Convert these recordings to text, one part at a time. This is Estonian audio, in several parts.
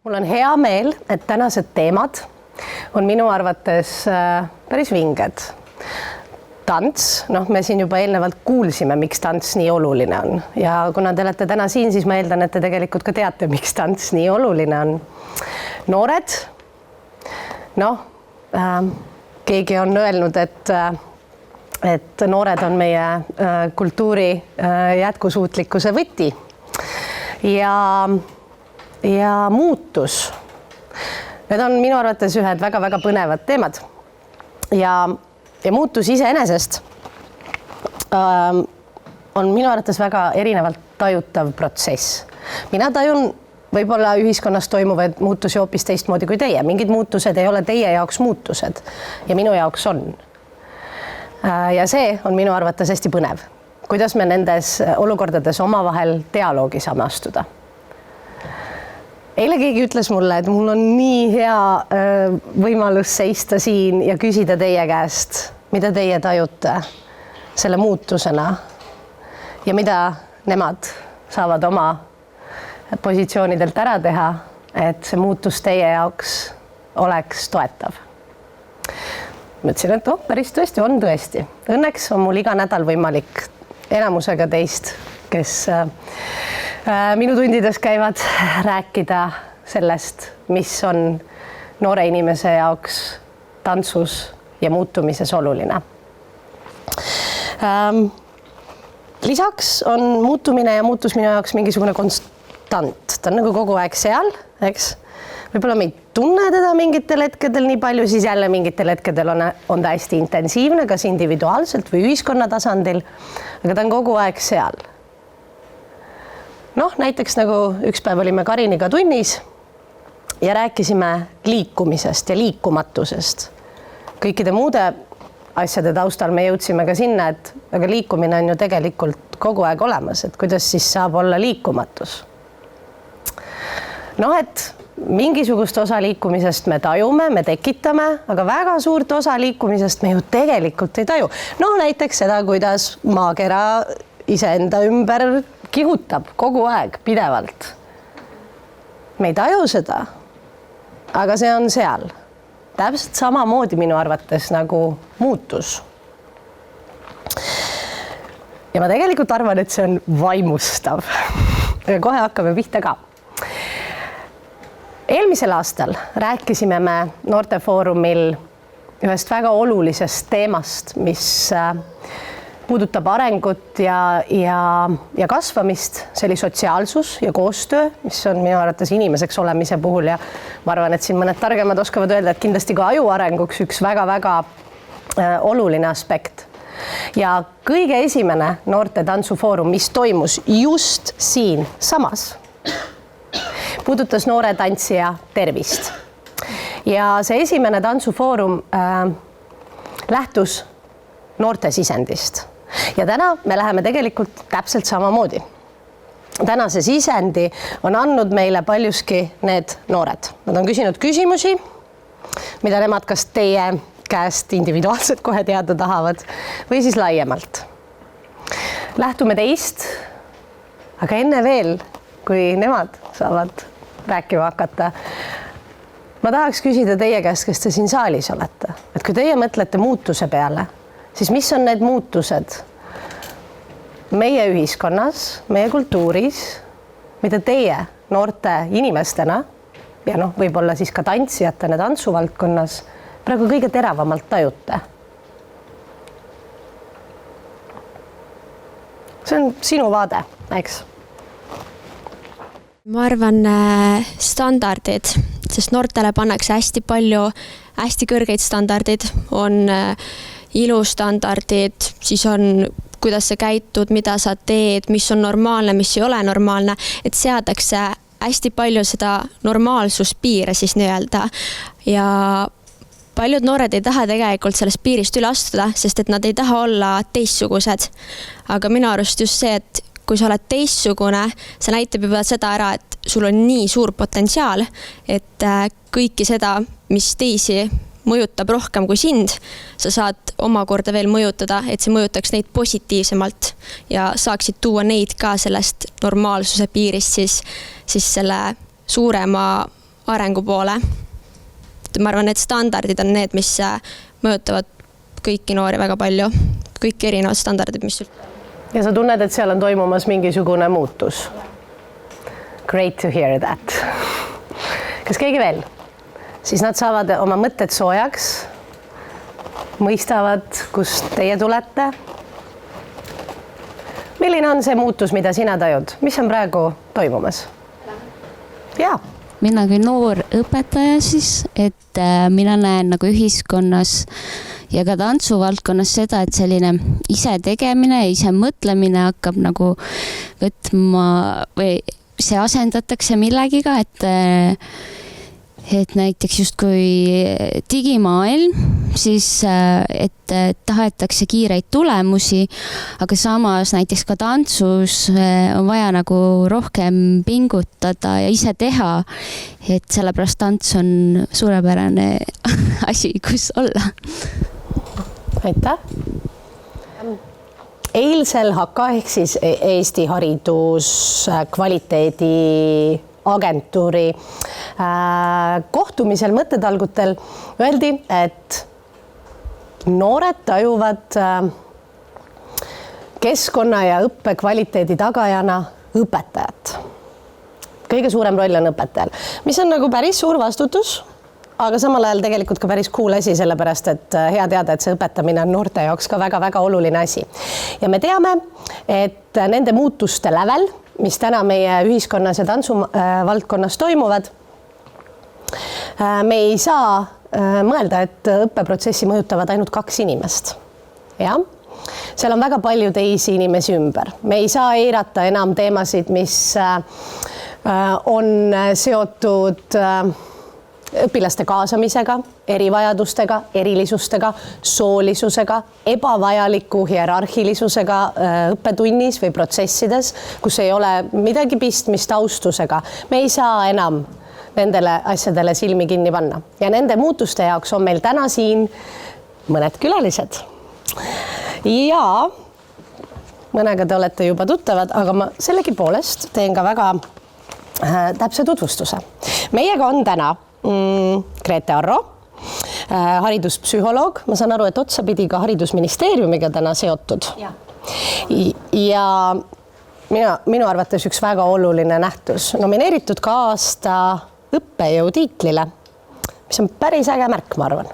Mul on hea meel, et tänased teemad on minu arvates päris vinged. Tants, me siin juba eelnevalt kuulsime, miks tants nii oluline on. Ja kuna te olete täna siin, siis ma eeldan, et te tegelikult ka teate, miks tants nii oluline on. Noored, keegi on öelnud, et noored on meie kultuuri jätkusuutlikkuse võti. Ja muutus. Need on minu arvates ühed väga-väga põnevad teemad. Ja muutus iseenesest on minu arvates väga erinevalt tajutav protsess. Mina tajun võib-olla ühiskonnas toimuvaid muutusi hoopis teistmoodi kui teie. Mingid muutused ei ole teie jaoks muutused ja minu jaoks on. Ja see on minu arvates hästi põnev. Kuidas me nendes olukordades omavahel dialoogi saame astuda. Eile keegi ütles mulle, et mul on nii hea võimalus seista siin ja küsida teie käest, mida teie tajute selle muutusena ja mida nemad saavad oma positsioonidelt ära teha, et see muutus teie jaoks oleks toetav. Mõtlesin, et päris tõesti on tõesti. Õnneks on mul iga nädal võimalik enamusega teist, kes minu tundides käivad rääkida sellest, mis on noore inimese jaoks tantsus ja muutumises oluline. Lisaks on muutumine ja muutus minu jaoks mingisugune konstant. Ta on nagu kogu aeg seal, eks? Võib-olla me ei tunne teda mingitel hetkedel nii palju, siis jälle mingitel hetkedel on ta hästi intensiivne, kas individuaalselt või ühiskonna tasandil, aga ta on kogu aeg seal. Näiteks nagu üks päev olime Kariniga tunnis ja rääkisime liikumisest ja liikumatusest. Kõikide muude asjade taustal me jõudsime ka sinna, et aga liikumine on ju tegelikult kogu aeg olemas, et kuidas siis saab olla liikumatus. Et mingisugust osa liikumisest me tajume, me tekitame, aga väga suurt osa liikumisest me ju tegelikult ei taju. Näiteks seda, kuidas maakera iseenda ümber kihutab kogu aeg pidevalt. Me ei taju seda, aga see on seal. Täpselt samamoodi minu arvates nagu muutus. Ja ma tegelikult arvan, et see on vaimustav. Ja kohe hakkame pihta ka. Eelmisel aastal rääkisime me Noortefoorumil ühest väga olulisest teemast, mis puudutab arengut ja kasvamist. See oli sotsiaalsus ja koostöö, mis on minu arvates inimeseks olemise puhul ja ma arvan, et siin mõned targemad oskavad öelda, et kindlasti ka aju arenguks üks väga-väga oluline aspekt. Ja kõige esimene Noorte Tantsufoorum, mis toimus just siin samas, puudutas noore tantsija tervist. Ja see esimene tantsufoorum lähtus noorte sisendist. Ja täna me läheme tegelikult täpselt samamoodi. Tänase sisendi on andnud meile paljuski need noored. Nad on küsinud küsimusi, mida nemad kas teie käest individuaalselt kohe teada tahavad või siis laiemalt. Lähtume teist, aga enne veel, kui nemad saavad rääkima hakata, ma tahaks küsida teie käest, kes te siin saalis olete. Et kui teie mõtlete muutuse peale, siis mis on need muutused meie ühiskonnas, meie kultuuris, mida teie noorte inimestena ja võib-olla siis ka tantsijatena tantsuvaldkonnas praegu kõige teravamalt tajute? See on sinu vaade, eks? Ma arvan standardid, sest noortele pannakse hästi palju hästi kõrgeid standardid, on ilustandardid, siis on kuidas sa käitud, mida sa teed, mis on normaalne, mis ei ole normaalne, et seadakse hästi palju seda normaalsuspiire siis nii-öelda ja paljud noored ei taha tegelikult sellest piirist üle astuda, sest et nad ei taha olla teistsugused. Aga minu arust just see, et kui sa oled teistsugune, see näitab juba seda ära, et sul on nii suur potentsiaal, et kõiki seda, mis teisi mõjutab rohkem kui sind, sa saad omakorda veel mõjutada, et see mõjutaks neid positiivsemalt ja saaksid tuua neid ka sellest normaalsuse piirist siis selle suurema arengu poole. Ma arvan, et standardid on need, mis mõjutavad kõiki noori väga palju, kõik erinevad standardid, mis ja sa tunned, et seal on toimumas mingisugune muutus? Great to hear that. Kas keegi veel? Siis nad saavad oma mõtted soojaks, mõistavad, kust teie tulete. Milline on see muutus, mida sina tajud? Mis on praegu toimumas? Jaa. Mina kui noor õpetaja siis, et mina näen nagu ühiskonnas ja ka tantsuvaldkonnas seda, et selline ise tegemine ja ise mõtlemine hakkab nagu võtma või see asendatakse millegiga, et näiteks justkui digimaailm, siis et tahetakse kiireid tulemusi, aga samas näiteks ka tantsus on vaja nagu rohkem pingutada ja ise teha, et sellepärast tants on suurepärane asi, kus olla. Aitäh! Eilsel HAKA ehk siis Eesti Hariduskvaliteedi agentuuri kohtumisel mõttetalgutel öeldi, et noored tajuvad keskkonna ja õppekvaliteedi tagajana õpetajat. Kõige suurem roll on õpetajal, mis on nagu päris suur vastutus, aga samal ajal tegelikult ka päris cool asi, sellepärast et hea teada, et see õpetamine on noorte jaoks ka väga-väga oluline asi. Ja me teame, et nende muutuste lävel, mis täna meie ühiskonnas ja tantsuvaldkonnas toimuvad, me ei saa mõelda, et õppeprotsessi mõjutavad ainult 2 inimest. Ja? Seal on väga palju teisi inimesi ümber. Me ei saa eirata enam teemasid, mis on seotud õpilaste kaasamisega, erivajadustega, erilisustega, soolisusega, ebavajaliku hierarhilisusega õppetunnis või protsessides, kus ei ole midagi pistmist taustusega. Me ei saa enam nendele asjadele silmi kinni panna. Ja nende muutuste jaoks on meil täna siin mõned külalised. Ja mõnega te olete juba tuttavad, aga ma sellegipoolest teen ka väga täpse tutvustuse. Meiega on täna Grete Arro, hariduspsühholoog. Ma saan aru, et otsapidi ka haridusministeeriumiga täna seotud. Ja minu arvates üks väga oluline nähtus. Nomineeritud ka aasta õppejõu tiitlile, mis on päris äge märk, ma arvan.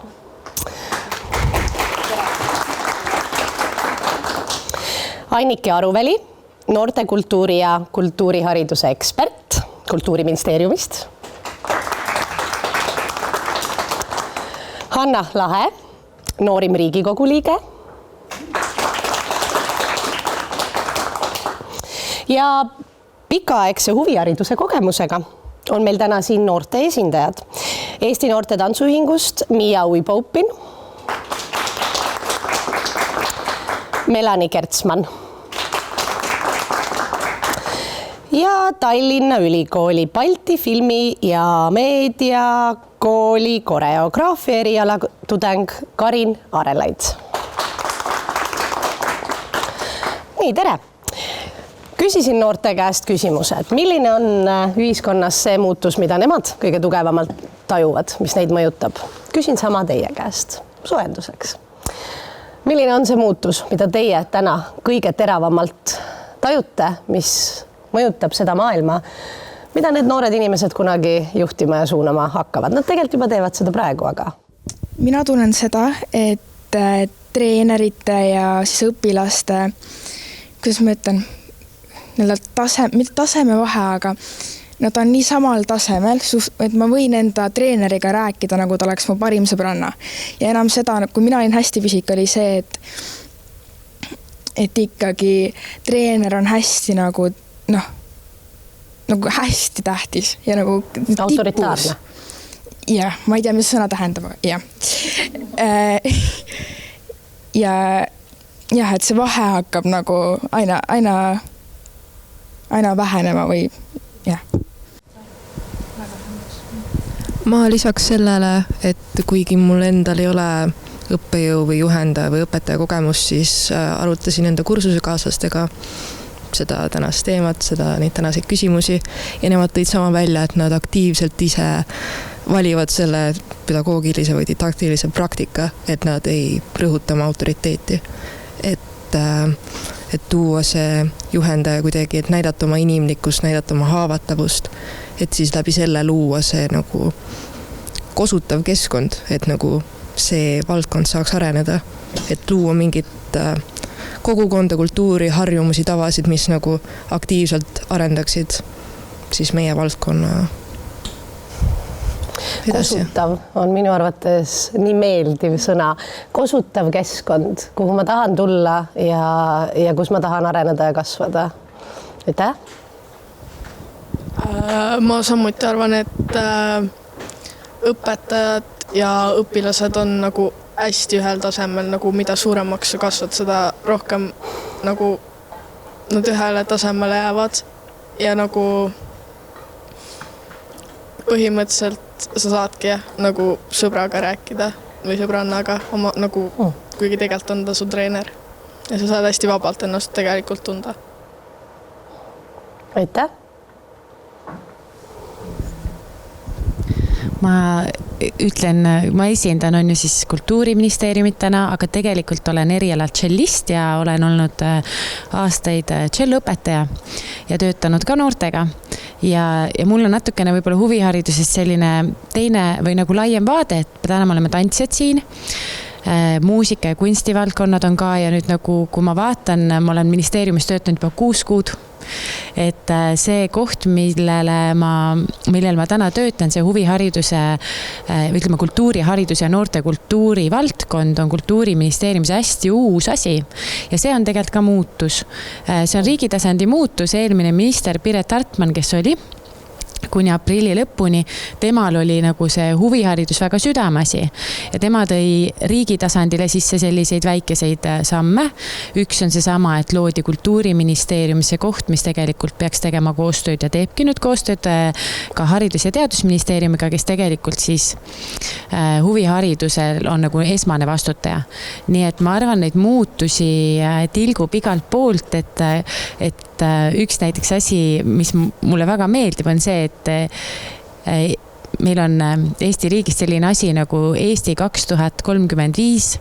Annike Aruväli, noortekultuuri ja kultuurihariduse ekspert Kultuuriministeeriumist. Hanna Lahe, noorim Riigikogu liige. Ja pikaaegse huvihariduse kogemusega on meil täna siin noorte esindajad. Eesti Noorte Tantsuühingust Miia Uipoupin, Melanie Kertsman ja Tallinna Ülikooli Balti filmi ja meediakooli koreograafia eriala tudeng Karin Arelaid. Nii, tere! Küsisin noorte käest küsimuse, et milline on ühiskonnas see muutus, mida nemad kõige tugevamalt tajuvad, mis neid mõjutab. Küsin sama teie käest soojenduseks. Milline on see muutus, mida teie täna kõige teravamalt tajute, mis mõjutab seda maailma, mida need noored inimesed kunagi juhtima ja suunama hakkavad? Nad tegelikult juba teevad seda praegu, aga... Mina tunnen seda, et treenerite ja siis õpilaste, kuidas ma ütlen, mitte taseme vahe, aga nad on nii samal tasemel, et ma võin enda treeneriga rääkida, nagu ta oleks mu parim sõbranna. Ja enam seda, kui mina olin hästi pisik, oli see, et ikkagi treener on hästi nagu hästi tähtis ja nagu autoritaarne. Jah, ma ei tea, mis sõna tähendab, jah. Ja, et see vahe hakkab nagu aina vähenema või jah. Ma lisaks sellele, et kuigi mul endal ei ole õppejõu või juhendaja või õpetaja kogemus, siis arutasin enda kursusekaaslastega seda tänast teemat, neid tänaseid küsimusi ja nemad tõid sama välja, et nad aktiivselt ise valivad selle pedagoogilise või didaktilise praktika, et nad ei rõhuta oma autoriteeti. Et tuua see juhendaja kuidagi, et näidata oma inimlikkust, näidata oma haavatavust, et siis läbi selle luua see nagu kosutav keskkond, et nagu see valdkond saaks areneda, et luua mingit kogukonda, kultuuri, harjumusi, tavasid, mis nagu aktiivselt arendaksid siis meie valdkonna edasi. Kosutav on minu arvates nii meeldiv sõna. Kosutav keskkond, kuhu ma tahan tulla ja kus ma tahan areneda ja kasvada. Aitäh! Ma samuti arvan, et õpetajad ja õpilased on nagu hästi ühel tasemel, nagu mida suuremaks sa kasvad, seda rohkem nagu nad ühele tasemele jäävad ja nagu põhimõtteliselt sa saadki nagu sõbraga rääkida või sõbrannaga oma nagu, kuigi tegelikult on ta su treener ja sa saad hästi vabalt ennast tegelikult tunda. Aitäh! Ma ütlen, ma esindan on ju siis Kultuuriministeeriumit täna, aga tegelikult olen erialalt tšellist ja olen olnud aastaid tšellõpetaja ja töötanud ka noortega. Ja mul on natukene võib-olla huvihariduses selline teine või nagu laiem vaade, et täna me oleme tantsijad siin. Muusika ja kunstivaldkonnad on ka ja nüüd nagu, kui ma vaatan, ma olen ministeeriumis töötanud juba 6 kuud. Et see koht, millel ma täna töötan, see huvihariduse, ütleme kultuurihariduse ja noortekultuuri valdkond on Kultuuriministeeriumis hästi uus asi ja see on tegelikult ka muutus. See on riigitasandi muutus, eelmine minister Piret Hartman, kes oli kuni aprilli lõpuni, temal oli nagu see huviharidus väga südamasi ja tema tõi riigi tasandile sisse selliseid väikeseid samme. Üks on see sama, et loodi Kultuuriministeerium, see koht, mis tegelikult peaks tegema koostööd ja teebki nüüd koostööd ka Haridus- ja Teadusministeeriumiga, kes tegelikult siis huviharidusel on nagu esmane vastutaja. Nii et ma arvan, neid muutusi tilgub igalt poolt, et üks näiteks asi, mis mulle väga meeldib, on see, et meil on Eesti riigis selline asi nagu Eesti 2035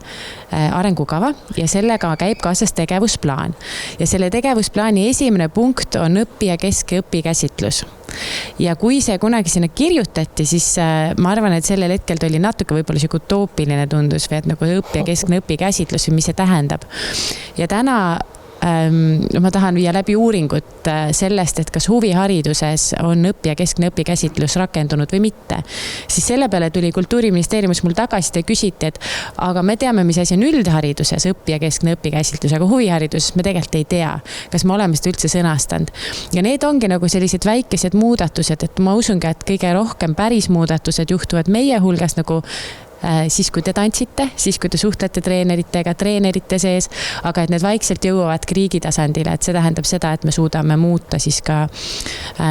arengukava ja sellega käib kaasas tegevusplaan. Ja selle tegevusplaani esimene punkt on õppija õpikäsitlus. Ja kui see kunagi sinna kirjutati, siis ma arvan, et sellel hetkel oli natuke võib-olla siuke utoopiline tundus või et nagu õppija õpikäsitlus või mis see tähendab. Ja täna ma tahan viia läbi uuringut sellest, et kas huvihariduses on õppija õpikäsitlus rakendunud või mitte. Siis selle peale tuli Kultuuriministeeriumis mul tagasi ja küsiti, et aga me teame, mis asi on üldhariduses õppija õpikäsitlus, aga huvihariduses me tegelikult ei tea, kas me oleme seda üldse sõnastanud. Ja need ongi nagu sellised väikesed muudatused, et ma usungi, et kõige rohkem päris muudatused juhtuvad meie hulgas nagu siis kui te tantsite, siis kui te suhtlete treeneritega, treenerite sees, aga et need vaikselt jõuavad riigi tasandile, et see tähendab seda, et me suudame muuta siis ka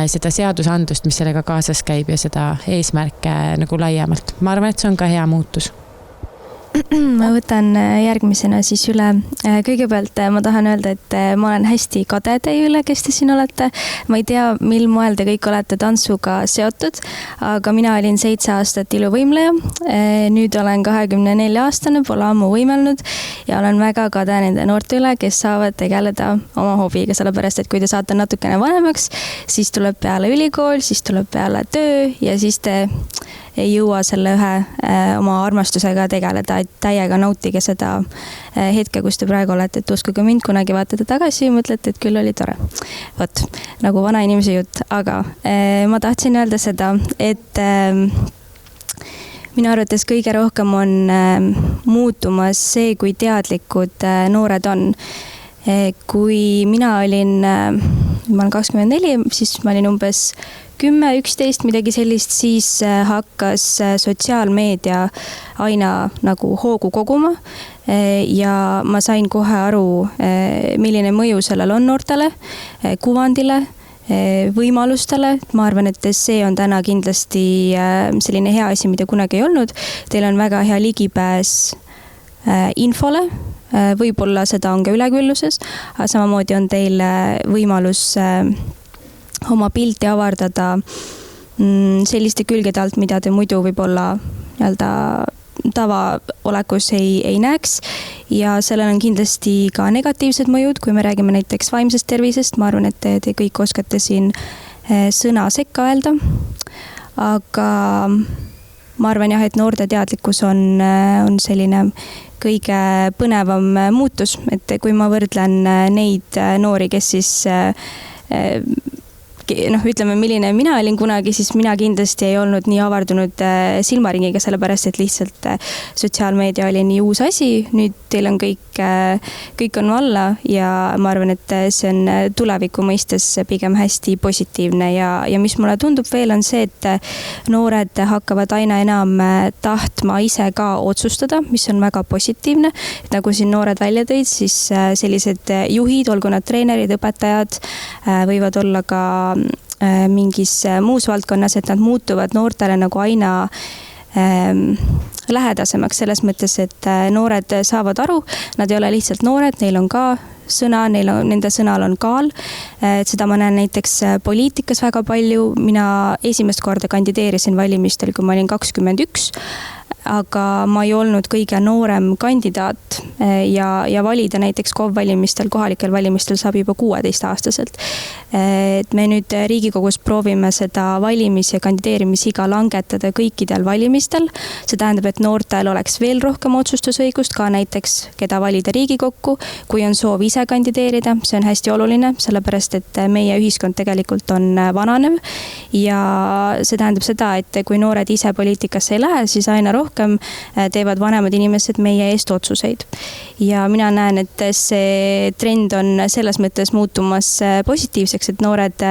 seda seadusandlust, mis sellega kaasas käib ja seda eesmärke nagu laiemalt. Ma arvan, et see on ka hea muutus. Ma võtan järgmisena siis üle. Kõigepealt ma tahan öelda, et ma olen hästi kade teie üle, kes te siin olete. Ma ei tea, mil moel te kõik olete tantsuga seotud, aga mina olin 7 aastat iluvõimleja. Nüüd olen 24-aastane, pole ammu võimelnud ja olen väga kade nende noorte üle, kes saavad tegeleda oma hobiga, sellepärast, et kui te saate natukene vanemaks, siis tuleb peale ülikool, siis tuleb peale töö ja siis te ei jõua selle ühe oma armastusega tegeleda, et täiega nautige seda hetke, kus te praegu olete, et uskuge mind, kunagi vaatate tagasi ja mõtlete, et küll oli tore. Võt, nagu vana inimese jutt, aga ma tahtsin öelda seda, et minu arvates kõige rohkem on muutumas see, kui teadlikud noored on. Kui mina olin, ma olen 24, siis ma olin umbes 10-11 midagi sellist, siis hakkas sotsiaalmeedia aina nagu hoogu koguma ja ma sain kohe aru, milline mõju sellel on noortele, kuvandile, võimalustele. Ma arvan, et see on täna kindlasti selline hea asi, mida kunagi ei olnud. Teil on väga hea ligipääs infole, võib-olla seda on ka ülekülluses, aga samamoodi on teil võimalus oma pilti avardada selliste külgede alt, mida te muidu võib-olla nii-öelda tavaolekus ei näeks ja sellel on kindlasti ka negatiivsed mõjud, kui me räägime näiteks vaimsest tervisest, ma arvan, et te kõik oskate siin sõna sekka öelda, aga ma arvan jah, et noorte teadlikkus on selline kõige põnevam muutus, et kui ma võrdlen neid noori, kes siis ütleme, milline mina olin kunagi, siis mina kindlasti ei olnud nii avardunud silmaringiga, sellepärast, et lihtsalt sotsiaalmeedia oli nii uus asi, nüüd teil on kõik on valla ja ma arvan, et see on tuleviku mõistes pigem hästi positiivne ja mis mulle tundub veel on see, et noored hakkavad aina enam tahtma ise ka otsustada, mis on väga positiivne. Et nagu siin noored välja tõid, siis sellised juhid, olgu nad treenerid, õpetajad, võivad olla ka mingis muus valdkonnas, et nad muutuvad noortele nagu aina lähedasemaks selles mõttes, et noored saavad aru, nad ei ole lihtsalt noored, neil on ka sõna, nende sõnal on kaal. Seda ma näen näiteks poliitikas väga palju. Mina esimest korda kandideerisin valimistel, kui ma olin 21, aga ma ei olnud kõige noorem kandidaat ja valida näiteks KOV-valimistel, kohalikel valimistel saab juba 16-aastaselt. Et me nüüd Riigikogus proovime seda valimis- ja kandideerimisiga langetada kõikidel valimistel. See tähendab, et noortel oleks veel rohkem otsustusõigust, ka näiteks keda valida Riigikokku, kui on soov ise kandideerida. See on hästi oluline, sellepärast et meie ühiskond tegelikult on vananev ja see tähendab seda, et kui noored ise poliitikasse ei lähe, siis aina rohkem teevad vanemad inimesed meie eest otsuseid. Ja mina näen, et see trend on selles mõttes muutumas positiivseks, et noored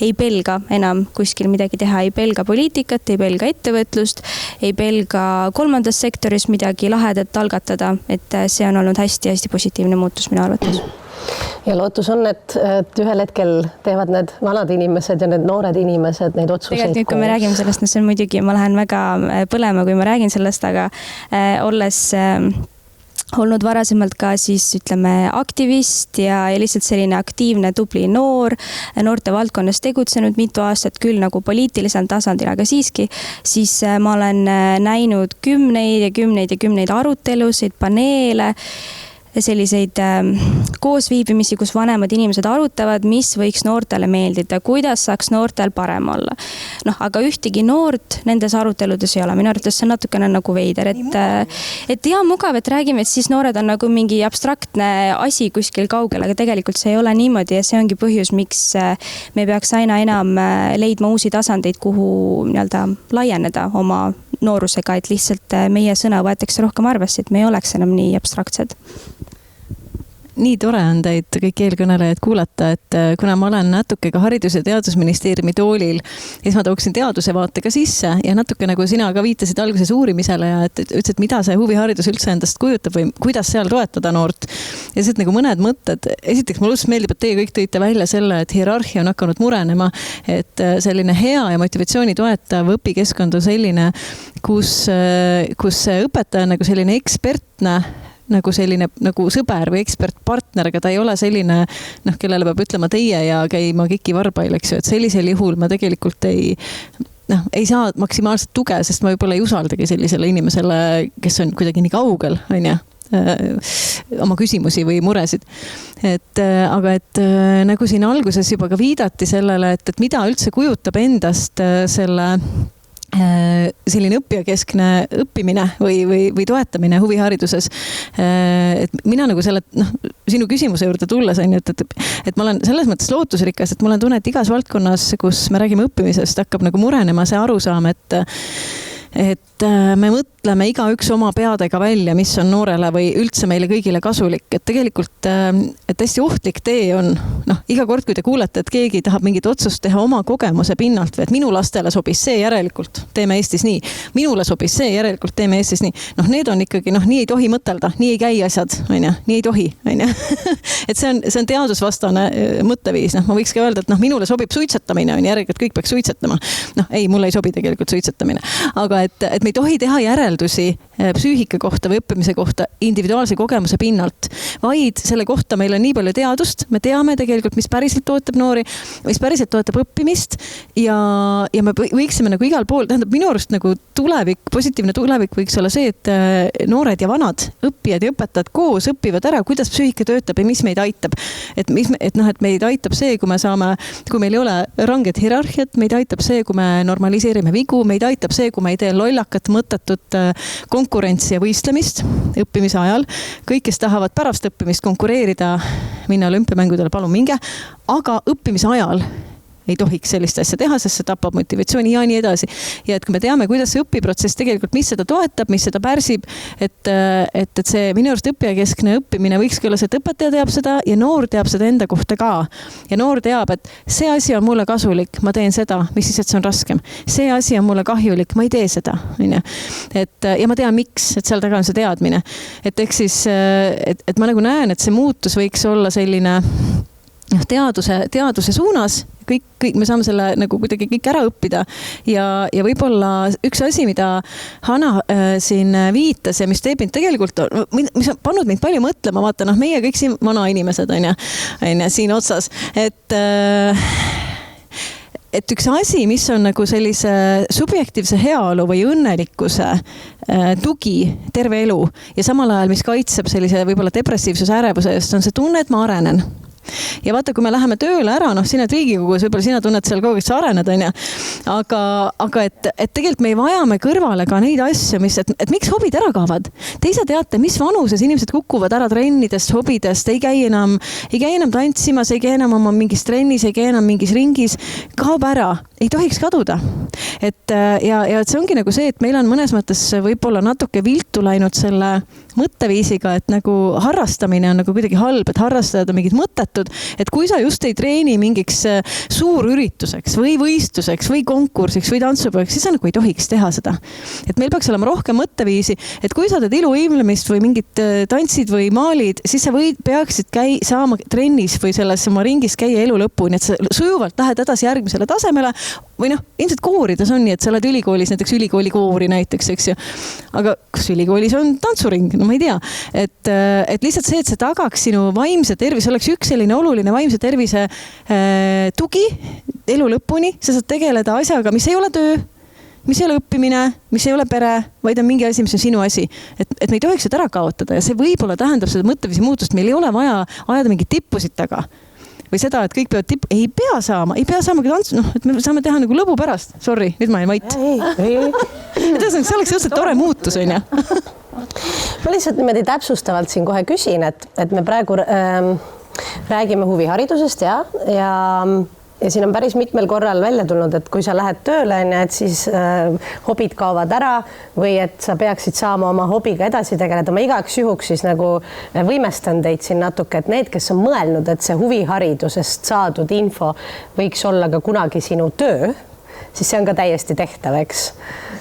ei pelga enam kuskil midagi teha, ei pelga poliitikat, ei pelga ettevõtlust, ei pelga kolmandas sektoris midagi lahedat algatada, et see on olnud hästi-hästi positiivne muutus minu arvates. Ja lootus on, et ühel hetkel teevad need vanad inimesed ja need noored inimesed neid otsuseid tegelikult nüüd, kui me räägime sellest, see on muidugi, ma lähen väga põlema, kui ma räägin sellest, aga olles olnud varasemalt ka siis ütleme aktivist ja lihtsalt selline aktiivne, tubli noorte valdkonnas tegutsenud mitu aastat küll nagu poliitilisel tasandil, aga siiski, siis ma olen näinud kümneid arutelusid, paneele, selliseid koosviibimisi, kus vanemad inimesed arutavad, mis võiks noortele meeldida, kuidas saaks noortel parem olla. Aga ühtegi noort nendes aruteludes ei ole. Minu arvates see on natukene nagu veider, et hea mugav, et räägime, et siis noored on nagu mingi abstraktne asi kuskil kaugel, aga tegelikult see ei ole niimoodi ja see ongi põhjus, miks me peaks aina enam leidma uusi tasandeid, kuhu nii-öelda laieneda oma noorusega, et lihtsalt meie sõna võetakse rohkem arvesse, et me ei oleks enam nii abstraktsed. Nii tore on teid kõik eelkõnelejad kuulata, et kuna ma olen natuke ka Haridus- ja Teadusministeeriumi toolil, siis ma tooksin teaduse vaatega sisse ja natuke nagu sina ka viitasid alguses uurimisele ja et ütlesid, mida see huviharidus üldse endast kujutab või kuidas seal toetada noort. Ja siis nagu mõned mõtted. Esiteks mulle meeldib, et teie kõik tõite välja selle, et hierarhia on hakanud murenema, et selline hea ja motivatsiooni toetav õpikeskkond on selline, kus õpetaja on nagu selline ekspertne, nagu selline nagu sõber või ekspertpartner, aga ta ei ole selline, kellele peab ütlema teie ja käima Kiki Varbail, eks ju, et sellisel juhul ma tegelikult ei saa maksimaalselt tuge, sest ma võib-olla ei usaldagi sellisele inimesele, kes on kuidagi nii kaugel, on ju, oma küsimusi või muresid. Aga nagu siin alguses juba ka viidati sellele, et mida üldse kujutab endast selline õppijakeskne õppimine või toetamine huvihariduses. Et mina nagu sinu küsimuse juurde tulles on ju, et ma olen selles mõttes lootusrikas, et mul on tunne, et igas valdkonnas, kus me räägime õppimisest, hakkab nagu murenema see arusaam, et me mõtleme igaüks oma peadega välja, mis on noorele või üldse meile kõigile kasulik. Et tegelikult et hästi ohtlik tee on, iga kord, kui te kuulete, et keegi tahab mingit otsust teha oma kogemuse pinnalt või et minu lastele sobis see, järelikult teeme Eestis nii. Minule sobis see, järelikult teeme Eestis nii. Need on ikkagi, nii ei tohi mõtelda, nii ei käi asjad, on ju, nii ei tohi, on ju. Et see on teadusvastane mõtteviis. Ma võiks ka öelda, et minule sobib suitsetamine, on järelikult kõik peaks suitsetama. Ei, mulle ei sobi tegelikult suitsetamine. Aga et me ei tohi teha järeldusi psüühika kohta või õppimise kohta individuaalse kogemuse pinnalt, vaid selle kohta meil on nii palju teadust, me teame tegelikult, mis päriselt toetab noori, mis päriselt toetab õppimist ja me võiksime nagu igal pool, tähendab minu arust nagu tulevik, positiivne tulevik võiks olla see, et noored ja vanad õppijad ja õpetajad koos õpivad ära, kuidas psüühika töötab ja mis meid aitab. Et meid aitab see, kui meil ei ole ranget hierarhiat, meid aitab see, kui me normaliseerime vigu, meid aitab see, kui me ei tee lollakat, mõttetut konkurentsi ja võistlemist õppimise ajal. Kõik, kes tahavad pärast õppimist konkureerida, minna olümpiamängudele, palun minge, aga õppimise ajal ei tohiks sellist asja teha, sest see tapab motivatsiooni ja nii edasi. Ja et kui me teame, kuidas see õpiprotsess tegelikult, mis seda toetab, mis seda pärsib, et see minu arust õppijakeskne õppimine võikski olla see, et õpetaja teab seda ja noor teab seda enda kohta ka. Ja noor teab, et see asi on mulle kasulik, ma teen seda, mis siis, et see on raskem. See asi on mulle kahjulik, ma ei tee seda. Ja ma tean, miks, et seal taga on see teadmine. Et eks siis, et ma nagu näen, et see muutus võiks olla selline teaduse suunas, kõik me saame selle nagu kuidagi kõik ära õppida ja võib-olla üks asi, mida Hanna siin viitas ja mis teeb mind tegelikult, mis on pannud mind palju mõtlema, vaata, meie kõik siin vanainimesed on ja siin otsas, et üks asi, mis on nagu sellise subjektiivse heaolu või õnnelikkuse tugi terve elu ja samal ajal, mis kaitseb sellise võib-olla depressiivsuse ärevuse eest, on see tunne, et ma arenen. Ja vaata, kui me läheme tööle ära, sina Riigikogus, võib-olla sina tunned seal kogu aeg, sa arened, on ja. Aga et tegelikult me vajame kõrvale ka neid asju, et miks hobid ära kaovad. Te ise teate, mis vanuses inimesed kukuvad ära trennidest, hobidest, ei käi enam tantsimas, ei käi enam oma mingis trennis, ei käi enam mingis ringis, kaob ära, ei tohiks kaduda. Ja see ongi nagu see, et meil on mõnes mõttes võib-olla natuke viltu läinud selle mõtteviisiga, et nagu harrastamine on nagu kuidagi halb, et harrastajad on mingid mõttetud, et kui sa just ei treeni mingiks suurürituseks või võistluseks või konkursiks või tantsupäevaks, siis sa nagu ei tohiks teha seda. Et meil peaks olema rohkem mõtteviisi, et kui sa teed iluvõimlemist või mingid tantsid või maalid, siis sa peaksid saama trennis või selles oma ringis käia elu lõpuni, et sa sujuvalt lähed edasi järgmisele tasemele või ilmselt koorides on nii, et sa oled ülikoolis, näiteks ülikooli koori näiteks, eks ju. Aga kas ülikoolis on tantsuring? No ma ei tea. Et lihtsalt see, et see tagaks sinu vaimse tervise, oleks üks selline oluline vaimse tervise tugi elu lõpuni. Sa saad tegeleda asjaga, mis ei ole töö, mis ei ole õppimine, mis ei ole pere, vaid on mingi asi, mis on sinu asi. Et me ei tohiks seda ära kaotada ja see võib-olla tähendab seda mõtteviisi muutust. Meil ei ole vaja ajada mingit tippusid taga. Või seda, et kõik peavad ei pea saama ka tantsu, et me saame teha nagu lõbu pärast. Sorry, nüüd ma ei vait. See oleks õudselt tore muutus, on ja? Ma lihtsalt niimoodi täpsustavalt siin kohe küsin, et me praegu räägime huviharidusest ja siin on päris mitmel korral välja tulnud, et kui sa lähed tööle, et siis hobid kaovad ära või et sa peaksid saama oma hobiga edasi tegeleda. Ma igaks juhuks siis nagu võimestan teid siin natuke, et need, kes on mõelnud, et see huviharidusest saadud info võiks olla ka kunagi sinu töö, siis see on ka täiesti tehtav, eks.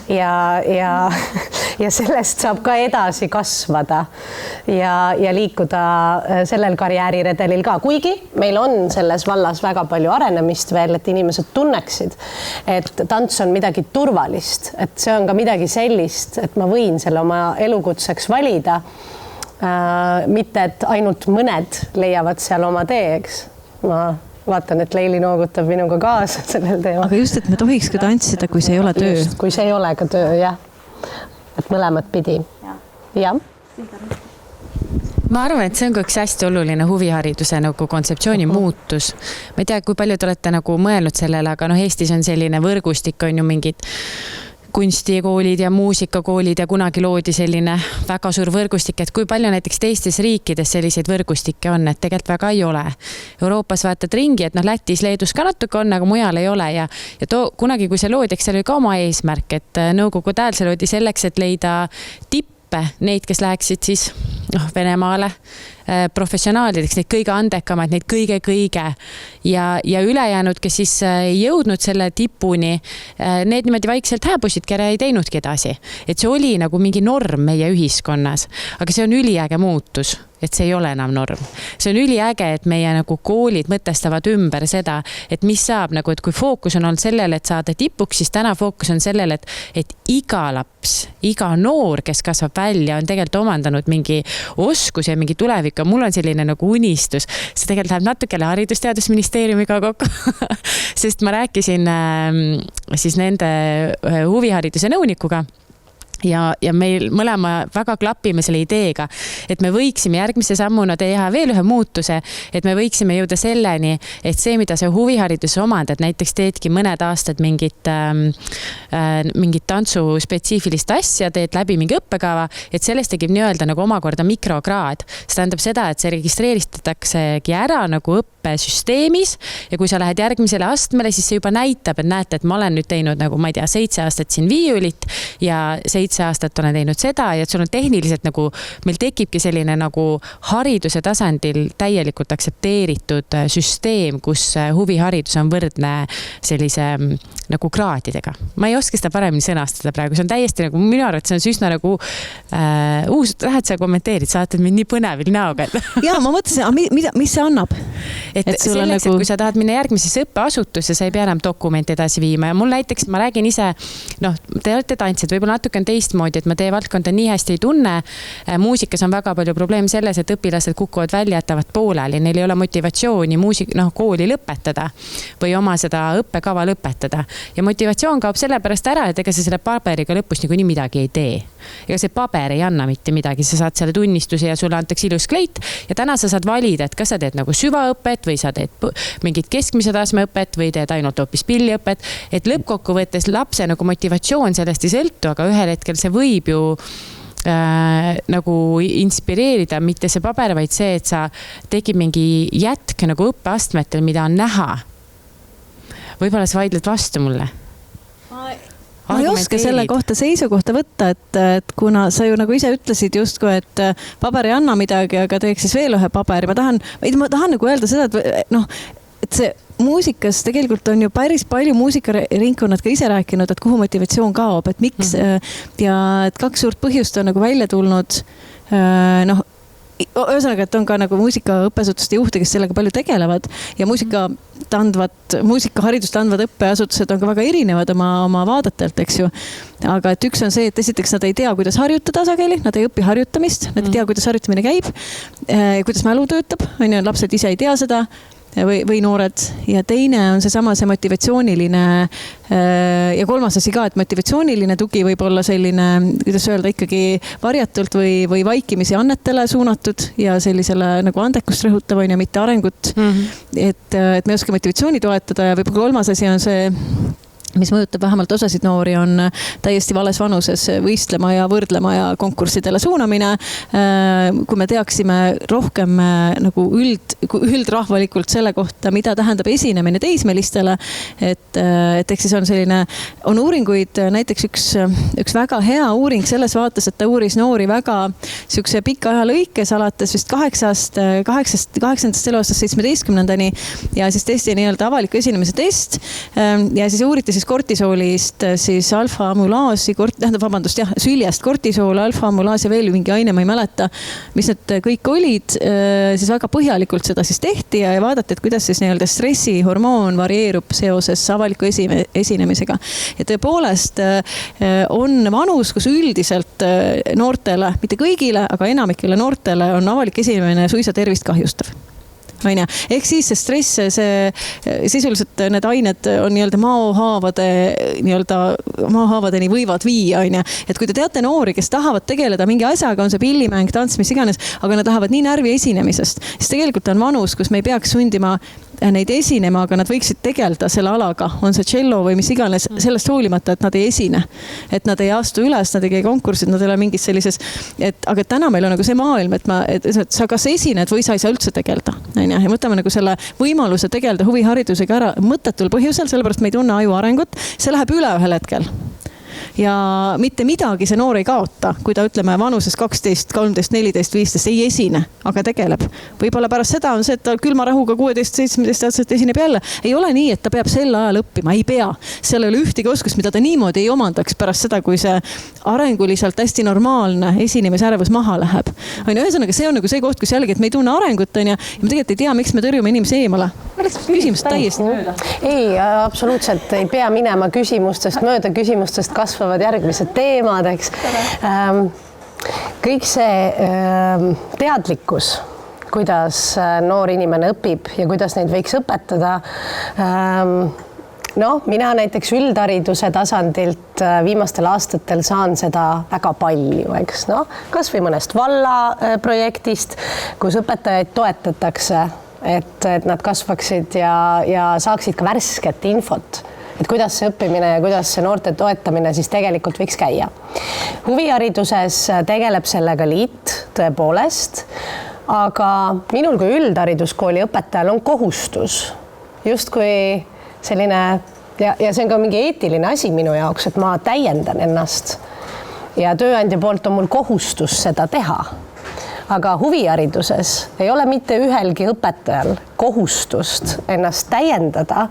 Ja sellest saab ka edasi kasvada ja liikuda sellel karjääriredelil ka. Kuigi meil on selles vallas väga palju arenemist veel, et inimesed tunneksid, et tants on midagi turvalist, et see on ka midagi sellist, et ma võin selle oma elukutseks valida. Mitte, et ainult mõned leiavad seal oma tee, eks. Ma vaatan, et Leili noogutab minuga kaasa sellel teemal. Aga just, et me tohiks ka tantsida, kui see ei ole töö. Just, kui see ei ole ka töö, jah. Et mõlemad pidi. Jah. Ma arvan, et see on ka üks hästi oluline huvihariduse nagu kontseptsiooni muutus. Ma ei tea, kui palju te olete nagu mõelnud sellele, aga Eestis on selline võrgustik, on ju mingid kunstikoolid ja muusikakoolid ja kunagi loodi selline väga suur võrgustik, et kui palju näiteks teistes riikides selliseid võrgustikke on, et tegelikult väga ei ole. Euroopas vaatad ringi, et Lätis, Leedus ka natuke on, aga mujal ei ole ja kunagi, kui see loodi, eks seal oli ka oma eesmärk, et nõukogude ajal see loodi selleks, et leida tippe, neid, kes läheksid siis Venemaale professionaalideks, neid kõige andekamaid, neid kõige ja ülejäänud, kes siis ei jõudnud selle tipuni, need niimoodi vaikselt hääbusid, kelle ei teinudki edasi. Et see oli nagu mingi norm meie ühiskonnas, aga see on üliäge muutus. et see ei ole enam norm. See on üliäge, et meie nagu koolid mõtestavad ümber seda, et mis saab nagu, et kui fookus on olnud sellele, et saada tipuks, siis täna fookus on sellele, et iga laps, iga noor, kes kasvab välja, on tegelikult omandanud mingi oskus ja mingi tulevik. Mul on selline nagu unistus. See tegelikult läheb natukene Haridus-Teadusministeeriumiga kokku, sest ma rääkisin siis nende huvihariduse nõunikuga. Ja meil mõlema väga klapime selle ideega, et me võiksime järgmise sammuna teha veel ühe muutuse, et me võiksime jõuda selleni, et see, mida see huviharidus omandad, näiteks teedki mõned aastad mingit tantsu spetsiifilist asja, teed läbi mingi õppekava, et sellest tegib nii-öelda nagu omakorda mikrokraad. See tähendab seda, et see registreeritaksegi ära nagu õppesüsteemis ja kui sa lähed järgmisele astmele, siis see juba näitab, et näete, et ma olen nüüd teinud nagu, ma ei tea, 7 aastat siin viiulit ja 7 aastat olen teinud seda ja et sul on tehniliselt nagu, meil tekibki selline nagu hariduse tasandil täielikult aktsepteeritud süsteem, kus huviharidus on võrdne sellise nagu kraadidega. Ma ei oska seda paremini sõnastada praegu, see on täiesti nagu, minu arvates see on üsna nagu uus, lähed sa kommenteerid, saatad mind nii põnevil näoga. Jaa, ma mõtlesin, mis see annab? Et selleks, et kui sa tahad minna järgmisesse õppeasutusse, sa ei pea enam dokumenti edasi viima ja mul näiteks, ma räägin ise, te olete tantsijad, võib-olla natuke on teistmoodi, et ma teie valdkonda nii hästi ei tunne. Muusikas on väga palju probleem selles, et õpilased kukuvad välja, jätavad pooleli, neil ei ole motivatsiooni kooli lõpetada või oma seda õppekava lõpetada. Ja motivatsioon kaob selle pärast ära, et ega sa selle paberiga lõpus nii midagi ei tee. Ega see paber ei anna mitte midagi, sa saad selle tunnistuse ja sulle antakse ilus kleit ja täna sa saad valida, et kas sa teed nagu süvaõpet või sa teed mingit keskmise tasme õpet või teed ainult hoopis pilliõpet, et lõppkokkuvõttes lapse nagu motivatsioon sellest ei sõltu, aga ühel hetkel see võib ju nagu inspireerida, mitte see paber, vaid see, et sa tekib mingi jätk nagu õppeastmetel, mida on näha. Võib-olla sa vaidled vastu mulle? Ma ei oska selle kohta seisukohta võtta, et kuna sa ju nagu ise ütlesid justkui, et paber ei anna midagi, aga teeks siis veel ühe paberi. Ma tahan nagu öelda seda, et see muusikas tegelikult on ju päris palju muusikaringkonnad ka ise rääkinud, et kuhu motivatsioon kaob, et miks ja et 2 suurt põhjust on nagu välja tulnud, ühesõnaga, et on ka nagu muusikaõppeasutuste juhte, kes sellega palju tegelevad ja muusikaharidust andvad õppeasutused on ka väga erinevad oma vaadatelt, eks ju. Aga et üks on see, et esiteks nad ei tea, kuidas harjutada sageli, nad ei õpi harjutamist, nad ei tea, kuidas harjutamine käib, kuidas mälu töötab, lapsed ise ei tea seda või noored ja teine on see motivatsiooniline ja kolmas asi ka, et motivatsiooniline tugi võib olla selline, kuidas öelda, ikkagi varjatult või vaikimisi annetele suunatud ja sellisele nagu andekust rõhutav ja mitte arengut. Et me oska motivatsiooni toetada ja võib-olla kolmas asi on see, mis mõjutab vähemalt osasid noori, on täiesti vales vanuses võistlema ja võrdlema ja konkurssidele suunamine. Kui me teaksime rohkem nagu üldrahvalikult selle kohta, mida tähendab esinemine teismelistele, et eks siis on uuringuid, näiteks üks väga hea uuring selles vaates, et ta uuris noori väga siukse pika aja lõikes alates vist 8. eluaastast 17. ja siis testi nii-öelda avaliku esinemise test ja siis uuriti siis kortisoolist, siis alfa-amulaasi, süljest kortisool, alfa-amulaas ja veel mingi aine, ma ei mäleta, mis need kõik olid, siis väga põhjalikult seda siis tehti ja vaadati, et kuidas siis nii-öelda stressihormoon varieerub seoses avaliku esinemisega. Ja tõepoolest on vanus, kus üldiselt noortele, mitte kõigile, aga enamikele noortele on avalik esinemine suisa tervist kahjustav. Ehk siis see stress, sisuliselt need ained on nii-öelda maohaavadeni võivad viia, et kui te teate noori, kes tahavad tegeleda mingi asjaga, on see pillimäng, tants, mis iganes, aga nad tahavad nii närvi esinemisest, siis tegelikult on vanus, kus me ei peaks sundima neid esinema, aga nad võiksid tegeleda selle alaga, on see cello või mis iganes, sellest hoolimata, et nad ei esine. Et nad ei astu üles, nad ei käi konkursid, nad ei ole mingis sellises, aga täna meil on nagu see maailm, et sa kas esined või sa ei saa üldse tegeleda. Ja võtame nagu selle võimaluse tegeleda huviharidusega ära mõttetul põhjusel, sellepärast me ei tunne aju arengut, see läheb üle ühel hetkel. ja mitte midagi see noor ei kaota, kui ta ütleme vanuses 12, 13, 14, 15 ei esine, aga tegeleb. Võib-olla pärast seda on see, et ta külma rahuga 16, 17 esineb jälle. Ei ole nii, et ta peab sel ajal õppima, ei pea. Seal ei ole ühtegi oskust, mida ta niimoodi ei omandaks pärast seda, kui see arenguliselt hästi normaalne esinemisärevus maha läheb. Ühesõnaga, see on nagu see koht, kus jällegi, et me ei tunne arengut ja me tegelikult ei tea, miks me tõrjume inimesi eemale. Küsimus täiesti mööda. Ei, absoluutselt ei pea minema küsimustest mööda, küsimustest kasvavad järgmised teemad, eks. Kõik see teadlikkus, kuidas noor inimene õpib ja kuidas neid võiks õpetada. Mina näiteks üldhariduse tasandilt viimastel aastatel saan seda väga palju, eks. Kas või mõnest valla projektist, kus õpetajaid toetatakse, et nad kasvaksid ja saaksid ka värsket infot, et kuidas see õppimine ja kuidas see noorte toetamine siis tegelikult võiks käia. Huvihariduses tegeleb sellega liit tõepoolest, aga minul kui üldhariduskooli õpetajal on kohustus justkui selline ja see on ka mingi eetiline asi minu jaoks, et ma täiendan ennast ja tööandja poolt on mul kohustus seda teha. Aga huvihariduses ei ole mitte ühelgi õpetajal kohustust ennast täiendada.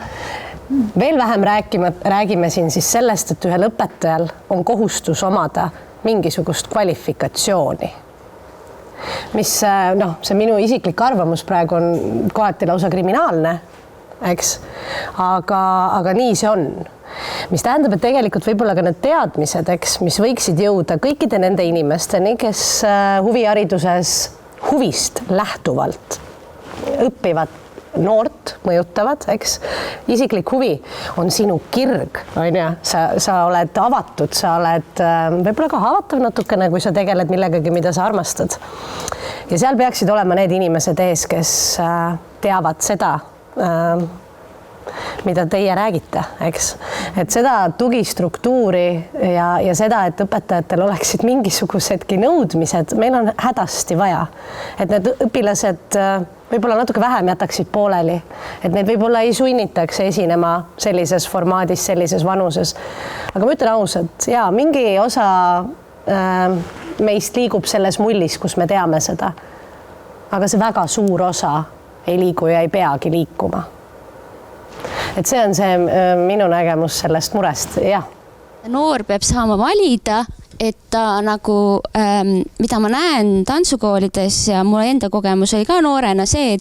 Veel vähem räägime siin siis sellest, et ühel õpetajal on kohustus omada mingisugust kvalifikatsiooni. Mis see minu isiklik arvamus praegu on kohati lausa kriminaalne, eks? Aga nii see on. Mis tähendab, et tegelikult võib-olla ka need teadmised, eks, mis võiksid jõuda kõikide nende inimesteni, kes huvihariduses huvist lähtuvalt õppivad noort, mõjutavad, eks. Isiklik huvi on sinu kirg, on ju? Sa oled avatud, sa oled võib-olla ka haavatav natukene, kui sa tegeled millegagi, mida sa armastad. Ja seal peaksid olema need inimesed ees, kes teavad seda, mida teie räägite, eks. Et seda tugistruktuuri ja seda, et õpetajatel oleksid mingisugusedki nõudmised, meil on hädasti vaja. Et need õpilased võib-olla natuke vähem jätaksid pooleli, et need võib-olla ei sunnitaks esinema sellises formaadis, sellises vanuses. Aga ma ütlen ausalt, mingi osa meist liigub selles mullis, kus me teame seda. Aga see väga suur osa ei liigu ja ei peagi liikuma. Et see on see minu nägemus sellest murest, jah. Noor peab saama valida, et ta nagu, mida ma näen tantsukoolides ja mul enda kogemus oli ka noorena see,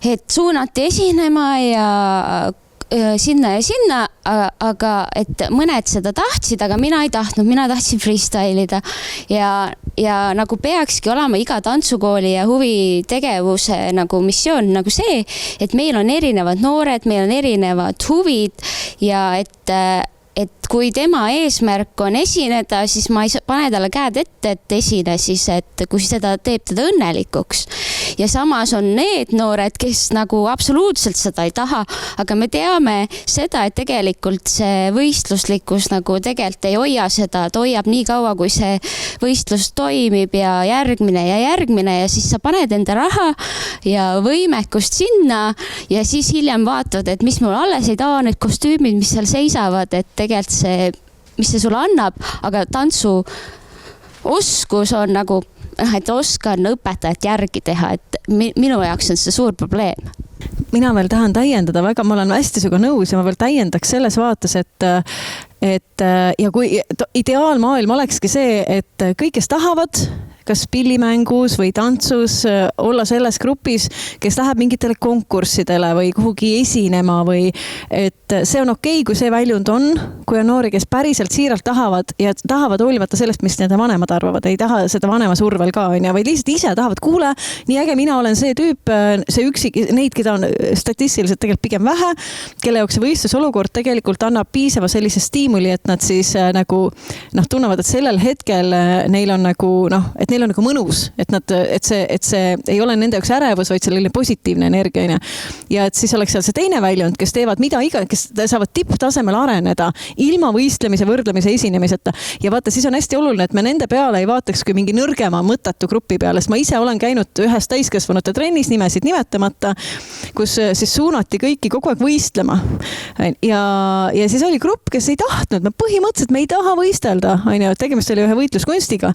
et suunati esinema ja sinna ja sinna, aga et mõned seda tahtsid, aga mina ei tahtnud, mina tahtsin freestylida ja nagu peakski olema iga tantsukooli ja huvitegevuse nagu missioon nagu see, et meil on erinevad noored, meil on erinevad huvid ja et kui tema eesmärk on esineda, siis ma ei pane talle käed ette, et esine siis, et kui seda teeb teda õnnelikuks. Ja samas on need noored, kes nagu absoluutselt seda ei taha, aga me teame seda, et tegelikult see võistluslikkus nagu tegelikult ei hoia seda, et hoiab nii kaua, kui see võistlus toimib ja järgmine ja siis sa paned enda raha ja võimekust sinna ja siis hiljem vaatad, et mis mul alles ei taha, need kostüümid, mis seal seisavad, et tegelikult see, mis see sulle annab, aga tantsu oskus on nagu, et oskan õpetajat järgi teha, et minu jaoks on see suur probleem. Mina veel tahan täiendada väga, ma olen hästi sinuga nõus ja ma veel täiendaks selles vaates, et ja kui ideaalmaailm olekski see, et kõik, kes tahavad, kas pillimängus või tantsus olla selles grupis, kes läheb mingitele konkurssidele või kuhugi esinema või et see on okei, kui see väljund on, kui on noori, kes päriselt siiralt tahavad ja tahavad hoolimata sellest, mis nende vanemad arvavad, ei taha seda vanema survel ka, või lihtsalt ise tahavad, kuule, nii äge, mina olen see tüüp, see üksik, neid, keda on statistiliselt tegelikult pigem vähe, kelle jaoks see võistlusolukord tegelikult annab piisava sellise stiimuli, et nad siis nagu tunnevad, et sellel hetkel neil on nagu et neil neil on nagu mõnus, et see ei ole nende jaoks ärevus, vaid selline positiivne energia, on ju. Ja et siis oleks seal see teine väljund, kes teevad mida iga, kes saavad tipptasemel areneda ilma võistlemise, võrdlemise, esinemiseta. Ja vaata, siis on hästi oluline, et me nende peale ei vaataks kui mingi nõrgema mõttetu grupi peale, sest ma ise olen käinud ühes täiskasvanute trennis, nimesid nimetamata, kus siis suunati kõiki kogu aeg võistlema. Ja siis oli grupp, kes ei tahtnud, põhimõtteliselt me ei taha võistelda, on ju, tegemist oli ühe võitluskunstiga.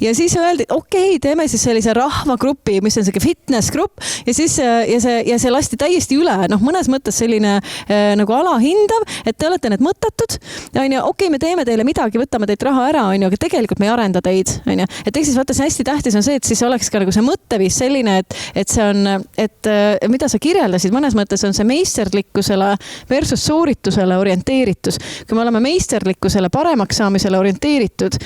Ja siis öeldi, et okei, teeme siis sellise rahvagrupi, mis on selline fitness-grupp ja siis see lasti täiesti üle, mõnes mõttes selline nagu alahindav, et te olete need mõttetud, on ju, okei, me teeme teile midagi, võtame teilt raha ära, on ju, aga tegelikult me ei arenda teid, on ju. Et siis vaata, see hästi tähtis on see, et siis oleks ka nagu see mõtteviis selline, et see on, et mida sa kirjeldasid, mõnes mõttes on see meisterlikkusele versus sooritusele orienteeritus. Kui me oleme meisterlikkusele paremaks saamisele orienteeritud,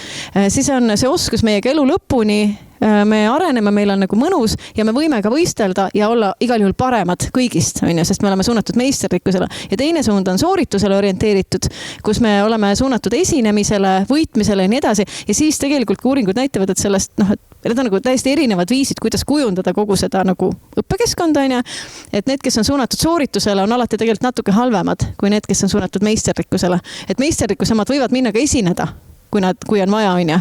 siis on see oskus meiega elu lõpuni, me areneme, meil on nagu mõnus ja me võime ka võistelda ja olla igal juhul paremad kõigist, on ju, sest me oleme suunatud meisterlikkusele. Ja teine suund on sooritusele orienteeritud, kus me oleme suunatud esinemisele, võitmisele ja nii edasi. Ja siis tegelikult uuringud näitavad, et sellest, et need on nagu täiesti erinevad viisid, kuidas kujundada kogu seda nagu õppekeskkonda, on ju. Et need, kes on suunatud sooritusele, on alati tegelikult natuke halvemad kui need, kes on suunatud meisterlikkusele. Et meisterlikkusemad võivad minna ka esineda, kui on vaja, on ju,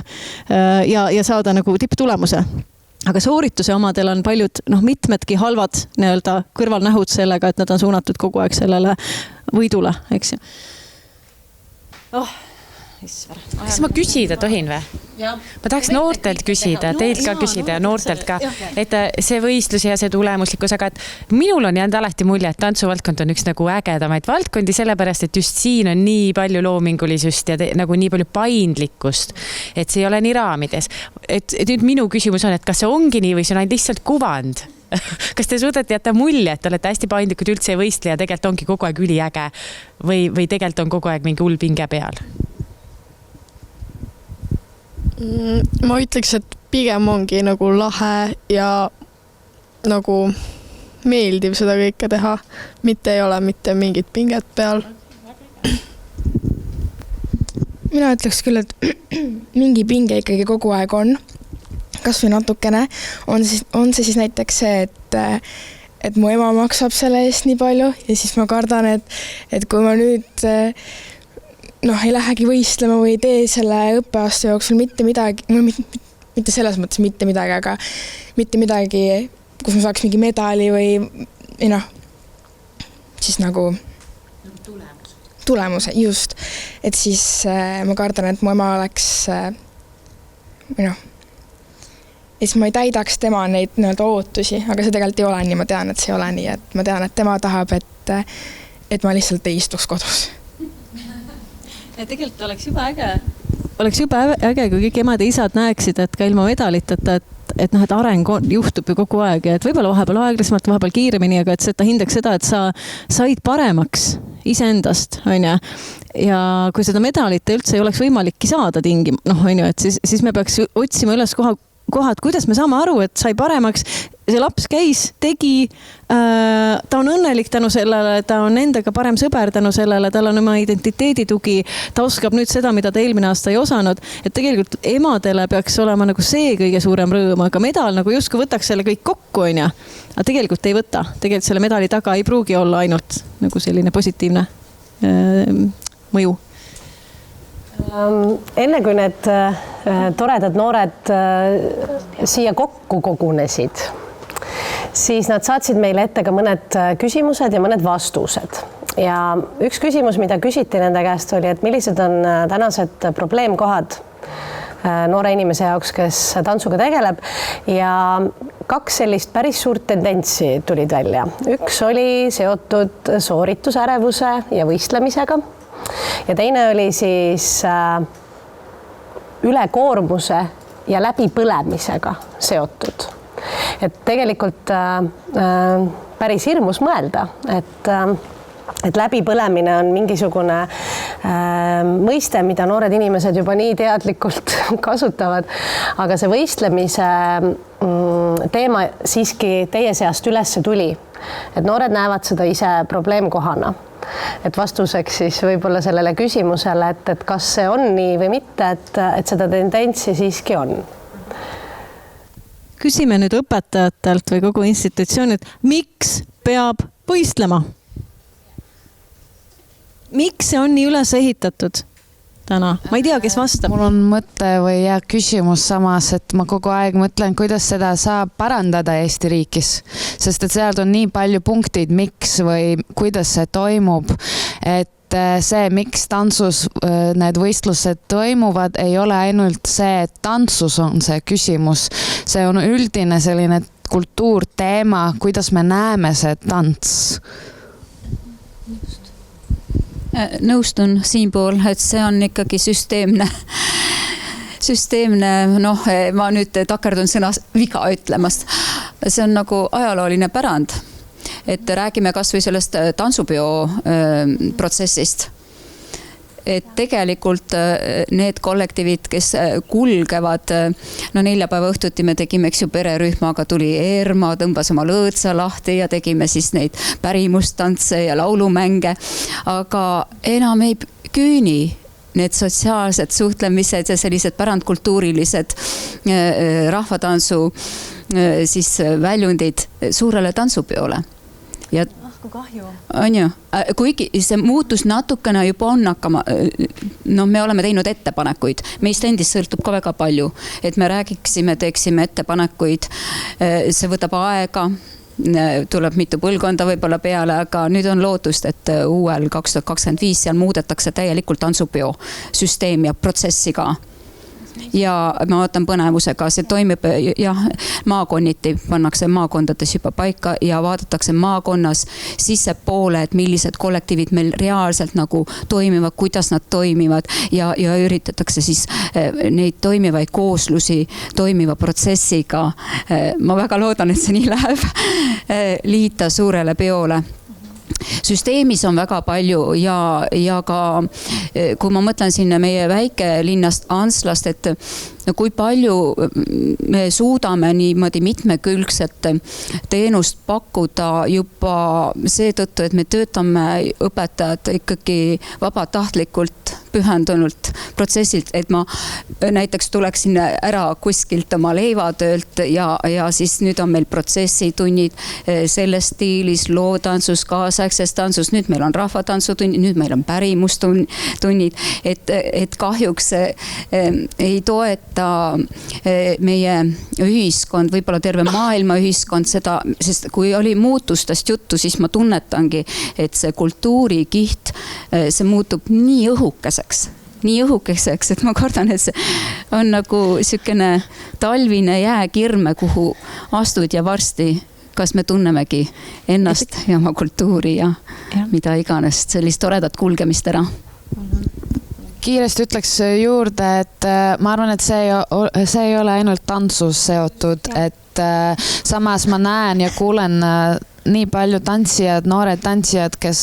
ja saada nagu tipptulemuse. Aga soorituse omadel on paljud, mitmedki halvad nii-öelda kõrvalnähud sellega, et nad on suunatud kogu aeg sellele võidule, eks ju. Kas ma küsida tohin või? Ma tahaks noortelt küsida, teilt ka küsida ja noortelt ka, et see võistlus ja see tulemuslikkus, aga et minul on jäänud alati mulje, et tantsuvaldkond on üks nagu ägedamaid valdkondi, sellepärast, et just siin on nii palju loomingulisust ja nagu nii palju paindlikkust, et see ei ole nii raamides. Et nüüd minu küsimus on, et kas see ongi nii või see on ainult lihtsalt kuvand? Kas te suudate jätta mulje, et olete hästi paindlikud üldse ei võistle ja tegelikult ongi kogu aeg üliäge või tegelikult on kogu aeg mingi hull pinge peal? Ma ütleks, et pigem ongi nagu lahe ja nagu meeldiv seda kõike teha, mitte ei ole mitte mingit pinget peal. Mina ütleks küll, et mingi pinge ikkagi kogu aeg on, kas või natukene. On see siis näiteks see, et mu ema maksab selle eest nii palju ja siis ma kardan, et kui ma nüüd ei lähegi võistlema või ei tee selle õppeaasta jooksul mitte midagi, mitte selles mõttes mitte midagi, aga mitte midagi, kus ma saaks mingi medali või siis nagu tulemuse, just. Et siis ma kardan, et mu ema oleks ja siis ma ei täidaks tema neid ootusi, aga see tegelikult ei ole nii, ma tean, et see ei ole nii, et ma tean, et tema tahab, et ma lihtsalt ei istuks kodus. Ja tegelikult oleks juba äge, kui kõik emad ja isad näeksid, et ka ilma medalitata, et areng juhtub ju kogu aeg ja et võib-olla vahepeal aeglasemalt, vahepeal kiiremini, aga et ta hindaks seda, et sa said paremaks iseendast, on ju. Ja kui seda medalit üldse ei oleks võimalikki saada on ju, et siis me peaks otsima üles kohad, kuidas me saame aru, et sai paremaks, see laps käis, tegi, ta on õnnelik tänu sellele, ta on endaga parem sõber tänu sellele, tal on oma identiteeditugi, ta oskab nüüd seda, mida ta eelmine aasta ei osanud, et tegelikult emadele peaks olema nagu see kõige suurem rõõm, aga medal nagu justkui võtaks selle kõik kokku, on ju. Aga tegelikult ei võta, tegelikult selle medali taga ei pruugi olla ainult nagu selline positiivne mõju. Enne kui need toredad noored siia kokku kogunesid, siis nad saatsid meile ette ka mõned küsimused ja mõned vastused. Ja üks küsimus, mida küsiti nende käest oli, et millised on tänased probleemkohad noore inimese jaoks, kes tantsuga tegeleb ja 2 sellist päris suurt tendentsi tulid välja. Üks oli seotud sooritusärevuse ja võistlemisega. Ja teine oli siis ülekoormuse ja läbipõlemisega seotud. Et tegelikult päris hirmus mõelda, et läbipõlemine on mingisugune mõiste, mida noored inimesed juba nii teadlikult kasutavad, aga see võistlemise teema siiski teie seast üles tuli, et noored näevad seda ise probleemkohana. Et vastuseks siis võib-olla sellele küsimusele, et kas see on nii või mitte, et seda tendentsi siiski on. küsime nüüd õpetajatelt või kogu institutsioonilt, miks peab võistlema? Miks see on nii üles ehitatud täna? Ma ei tea, kes vastab. Mul on mõte või küsimus samas, et ma kogu aeg mõtlen, kuidas seda saab parandada Eesti riigis, sest et sealt on nii palju punktid, miks või kuidas see toimub, et see, miks tantsus need võistlused toimuvad, ei ole ainult see, et tantsus on see küsimus. See on üldine selline kultuurteema, kuidas me näeme see tants. Nõustun siinpool, et see on ikkagi süsteemne, ma nüüd takerdun sõna viga ütlemast. See on nagu ajalooline pärand, et räägime kas või sellest tantsupeo protsessist. Et tegelikult need kollektiivid, kes kulgevad, neljapäeva õhtuti me tegime, eks ju, pererühmaga tuli Erma, tõmbas oma lõõtsa lahti ja tegime siis neid pärimustantse ja laulumänge, aga enam ei küüni need sotsiaalsed suhtlemised ja sellised pärandkultuurilised rahvatantsu siis väljundid suurele tantsupeole. Ja on ju, kuigi see muutus natukene juba on hakkama, me oleme teinud ettepanekuid, meist endist sõltub ka väga palju, et me räägiksime, teeksime ettepanekuid, see võtab aega, tuleb mitu põlvkonda võib-olla peale, aga nüüd on lootust, et uuel 2025 seal muudetakse täielikult tantsupeo süsteem ja protsessi ka. Ja ma ootan põnevusega, see toimib jah, maakonniti, pannakse maakondades juba paika ja vaadatakse maakonnas sisse poole, et millised kollektiivid meil reaalselt nagu toimivad, kuidas nad toimivad ja üritatakse siis neid toimivaid kooslusi toimiva protsessiga, ma väga loodan, et see nii läheb, liita suurele peole. Süsteemis on väga palju ja ka kui ma mõtlen sinna meie väikelinnast Antslast, et kui palju me suudame niimoodi mitmekülgset teenust pakkuda juba seetõttu, et me töötame õpetajad ikkagi vabatahtlikult pühendunult protsessilt, et ma näiteks tuleksin ära kuskilt oma leivatöölt ja siis nüüd on meil protsessitunnid selles stiilis, lootantsus, kaasaegses tantsus, nüüd meil on rahvatantsutunnid, nüüd meil on pärimustunnid, et kahjuks ei toeta meie ühiskond, võib-olla terve maailma ühiskond seda, sest kui oli muutustest juttu, siis ma tunnetangi, et see kultuurikiht, see muutub nii õhukeseks, et ma kardan, et see on nagu sükene talvine jääkirme, kuhu astud ja varsti kas me tunnemegi ennast ja oma kultuuri ja mida iganes sellist toredat kulgemist ära. Kiiresti ütleks juurde, et ma arvan, et see ei ole ainult tantsus seotud, et samas ma näen ja kuulen nii palju tantsijad, noored tantsijad, kes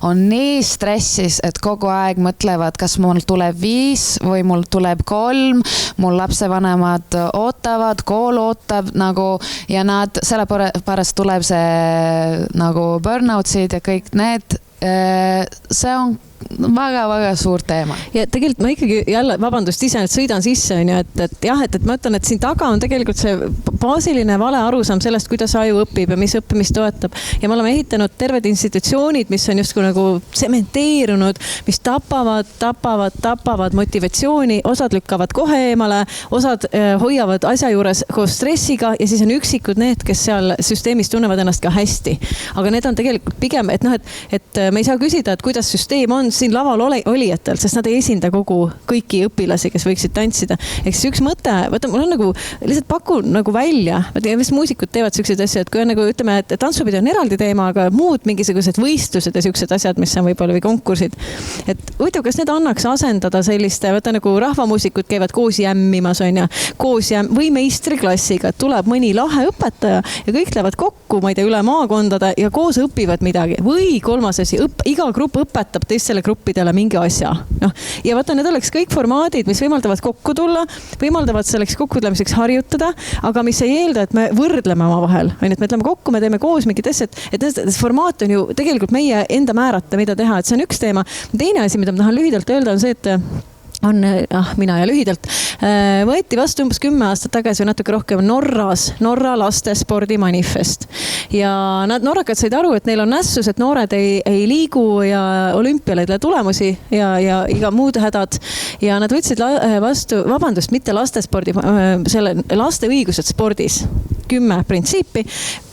on nii stressis, et kogu aeg mõtlevad, kas mul tuleb 5 või mul tuleb 3, mul lapsevanemad ootavad, kool ootab nagu ja nad sellepärast tuleb see nagu burnoutsid ja kõik need, see on väga-väga suur teema. Ja tegelikult ma ikkagi jälle, vabandust, ise sõidan sisse, et jah, et ma ütlen, et siin taga on tegelikult see baasiline vale arusaam sellest, kuidas aju õpib ja mis õppimist toetab. Ja me oleme ehitanud terved institutsioonid, mis on justkui nagu sementeerunud, mis tapavad motivatsiooni, osad lükkavad kohe eemale, osad hoiavad asja juures koos stressiga ja siis on üksikud need, kes seal süsteemis tunnevad ennast ka hästi. Aga need on tegelikult pigem, et me ei saa küsida, et kuidas süsteem on siin laval olijatelt, sest nad ei esinda kõiki õpilasi, kes võiksid tantsida. Ehk siis üks mõte, mul on nagu, lihtsalt pakun nagu välja, mis muusikud teevad selliseid asju, et kui on nagu, ütleme, et tantsupidu on eraldi teema, aga muud mingisugused võistlused ja sellised asjad, mis on võib-olla või konkursid. Et huvitav, kas need annaks asendada selliste, võtta nagu rahvamuusikud käivad koos jämmimas, on ja koos või meistriklassiga, et tuleb mõni lahe õpetaja ja kõik lähevad kokku, ma ei tea, üle maakondade ja koos õpivad midagi. Või kolmas asi, iga grupp õpetab teistele gruppidele mingi asja. Ja vaata, need oleks kõik formaadid, mis võimaldavad kokku tulla, võimaldavad selleks kokkutulemiseks harjutada, aga mis ei eelda, et me võrdleme oma vahel. Et me ütleme kokku, me teeme koos mingid asjad, et formaat on ju tegelikult meie enda määrata, mida teha, et see on üks teema. Teine asi, mida ma tahan lühidalt öelda, on see, mina ja lühidalt, võeti vastu umbes 10 aastat tagasi või natuke rohkem Norra lastespordi manifest. Ja nad norrakad said aru, et neil on nässus, et noored ei liigu ja olümpiale ei tule tulemusi ja iga muud hädad. Ja nad võtsid vastu, mitte lastespordi, selle laste õigused spordis, 10 printsiipi.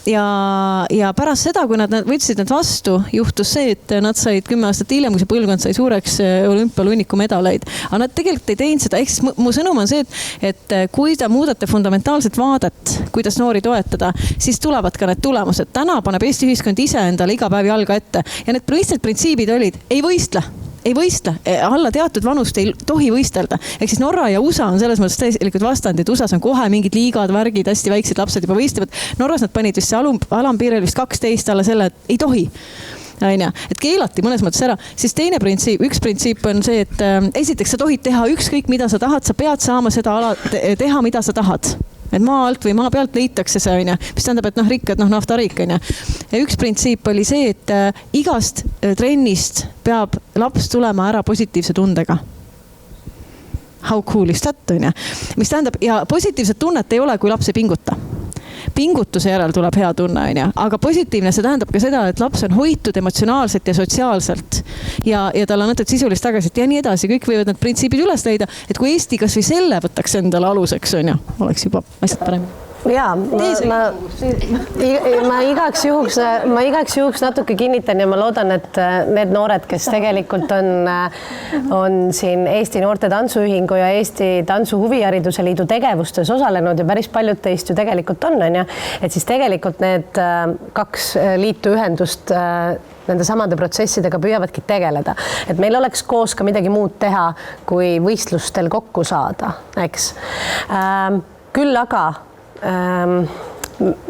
Ja pärast seda, kui nad võtsid need vastu, juhtus see, et nad said 10 aastat hiljem, kui see põlvkond sai suureks olümpialunniku medaleid. Aga nad tegelikult ei teinud seda. Ehk siis mu sõnum on see, et kui te muudate fundamentaalset vaadet, kuidas noori toetada, siis tulevad ka need tulemused. Täna paneb Eesti ühiskond ise endale iga päev jalga ette. Ja need lihtsalt printsiibid olid, ei võistle, alla teatud vanust ei tohi võistelda. Ehk siis Norra ja USA on selles mõttes täielikult vastandid. USAs on kohe mingid liigad, värgid, hästi väiksed lapsed juba võistlevad. Norras nad panid vist see alampiirel vist 12 alla selle, et ei tohi. Et keelati mõnes mõttes ära. Siis üks printsiip on see, et esiteks sa tohid teha ükskõik mida sa tahad, sa pead saama seda teha, mida sa tahad. Et maa alt või maa pealt leitakse see, mis tähendab, et rikkad, naftariik. Ja üks printsiip oli see, et igast trennist peab laps tulema ära positiivse tundega. How cool is that, mis tähendab, ja positiivset tunnet ei ole, kui laps ei pinguta. Pingutuse järel tuleb hea tunne, aga positiivne see tähendab ka seda, et laps on hoitud emotsionaalselt ja sotsiaalselt ja tal on antud sisulist tagasisid ja nii edasi. Kõik võivad need printsiibid üles leida, et kui Eesti kas või selle võtaks endale aluseks, oleks juba asjad parem. Jaa, ma igaks juhuks natuke kinnitan ja ma loodan, et need noored, kes tegelikult on siin Eesti Noorte Tantsuühingu ja Eesti Tantsu Huvihariduse Liidu tegevustes osalenud ja päris paljud teist ju tegelikult on, et siis tegelikult need 2 liitu ühendust nende samade protsessidega püüavadki tegeleda. Et meil oleks koos ka midagi muud teha, kui võistlustel kokku saada, eks. Küll aga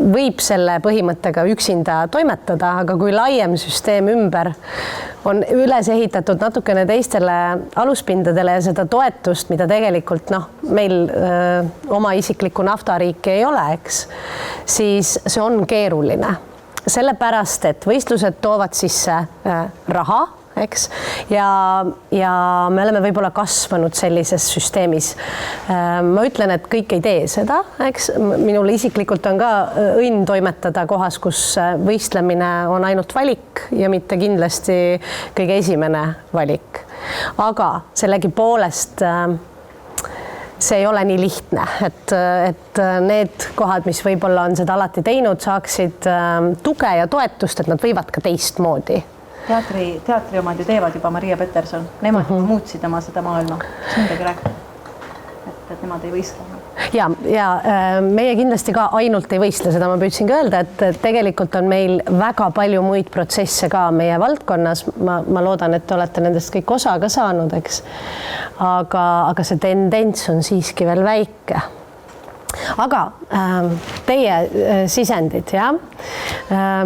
võib selle põhimõttega üksinda toimetada, aga kui laiem süsteem ümber on üles ehitatud natukene teistele aluspindadele ja seda toetust, mida tegelikult meil oma isiklikku naftariiki ei ole, eks, siis see on keeruline. Sellepärast, et võistlused toovad sisse raha, eks, ja me oleme võib-olla kasvanud sellises süsteemis. Ma ütlen, et kõik ei tee seda, eks. Minul isiklikult on ka õnn toimetada kohas, kus võistlemine on ainult valik ja mitte kindlasti kõige esimene valik. Aga sellegipoolest see ei ole nii lihtne, et need kohad, mis võib-olla on seda alati teinud, saaksid tuge ja toetust, et nad võivad ka teistmoodi. Teatri omad ju teevad juba Maria Peterson. Nemad muutsid oma seda maailma. Kas midagi rääkida? Et nemad ei võistle. Ja meie kindlasti ka ainult ei võistle, seda ma püüdsin ka öelda, et tegelikult on meil väga palju muid protsesse ka meie valdkonnas. Ma loodan, et olete nendest kõik osa ka saanud, eks. Aga see tendents on siiski veel väike. Aga teie sisendid,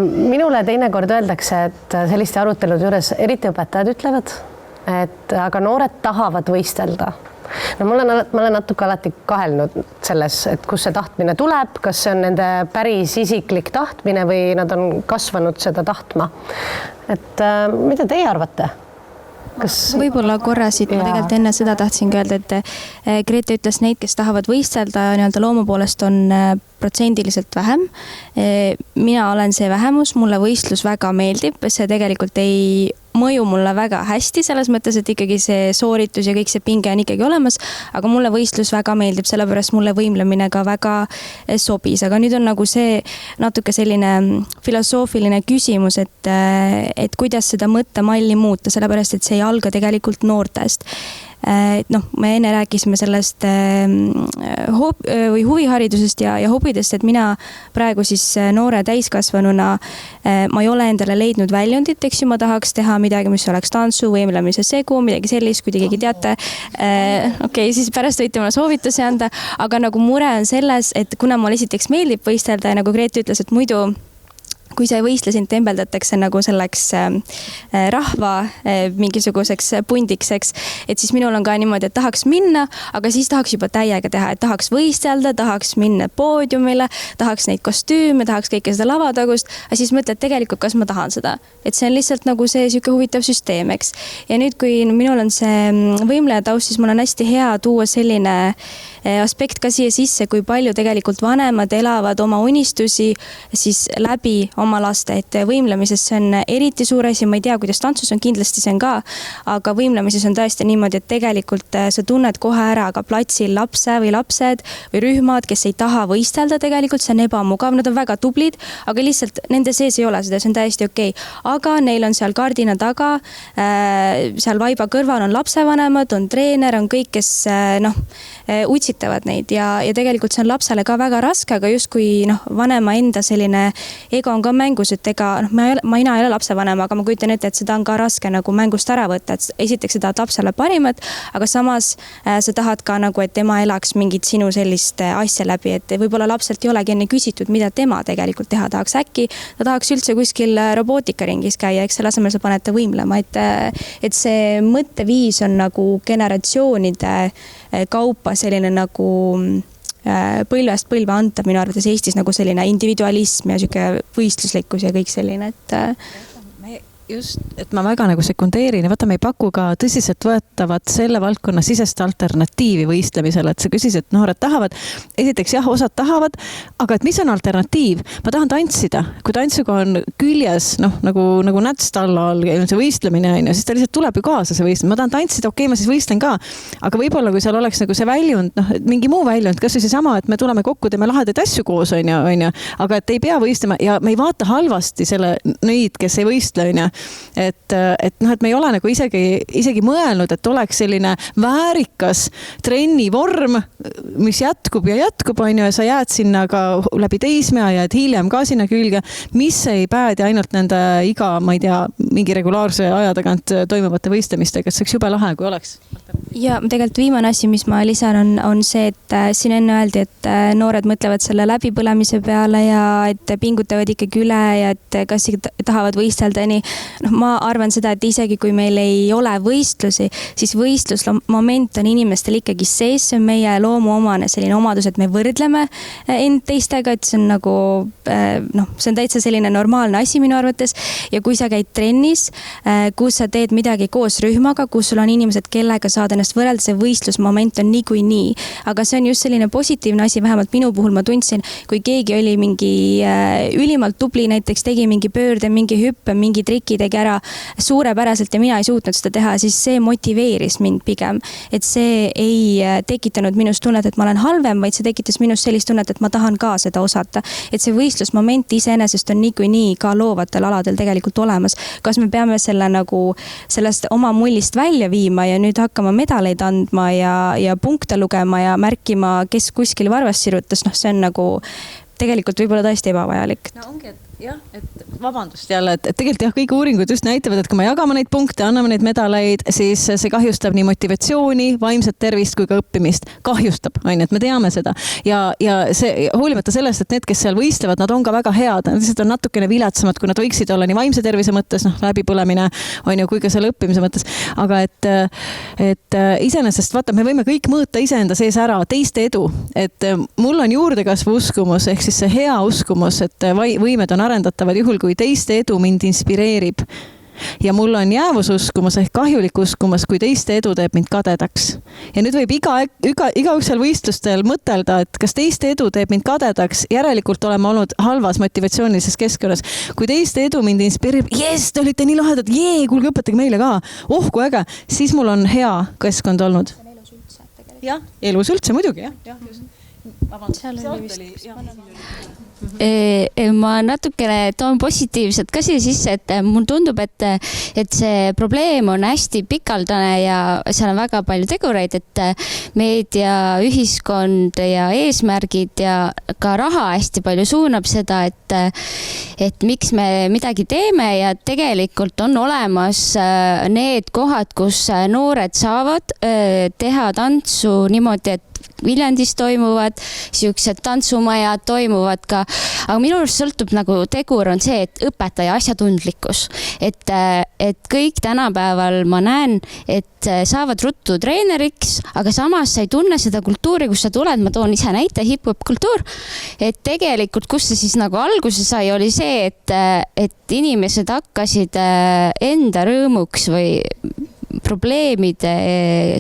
minule teinekord öeldakse, et selliste arutelude juures eriti õpetajad ütlevad, et aga noored tahavad võistelda. No ma olen natuke alati kahelnud selles, et kus see tahtmine tuleb, kas see on nende päris isiklik tahtmine või nad on kasvanud seda tahtma. Et mida teie arvate? Võib-olla korra siit, ma tegelikult enne seda tahtsin öelda, et Grete ütles neid, kes tahavad võistelda, loomu poolest on protsendiliselt vähem. Mina olen see vähemus, mulle võistlus väga meeldib, see tegelikult ei mõju mulle väga hästi selles mõttes, et ikkagi see sooritus ja kõik see pinge on ikkagi olemas, aga mulle võistlus väga meeldib, sellepärast mulle võimlemine ka väga sobis, aga nüüd on nagu see natuke selline filosoofiline küsimus, et kuidas seda mõttemalli muuta, sellepärast et see ei alga tegelikult noortest. Me enne rääkisime sellest või huviharidusest ja hobidest, et mina praegu siis noore täiskasvanuna ma ei ole endale leidnud väljundit, eks ju, ma tahaks teha midagi, mis oleks tantsu, võimlemise segu, midagi sellist, kui te keegi teate. Okei, siis pärast võite mulle soovitusi anda, aga nagu mure on selles, et kuna mulle esiteks meeldib võistelda ja nagu Grete ütles, et muidu kui sa ei võistle, sind tembeldatakse nagu selleks rahva mingisuguseks pundiks, eks. Et siis minul on ka niimoodi, et tahaks minna, aga siis tahaks juba täiega teha, et tahaks võistelda, tahaks minna poodiumile, tahaks neid kostüüme, tahaks kõike seda lavatagust, aga siis mõtled tegelikult, kas ma tahan seda. Et see on lihtsalt nagu see siuke huvitav süsteem, eks. Ja nüüd, kui minul on see võimleja taust, siis mul on hästi hea tuua selline aspekt ka siia sisse, kui palju tegelikult vanemad elavad oma unistusi siis läbi oma laste, et võimlemises see on eriti suur asi, ma ei tea, kuidas tantsus on, kindlasti see on ka, aga võimlemises on tõesti niimoodi, et tegelikult sa tunned kohe ära ka platsil lapse või lapsed või rühmad, kes ei taha võistelda tegelikult, see on ebamugav, nad on väga tublid, aga lihtsalt nende sees ei ole seda, see on täiesti okei. Aga neil on seal kardina taga, seal vaiba kõrval on lapsevanemad, on treener, on kõik, kes utsitavad neid ja tegelikult see on lapsele ka väga raske, aga justkui vanema enda selline ego on ka mängus, et ega mina ei ole lapsevanema, aga ma kujutan ette, et seda on ka raske nagu mängust ära võtta, et esiteks sa tahad lapsele parimat, aga samas sa tahad ka nagu, et tema elaks mingit sinu sellist asja läbi, et võib-olla lapselt ei olegi enne küsitud, mida tema tegelikult teha tahaks. Äkki ta tahaks üldse kuskil robootikaringis käia, eks selle asemel sa paned ta võimlema, et see mõtteviis on nagu generatsioonide kaupa selline nagu põlvest põlve anta minu arvates Eestis nagu selline individualism ja siuke võistluslikkus ja kõik selline, just, et ma väga nagu sekundeerin ja vaata, me ei paku ka tõsiselt võetavat selle valdkonna sisest alternatiivi võistlemisele, et sa küsisid, et noored tahavad. Esiteks jah, osad tahavad, aga et mis on alternatiiv? Ma tahan tantsida. Kui tantsuga on küljes, nagu näts talla all, see võistlemine on, siis ta lihtsalt tuleb ju kaasa see võistlemine. Ma tahan tantsida, okei, ma siis võistlen ka. Aga võib-olla, kui seal oleks nagu see väljund, mingi muu väljund, kas või seesama, et me tuleme kokku, teeme lahedaid asju koos, on ju, aga et ei pea võistlema ja me ei vaata halvasti neid, kes ei võistle, on ju. Et me ei ole nagu isegi mõelnud, et oleks selline väärikas trennivorm, mis jätkub, on ju, ja sa jääd sinna ka läbi teismea ja hiljem ka sinna külge, mis ei päädi ainult nende iga, ma ei tea, mingi regulaarse aja tagant toimuvate võistlemistega, et see oleks jube lahe, kui oleks. Ja tegelikult viimane asi, mis ma lisan, on see, et siin enne öeldi, et noored mõtlevad selle läbipõlemise peale ja et pingutavad ikkagi üle ja et kas tahavad võistelda nii. Ma arvan seda, et isegi kui meil ei ole võistlusi, siis võistlusmoment on inimestel ikkagi sees, see on meie loomuomane selline omadus, et me võrdleme end teistega, et see on nagu, see on täitsa selline normaalne asi minu arvates. Ja kui sa käid trennis, kus sa teed midagi koos rühmaga, kus sul on inimesed, kellega saad ennast võrrelda, see võistlusmoment on niikuinii. Aga see on just selline positiivne asi, vähemalt minu puhul ma tundsin, kui keegi oli mingi ülimalt tubli, näiteks tegi mingi pöörde, mingi hüppe, mingi triki tegi ära suurepäraselt ja mina ei suutnud seda teha, siis see motiveeris mind pigem. Et see ei tekitanud minust tunnet, et ma olen halvem, vaid see tekitas minust sellist tunnet, et ma tahan ka seda osata. Et see võistlusmoment iseenesest on niikuinii ka loovatel aladel tegelikult olemas. Kas me peame selle nagu sellest oma mullist välja viima ja nüüd hakkama medaleid andma ja punkte lugema ja märkima, kes kuskil varvast sirutas, see on nagu tegelikult võib-olla tõesti ebavajalik. No ongi, et vabandust jälle, et tegelikult jah, kõik uuringud just näitavad, et kui me jagame neid punkte, anname neid medaleid, siis see kahjustab nii motivatsiooni, vaimset tervist kui ka õppimist. Kahjustab, on, et me teame seda. Ja see, hoolimata sellest, et need, kes seal võistlevad, nad on ka väga head. Nad lihtsalt on natukene viletsamad, kui nad võiksid olla nii vaimse tervise mõttes, läbipõlemine on ju, kui ka selle õppimise mõttes. Aga et iseenesest, vaata, me võime kõik mõõta iseenda sees ära teiste edu. Et mul on juurdekasvu uskumus, ehk siis see hea uskumus, et võimed on arendatavad juhul, kui teiste edu mind inspireerib. Ja mul on jäävususkumus ehk kahjulik uskumus, kui teiste edu teeb mind kadedaks. Ja nüüd võib igaüks seal võistlustel mõtelda, et kas teiste edu teeb mind kadedaks, järelikult oleme olnud halvas motivatsioonilises keskkonnas. Kui teiste edu mind inspireerib, te olite nii lahedad, kuulge, õpetage meile ka, kui äge, siis mul on hea keskkond olnud. See on elus üldse tegelikult. Jah, elus üldse muidugi, jah. Ma natukene toon positiivselt ka siia sisse, et mul tundub, et see probleem on hästi pikaldane ja seal on väga palju tegureid, et meedia, ühiskond ja eesmärgid ja ka raha hästi palju suunab seda, et miks me midagi teeme ja tegelikult on olemas need kohad, kus noored saavad teha tantsu niimoodi, et Viljandis toimuvad, siuksed tantsumajad toimuvad ka, aga minu arust sõltub nagu tegur on see, et õpetaja asjatundlikkus, et kõik tänapäeval ma näen, et saavad ruttu treeneriks, aga samas sa ei tunne seda kultuuri, kus sa tuled, ma toon ise näite, hip-hop kultuur, et tegelikult, kus see siis nagu alguse sai, oli see, et inimesed hakkasid enda rõõmuks või probleemide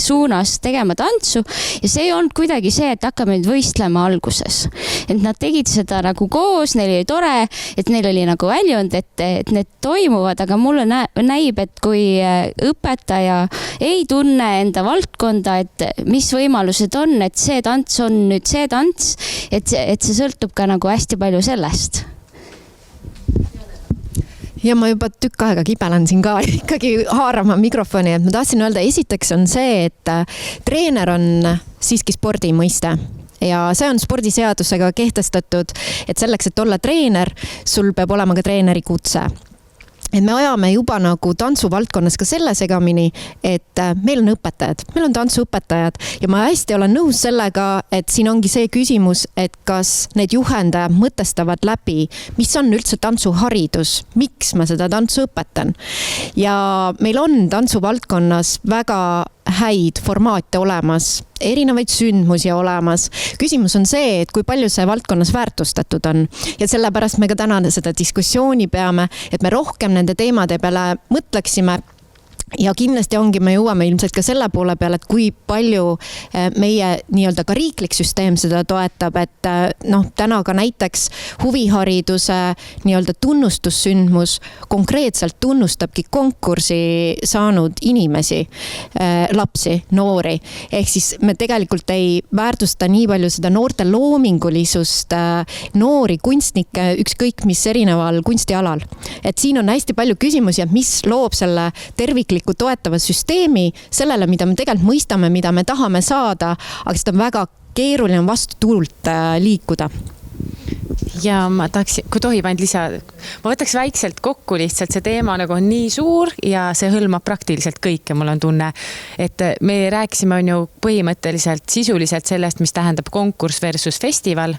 suunas tegema tantsu ja see ei olnud kuidagi see, et hakkame nüüd võistlema alguses. Et nad tegid seda nagu koos, neil oli tore, et neil oli nagu väljund, et need toimuvad, aga mulle näib, et kui õpetaja ei tunne enda valdkonda, et mis võimalused on, et see tants on nüüd see tants, et see sõltub ka nagu hästi palju sellest. Ja ma juba tükk aega kibelen siin ka ikkagi haarama mikrofoni, et ma tahtsin öelda, esiteks on see, et treener on siiski spordi mõiste. Ja see on spordiseadusega kehtestatud, et selleks, et olla treener, sul peab olema ka treeneri kutse. Et me ajame juba nagu tantsuvaldkonnas ka selle segamini, et meil on õpetajad, meil on tantsuõpetajad ja ma hästi olen nõus sellega, et siin ongi see küsimus, et kas need juhendajad mõtestavad läbi, mis on üldse tantsuharidus, miks ma seda tantsu õpetan. Ja meil on tantsuvaldkonnas väga häid formaate olemas, erinevaid sündmusi olemas. Küsimus on see, et kui palju see valdkonnas väärtustatud on. Ja sellepärast me ka täna seda diskussiooni peame, et me rohkem nende teemade peale mõtleksime. Ja kindlasti ongi, me jõuame ilmselt ka selle poole peale, et kui palju meie nii-öelda ka riiklik süsteem seda toetab, et täna ka näiteks huvihariduse nii-öelda tunnustussündmus konkreetselt tunnustabki konkursi saanud inimesi, lapsi, noori. Ehk siis me tegelikult ei väärtusta nii palju seda noorte loomingulisust, noori kunstnikke, ükskõik mis erineval kunstialal. Et siin on hästi palju küsimusi, et mis loob selle tervikliku toetava süsteemi sellele, mida me tegelikult mõistame, mida me tahame saada, aga seda on väga keeruline vastu tuult liikuda. Ja ma tahaks, kui tohib ainult lisa, ma võtaks väikselt kokku lihtsalt, see teema nagu on nii suur ja see hõlmab praktiliselt kõike, mul on tunne, et me rääkisime on ju põhimõtteliselt sisuliselt sellest, mis tähendab konkurss versus festival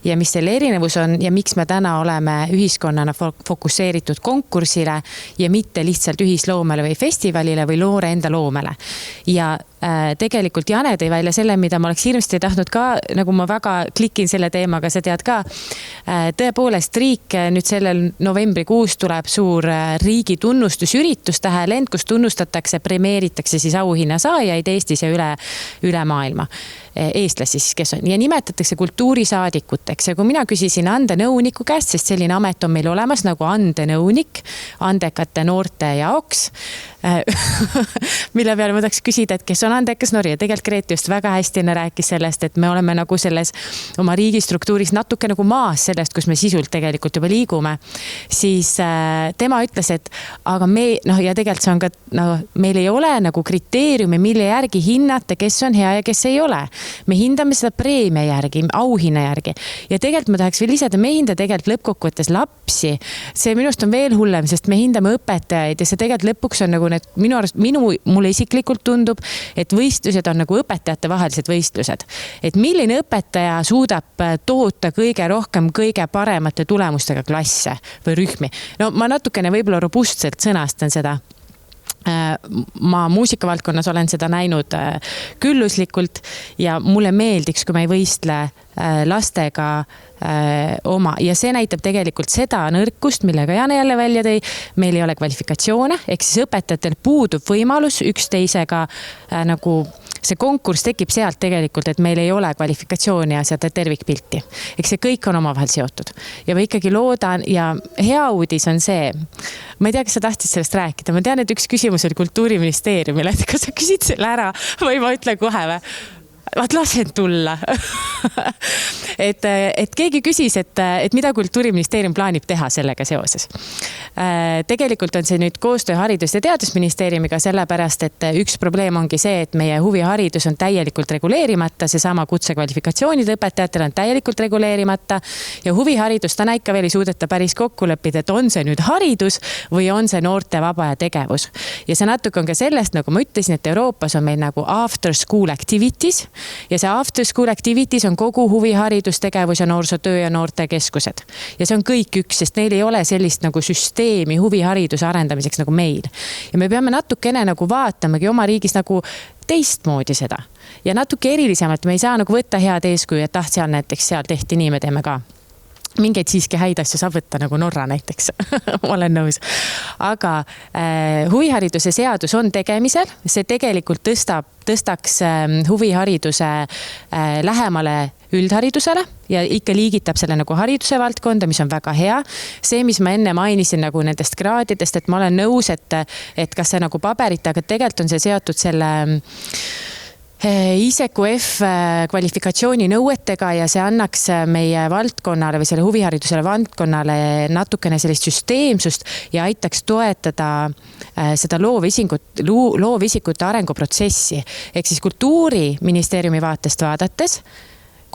ja mis selle erinevus on ja miks me täna oleme ühiskonnana fokusseeritud konkursile ja mitte lihtsalt ühisloomele või festivalile või loore enda loomele. Ja tegelikult Jane tõi välja selle, mida ma oleks hirmsti tahtnud ka, nagu ma väga klikin selle teemaga, sa tead ka, tõepoolest riik nüüd sellel novembrikuus tuleb suur riigi tunnustusüritus Tähelend, kus tunnustatakse, premeeritakse siis auhinna saajaid Eestis ja üle maailma. Eestlasi siis, kes on, ja nimetatakse kultuurisaadikuteks ja kui mina küsisin andenõuniku käest, sest selline amet on meil olemas nagu andenõunik andekate noorte jaoks, mille peale ma tahaks küsida, et kes on andekas noori ja tegelikult Grete just väga hästi enne rääkis sellest, et me oleme nagu selles oma riigistruktuuris natuke nagu maas sellest, kus me sisult tegelikult juba liigume, siis tema ütles, et aga me, ja tegelikult see on ka, meil ei ole nagu kriteeriumi, mille järgi hinnata, kes on hea ja kes ei ole. Me hindame seda preemia järgi, auhinna järgi ja tegelikult ma tahaks veel lisada, me hinda tegelikult lõppkokkuvõttes lapsi. See minust on veel hullem, sest me hindame õpetajaid ja see tegelikult lõpuks on nagu need, mulle isiklikult tundub, et võistlused on nagu õpetajate vahelised võistlused. Et milline õpetaja suudab toota kõige rohkem, kõige paremate tulemustega klasse või rühmi. No ma natukene võib-olla robustselt sõnastan seda. Ma muusikavaldkonnas olen seda näinud külluslikult ja mulle meeldiks, kui ma ei võistle lastega oma ja see näitab tegelikult seda nõrkust, millega Jane jälle välja tõi. Meil ei ole kvalifikatsioone, ehk siis õpetajatel puudub võimalus üksteisega nagu see konkurss tekib sealt tegelikult, et meil ei ole kvalifikatsiooni ja seda tervikpilti. Eks see kõik on omavahel seotud. Ja ma ikkagi loodan ja hea uudis on see, ma ei tea, kas sa tahtsid sellest rääkida, ma tean, et üks küsimus oli Kultuuriministeeriumile, et kas sa küsid selle ära või ma ütlen kohe või? Vaat lasen tulla. et keegi küsis, et mida Kultuuriministeerium plaanib teha sellega seoses. Tegelikult on see nüüd koostöö Haridus- ja Teadusministeeriumiga sellepärast, et üks probleem ongi see, et meie huviharidus on täielikult reguleerimata, seesama kutsekvalifikatsioonid õpetajatel on täielikult reguleerimata ja huviharidus täna ikka veel ei suudeta päris kokku leppida, et on see nüüd haridus või on see noorte vaba ja tegevus. Ja see natuke on ka sellest, nagu ma ütlesin, et Euroopas on meil nagu after school activities ja see after school activities on kogu huviharidustegevus ja noorsootöö ja noortekeskused. Ja see on kõik üks, sest neil ei ole sellist nagu süsteemi huvihariduse arendamiseks nagu meil. Ja me peame natukene nagu vaatamagi oma riigis nagu teistmoodi seda. Ja natuke erilisemalt me ei saa nagu võtta head eeskuju, et seal näiteks seal tehti nii, me teeme ka. Mingeid siiski häid asju saab võtta nagu Norra näiteks, olen nõus. Aga huvihariduse seadus on tegemisel, see tegelikult tõstaks huvihariduse lähemale üldharidusele ja ikka liigitab selle nagu hariduse valdkonda, mis on väga hea. See, mis ma enne mainisin nagu nendest kraadidest, et ma olen nõus, et kas see nagu paberite, aga tegelikult on see seotud selle ISEQ F kvalifikatsiooni nõuetega ja see annaks meie valdkonnale või selle huviharidusele valdkonnale natukene sellist süsteemsust ja aitaks toetada seda loovisikute arenguprotsessi. Ehk siis Kultuuriministeeriumi vaatest vaadates,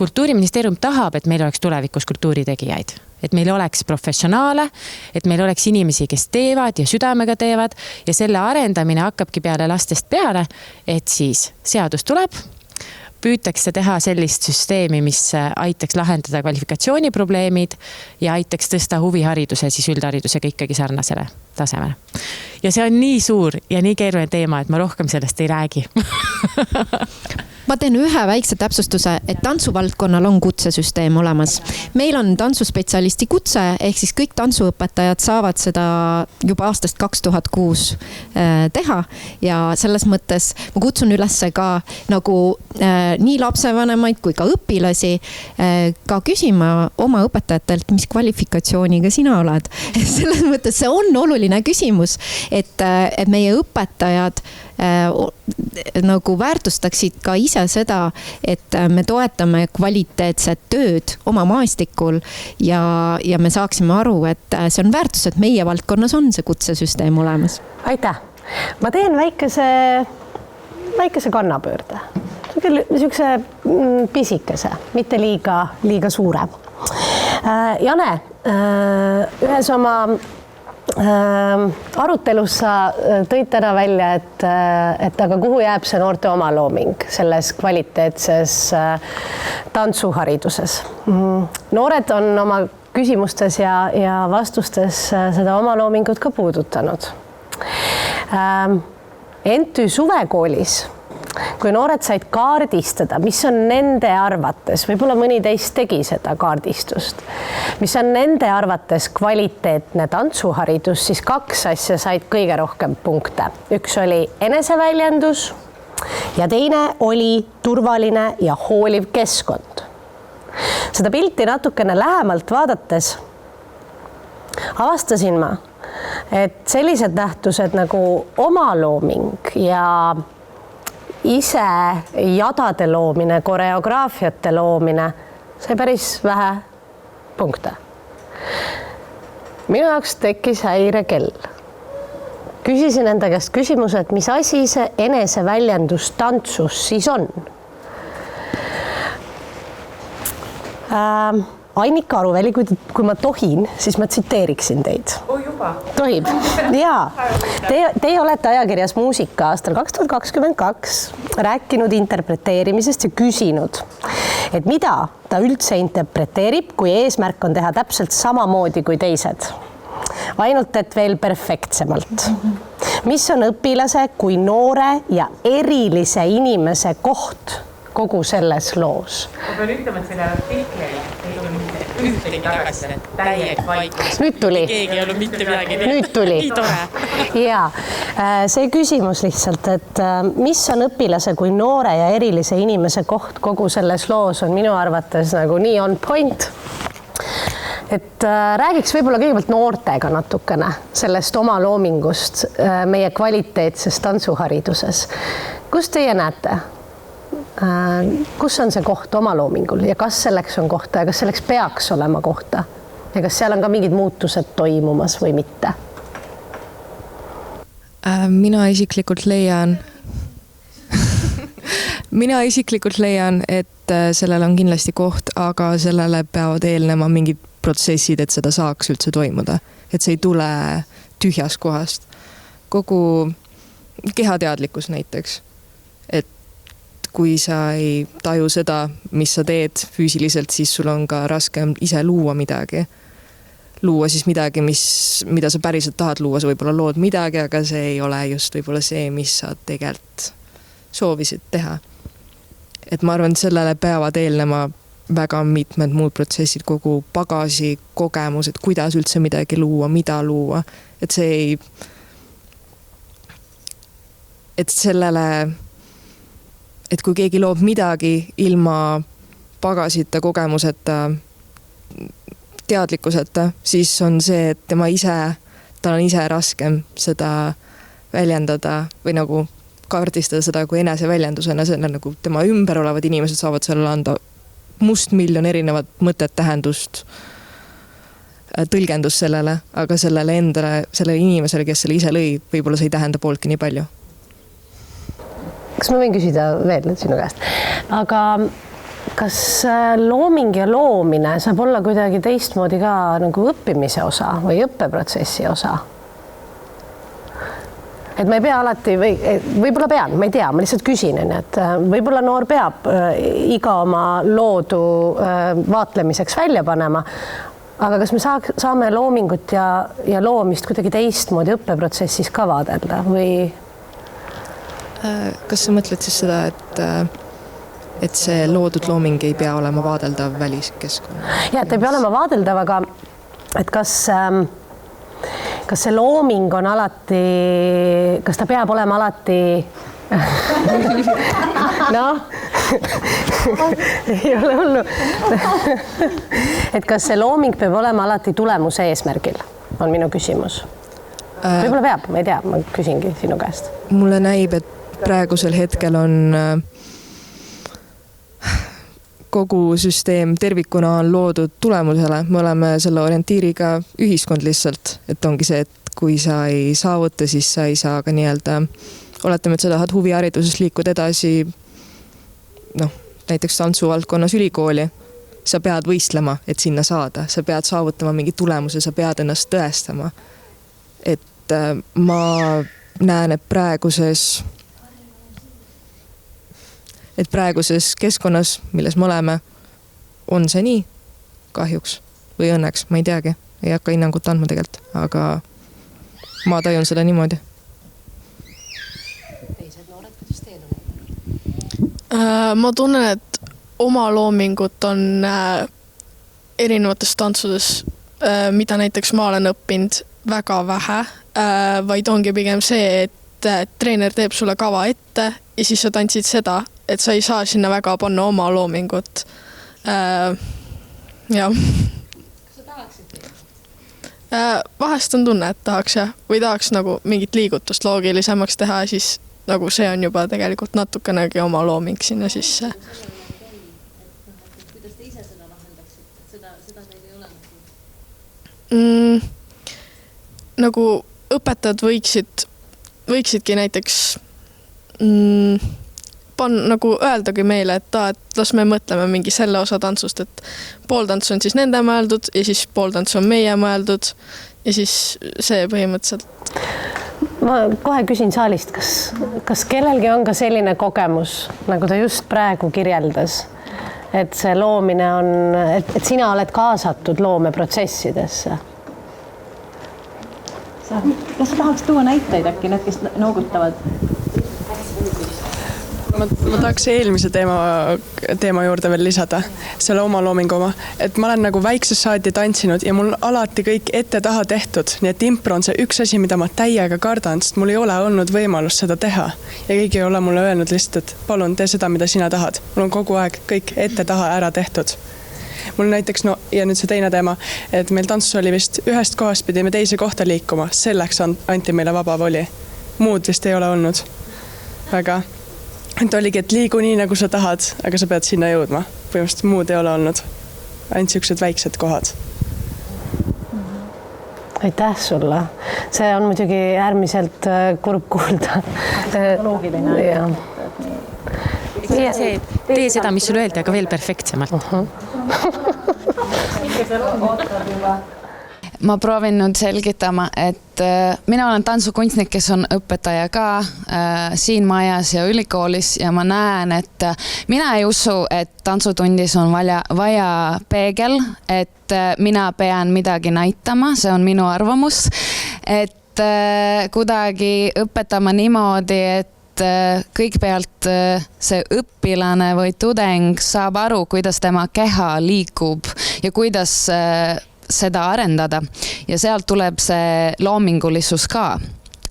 Kultuuriministeerium tahab, et meil oleks tulevikus kultuuritegijaid. Et meil oleks professionaale, et meil oleks inimesi, kes teevad ja südamega teevad ja selle arendamine hakkabki peale lastest peale, et siis seadus tuleb, püütakse teha sellist süsteemi, mis aitaks lahendada kvalifikatsiooniprobleemid ja aitaks tõsta huvihariduse siis üldharidusega ikkagi sarnasele tasemele. Ja see on nii suur ja nii keeruline teema, et ma rohkem sellest ei räägi. Ma teen ühe väikse täpsustuse, et tantsuvaldkonnal on kutsesüsteem olemas. Meil on tantsuspetsialisti kutse, ehk siis kõik tantsuõpetajad saavad seda juba aastast 2006 teha ja selles mõttes ma kutsun üles ka nagu nii lapsevanemaid kui ka õpilasi ka küsima oma õpetajatelt, mis kvalifikatsiooniga sina oled. Selles mõttes see on oluline küsimus, et meie õpetajad nagu väärtustaksid ka ise seda, et me toetame kvaliteetset tööd oma maastikul ja me saaksime aru, et see on väärtus, et meie valdkonnas on see kutsesüsteem olemas. Aitäh! Ma teen väikese kannapöörde. Niisuguse pisikese, mitte liiga suure. Jane, ühes oma arutelus sa tõid täna välja, et aga kuhu jääb see noorte omalooming selles kvaliteetses tantsuhariduses. Noored on oma küsimustes ja vastustes seda omaloomingut ka puudutanud. NTÜ suvekoolis, kui noored said kaardistada, mis on nende arvates, võib-olla mõni teist tegi seda kaardistust, mis on nende arvates kvaliteetne tantsuharidus, siis 2 asja said kõige rohkem punkte. Üks oli eneseväljendus ja teine oli turvaline ja hooliv keskkond. Seda pilti natukene lähemalt vaadates avastasin ma, et sellised nähtused nagu omalooming ja ise jadade loomine, koreograafiate loomine, sai päris vähe punkte. Minu jaoks tekkis häirekell. Küsisin enda käest küsimuse, et mis asi see eneseväljendus tantsus siis on? Annika Aruväli, kui ma tohin, siis ma tsiteeriksin teid. Juba? Tohib. Jaa. Teie olete ajakirjas Muusika aastal 2022 rääkinud interpreteerimisest ja küsinud, et mida ta üldse interpreteerib, kui eesmärk on teha täpselt samamoodi kui teised. Ainult, et veel perfektsemalt. Mis on õpilase kui noore ja erilise inimese koht kogu selles loos? Ma pean ütlema, et selle artiklile ei tule mitte ühtegi tagasi, täieg vaikus. Nüüd tuli. Keegi ei olnud mitte midagi. Nüüd tuli. Nii tore. Ja, see küsimus lihtsalt, et mis on õpilase kui noore ja erilise inimese koht kogu selles loos on minu arvates nagu nii on point. Et räägiks võib-olla kõigepealt noortega natukene sellest oma loomingust meie kvaliteetses tantsuhariduses. Kus teie näete? kus on see koht omaloomingul ja kas selleks on kohta ja kas selleks peaks olema kohta ja kas seal on ka mingid muutused toimumas või mitte? Mina isiklikult leian, et sellel on kindlasti koht, aga sellele peavad eelnema mingid protsessid, et seda saaks üldse toimuda. Et see ei tule tühjast kohast. Kogu kehateadlikkus näiteks. Et kui sa ei taju seda, mis sa teed füüsiliselt, siis sul on ka raskem ise luua midagi. Luua siis midagi, mida sa päriselt tahad luua, sa võib-olla lood midagi, aga see ei ole just võib-olla see, mis sa tegelikult soovisid teha. Et ma arvan, et sellele peavad eelnema väga mitmed muud protsessid, kogu pagasi, kogemus, et kuidas üldse midagi luua, mida luua. Et see ei... Et sellele... Et kui keegi loob midagi ilma pagasita, kogemuseta, teadlikkuseta, siis on see, et tal on ise raskem seda väljendada või nagu kaardistada seda kui eneseväljendusena, see on nagu tema ümber olevad inimesed saavad sellele anda mustmiljon erinevat mõtet, tähendust, tõlgendust sellele, aga sellele inimesele, kes selle ise lõi, võib-olla see ei tähenda pooltki nii palju. Kas ma võin küsida veel sinu käest? Aga kas looming ja loomine saab olla kuidagi teistmoodi ka nagu õppimise osa või õppeprotsessi osa? Et ma ei pea alati võib-olla pean, ma ei tea, ma lihtsalt küsin, et võib-olla noor peab iga oma loodu vaatlemiseks välja panema, aga kas me saame loomingut ja loomist kuidagi teistmoodi õppeprotsessis ka vaadelda või? Kas sa mõtled siis seda, et see loodud looming ei pea olema vaadeldav väliskeskkonna? Ja, et ei pea olema vaadeldav, aga et kas see looming on alati, kas ta peab olema alati noh, ei ole hullu. Et kas see looming peab olema alati tulemuse eesmärgil, on minu küsimus. Võib-olla peab, ma ei tea, ma küsingi sinu käest. Mulle näib, et praegusel hetkel on kogu süsteem tervikuna on loodud tulemusele. Me oleme selle orientiiriga ühiskond lihtsalt, et ongi see, et kui sa ei saavuta, siis sa ei saa ka nii-öelda, oletame, et sa tahad huvihariduses liikuda edasi, näiteks tantsuvaldkonnas ülikooli, sa pead võistlema, et sinna saada, sa pead saavutama mingi tulemuse, sa pead ennast tõestama. Et ma näen, et praeguses keskkonnas, milles me oleme, on see nii kahjuks või õnneks, ma ei teagi, ei hakka hinnangut andma tegelikult, aga ma tajun seda niimoodi. Ma tunnen, et oma loomingut on erinevates tantsudes, mida näiteks ma olen õppinud väga vähe, vaid ongi pigem see, et treener teeb sulle kava ette ja siis sa tantsid seda, et sa ei saa sinna väga panna oma loomingut. Jah. Kas sa tahaksid? Vahest on tunne, et tahaks või tahaks nagu mingit liigutust loogilisemaks teha, siis nagu see on juba tegelikult natukenegi oma looming sinna sisse. Kuidas te ise seda lahendaksite? Seda teil ei ole? Nagu õpetajad võiksidki näiteks nagu öeldagi meile, et las me mõtleme mingi selle osa tantsust, et pooltants on siis nende mõeldud ja siis pooltants on meie mõeldud ja siis see põhimõtteliselt. Ma kohe küsin saalist, kas kellelgi on ka selline kogemus, nagu ta just praegu kirjeldas, et see loomine on, et sina oled kaasatud loomeprotsessidesse? Kas sa tahaks tuua näiteid äkki need, kes noogutavad? Ma tahaks eelmise teema juurde veel lisada, selle oma loomingu oma, et ma olen nagu väiksest saati tantsinud ja mul alati kõik ette taha tehtud, nii et impro on see üks asi, mida ma täiega kardan, sest mul ei ole olnud võimalust seda teha ja keegi ei ole mulle öelnud lihtsalt, et palun tee seda, mida sina tahad. Mul on kogu aeg kõik ette taha ära tehtud. Mul näiteks, ja nüüd see teine teema, et meil tantsus oli vist ühest kohast pidime teise kohta liikuma, selleks anti meile vaba voli. Muud vist ei ole olnud väga. et oligi, et liigu nii, nagu sa tahad, aga sa pead sinna jõudma. Põhimõtteliselt muud ei ole olnud. Ainult siuksed väiksed kohad. Aitäh sulle. See on muidugi äärmiselt kurb kuulda. Loogiline. Tee seda, mis sulle öeldi, aga veel perfektsemalt. Ma proovin nüüd selgitama, et mina olen tantsukunstnik, kes on õpetaja ka siin majas ja ülikoolis ja ma näen, et mina ei usu, et tantsutundis on vaja peegel, et mina pean midagi näitama, see on minu arvamus, et kuidagi õpetama niimoodi, et kõigepealt see õpilane või tudeng saab aru, kuidas tema keha liikub ja kuidas seda arendada ja sealt tuleb see loomingulisus ka.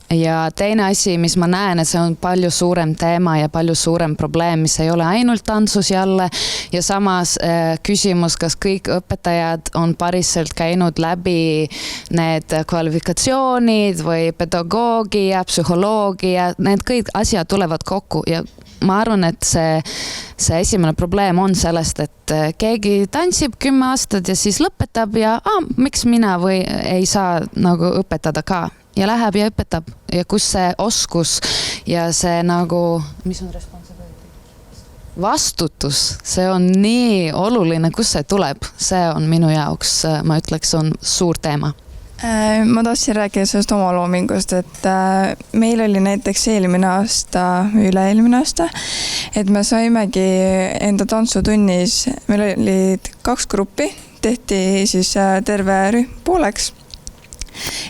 Ja teine asi, mis ma näen, et see on palju suurem teema ja palju suurem probleem, mis ei ole ainult tantsus jälle ja samas küsimus, kas kõik õpetajad on päriselt käinud läbi need kvalifikatsioonid või pedagoogia, psühholoogia, need kõik asjad tulevad kokku ja ma arvan, et see esimene probleem on sellest, et keegi tantsib 10 aastat ja siis lõpetab ja miks mina või ei saa nagu õpetada ka ja läheb ja õpetab ja kus see oskus ja see nagu, mis on vastutus, see on nii oluline, kus see tuleb, see on minu jaoks, ma ütleks, on suur teema. Ma tahtsin rääkida sellest oma loomingust, et meil oli näiteks eelmine aasta, üle-eelmine aasta, et me saimegi enda tantsutunnis, meil olid 2 gruppi, tehti siis terve rühm pooleks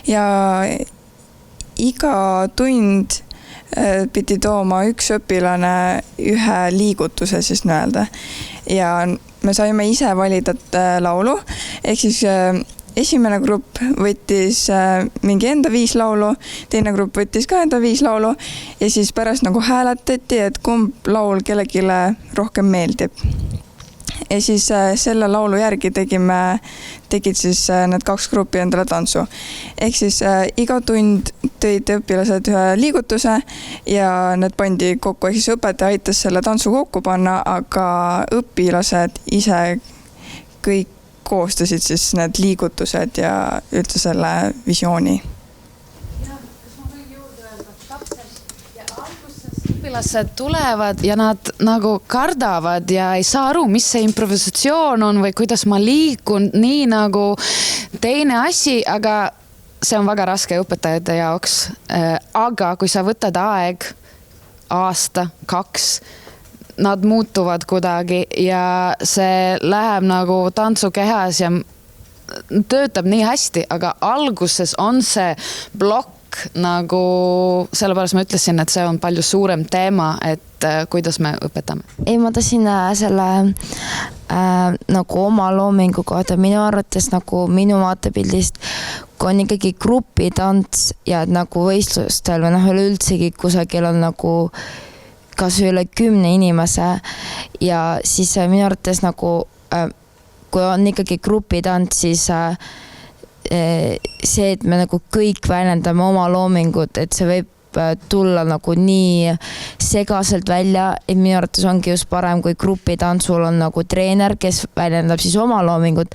ja iga tund pidi tooma üks õpilane ühe liigutuse siis nii-öelda ja me saime ise valida laulu, ehk siis esimene grupp võttis mingi enda 5 laulu, teine grupp võttis ka enda 5 laulu ja siis pärast nagu hääletati, et kumb laul kellegile rohkem meeldib. Ja siis selle laulu järgi tegid siis need 2 gruppi endale tantsu. Ehk siis iga tund tõid õpilased ühe liigutuse ja need pandi kokku, ehk siis õpetaja aitas selle tantsu kokku panna, aga õpilased ise kõik koostasid siis need liigutused ja üldse selle visiooni. Õpilased tulevad ja nad nagu kardavad ja ei saa aru, mis see improvisatsioon on või kuidas ma liikun, nii nagu teine asi, aga see on väga raske õpetajate jaoks. Aga kui sa võtad aeg, aasta, 2, nad muutuvad kuidagi ja see läheb nagu tantsukehas ja töötab nii hästi, aga alguses on see blokk nagu, sellepärast ma ütlesin, et see on palju suurem teema, et kuidas me õpetame. Ei, ma tahtsin selle nagu oma loomingu kohta, minu arvates nagu minu vaatepildist, kui on ikkagi grupitants ja nagu võistlustel või üleüldsegi kusagil on nagu kas üle 10 inimese ja siis minu arvates nagu, kui on ikkagi grupitants, siis see, et me nagu kõik väljendame oma loomingut, et see võib tulla nagu nii segaselt välja, et minu arvates ongi just parem, kui grupitantsul on nagu treener, kes väljendab siis oma loomingut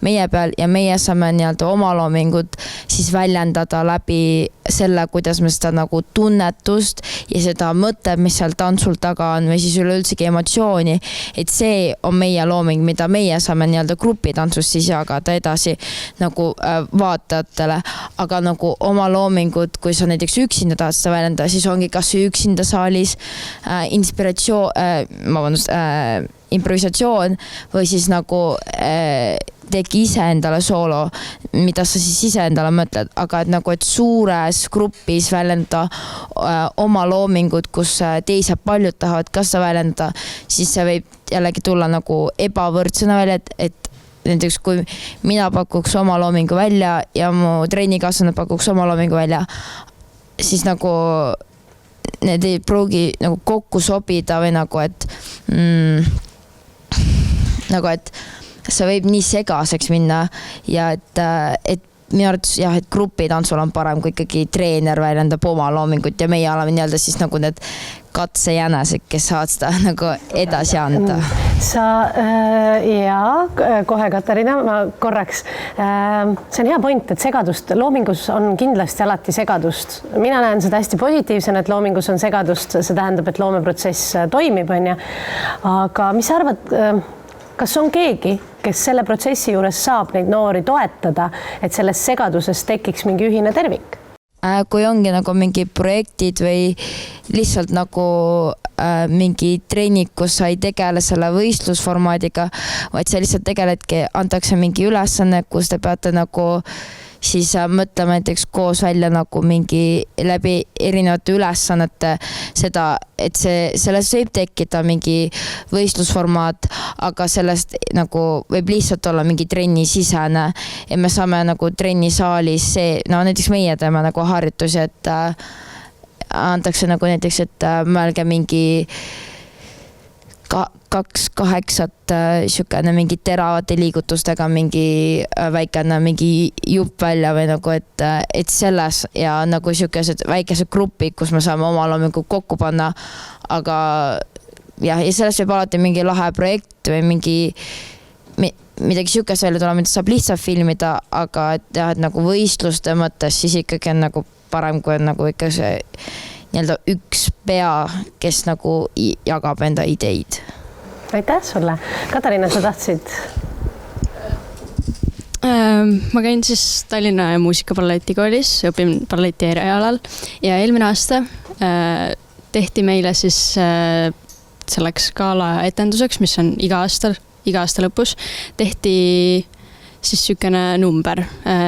meie peal ja meie saame nii-öelda oma loomingut siis väljendada läbi selle, kuidas me seda nagu tunnetust ja seda mõtet, mis seal tantsul taga on või siis üleüldsegi emotsiooni, et see on meie looming, mida meie saame nii-öelda grupitantsus siis jagada edasi nagu vaatajatele, aga nagu oma loomingut, kui sa näiteks üksinda tahad seda väljendada, siis ongi kas üksinda saalis improvisatsioon või siis nagu tegi ise endale soolo, mida sa siis ise endale mõtled, aga et nagu, et suures grupis väljendada oma loomingut, kus teised paljud tahavad ka seda väljendada, siis see võib jällegi tulla nagu ebavõrdsena välja, et näiteks kui mina pakuks oma loomingu välja ja mu trennikaaslane pakuks oma loomingu välja, siis nagu need ei pruugi nagu kokku sobida või nagu, et nagu, et see võib nii segaseks minna ja et minu arvates jah, et grupitantsul on parem, kui ikkagi treener väljendab oma loomingut ja meie oleme nii-öelda siis nagu need katsejänesed, kes saavad seda nagu edasi anda. Sa kohe Katariina, ma korraks, see on hea point, et segadust, loomingus on kindlasti alati segadust. Mina näen seda hästi positiivsena, et loomingus on segadust, see tähendab, et loomeprotsess toimib, on ja. Aga mis sa arvad, kas on keegi, kes selle protsessi juures saab neid noori toetada, et selles segaduses tekiks mingi ühine tervik? Kui ongi nagu mingi projektid või lihtsalt nagu mingi treening, kus sa ei tegele selle võistlusformaadiga, vaid sa lihtsalt tegeledki, antakse mingi ülesanne, kus te peate nagu siis mõtlema näiteks koos välja nagu mingi läbi erinevate ülesannete seda, et sellest võib tekkida mingi võistlusformaat, aga sellest nagu võib lihtsalt olla mingi trenni sisene ja me saame nagu trennisaalis näiteks meie teeme nagu harjutusi, et antakse nagu näiteks, et mõelge mingi 2-8 siukene mingi teravate liigutustega mingi väikene mingi jupp välja või nagu, et selles ja nagu siukesed väikesed grupid, kus me saame oma loomingu kokku panna, aga ja sellest võib alati mingi lahe projekt või midagi siukest välja tulema, mida saab lihtsalt filmida, aga et nagu võistluste mõttes siis ikkagi on nagu parem, kui on nagu ikka see nii-öelda üks pea, kes nagu jagab enda ideid. Aitäh sulle. Katariina, sa tahtsid? Ma käin siis Tallinna muusikaballetikoolis, õpin balleti erialal ja eelmine aasta tehti meile siis selleks gala etenduseks, mis on iga aasta lõpus, tehti siis sükene number.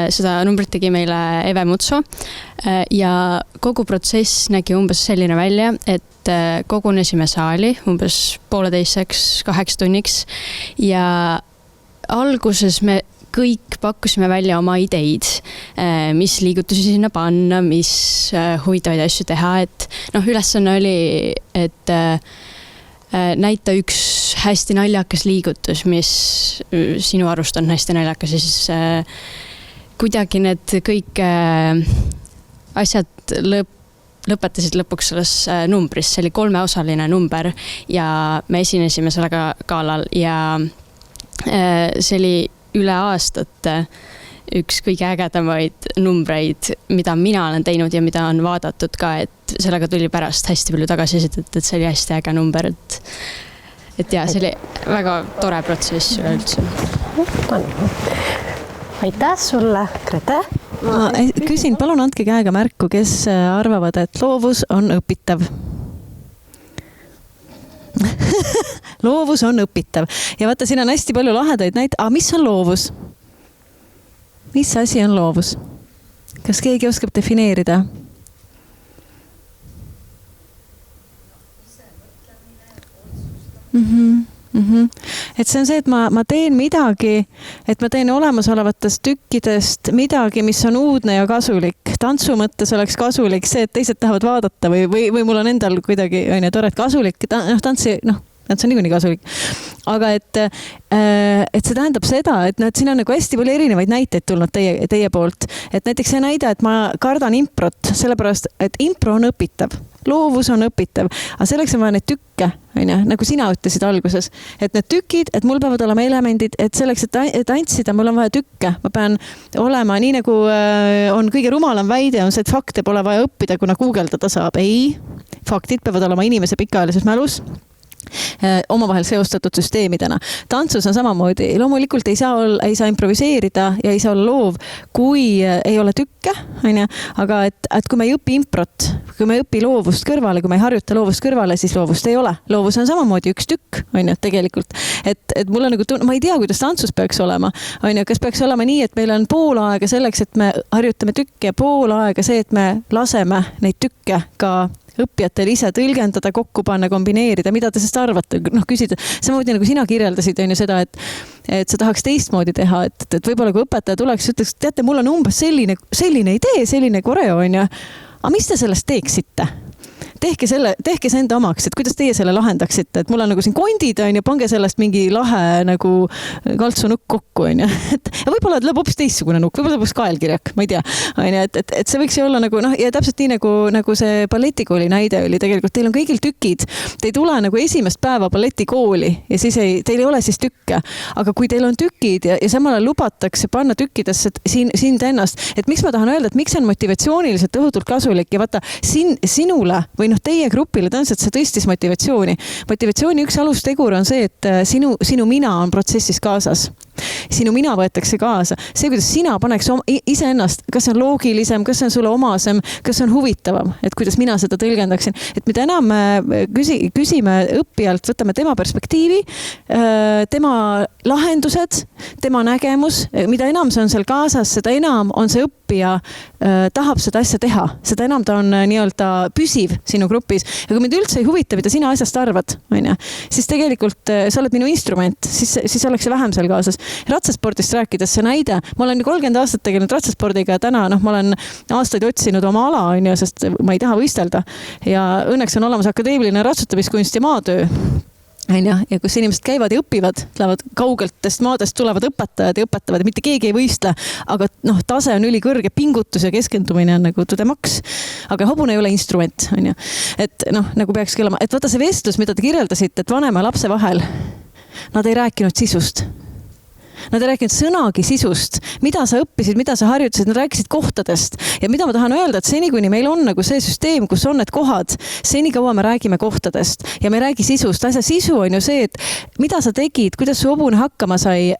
Seda numbrit tegi meile Eve Mutso ja kogu protsess nägi umbes selline välja, et kogunesime saali umbes 1,5–2 tunniks ja alguses me kõik pakkusime välja oma ideid, mis liigutusi sinna panna, mis huvitavaid asju teha, et ülesanne oli, et näita üks hästi naljakas liigutus, mis sinu arust on hästi naljakas ja siis kuidagi need kõik asjad lõpetasid lõpuks selles numbris. See oli 3-osaline number ja me esinesime sellega galal ja see oli üle aastat üks kõige ägedamaid numbreid, mida mina olen teinud ja mida on vaadatud ka, et sellega tuli pärast hästi palju tagasisidet, et see oli hästi äge number, et ja see oli väga tore protsess üleüldse. Aitäh sulle, Grete. Ma küsin, palun andke käega märku, kes arvavad, et loovus on õpitav. Loovus on õpitav. Ja vaata, siin on hästi palju lahedaid näiteid. Aga mis on loovus? Mis asi on loovus? Kas keegi oskab defineerida? Et see on see, et ma teen midagi, et ma teen olemasolevatest tükkidest midagi, mis on uudne ja kasulik. Tantsu mõttes oleks kasulik see, et teised tahavad vaadata või mul on endal kuidagi tore, et kasulik. Tantsi on niikuinii kasulik. Aga et see tähendab seda, et siin on nagu hästi palju erinevaid näiteid tulnud teie poolt. Et näiteks see näide, et ma kardan improt, sellepärast, et impro on õpitav. Loovus on õpitav, aga selleks on vaja neid tükke, nagu sina ütlesid alguses, et need tükid, et mul peavad olema elemendid, et selleks, et tantsida, mul on vaja tükke. Ma pean olema nii, nagu on kõige rumalam väide, on see, et fakte pole vaja õppida, kuna guugeldada saab. Ei, faktid peavad olema inimese pikaajalises mälus omavahel seostatud süsteemidena. Tantsus on samamoodi. Loomulikult ei saa improviseerida ja ei saa olla loov, kui ei ole tükke, aga et kui me ei õpi improt, kui me ei õpi loovust kõrvale, kui me ei harjuta loovust kõrvale, siis loovust ei ole. Loovus on samamoodi üks tükk, tegelikult. Et mulle ma ei tea, kuidas tantsus peaks olema. Kas peaks olema nii, et meil on pool aega selleks, et me harjutame tükke ja pool aega see, et me laseme neid tükke ka õppijatel ise tõlgendada, kokku panna, kombineerida, mida te sest arvate, küsida. Samamoodi nagu sina kirjeldasid, on ju seda, et sa tahaks teistmoodi teha, et võib-olla kui õpetaja tuleks, ütleks, teate, mul on umbes selline idee, selline koreo, on ju. Aga mis te sellest teeksite? tehke see enda omaks, et kuidas teie selle lahendaksite, et mul on nagu siin kondid on ja pange sellest mingi lahe nagu kaltsunukk kokku on ju. Ja võib-olla tuleb hoopis teistsugune nukk, võib-olla hoopis kaelkirjak, ma ei tea. Et see võiks ju olla nagu ja täpselt nii nagu see balletikooli näide oli tegelikult, teil on kõigil tükid, te ei tule nagu esimest päeva balletikooli ja siis teil ei ole siis tükke, aga kui teil on tükid ja samal ajal lubatakse panna tükkidesse sind ennast, et miks ma tahan öelda, et miks see on motivatsiooniliselt õhutult kasulik ja vaata sinule või teie grupile tõenäoliselt see tõstis motivatsiooni. Motivatsiooni üks alustegur on see, et sinu mina on protsessis kaasas. Sinu mina võetakse kaasa. See, kuidas sina paneks iseennast, kas see on loogilisem, kas see on sulle omasem, kas see on huvitavam, et kuidas mina seda tõlgendaksin. Et mida enam me küsime õppijalt, võtame tema perspektiivi, tema lahendused, tema nägemus, mida enam see on seal kaasas, seda enam on see õppija tahab seda asja teha. Seda enam ta on nii-öelda püsiv sinu grupis. Ja kui mind üldse ei huvita, mida sina asjast arvad, siis tegelikult sa oled minu instrument, siis oleks see vähem seal kaasas. Ratsaspordist rääkides see näide, ma olen 30 aastat tegelenud ratsaspordiga ja täna ma olen aastaid otsinud oma ala, sest ma ei taha võistelda. Ja õnneks on olemas akadeemiline ratsutamiskunst ja maatöö. Ja kus inimesed käivad ja õpivad, lähevad kaugeltest maadest, tulevad õpetajad ja õpetavad ja mitte keegi ei võistle, aga tase on ülikõrge, pingutus ja keskendumine on nagu to the max, aga hobune ei ole instrument, et nagu peakski olema, et vaata see vestlus, mida te kirjeldasite, et vanema ja lapse vahel, nad ei rääkinud sisust. Nad ei rääkinud sõnagi sisust, mida sa õppisid, mida sa harjutasid, nad rääkisid kohtadest. Ja mida ma tahan öelda, et seni kuni meil on nagu see süsteem, kus on need kohad, seni kaua me räägime kohtadest ja me ei räägi sisust. Asja sisu on ju see, et mida sa tegid, kuidas su hobune hakkama sai,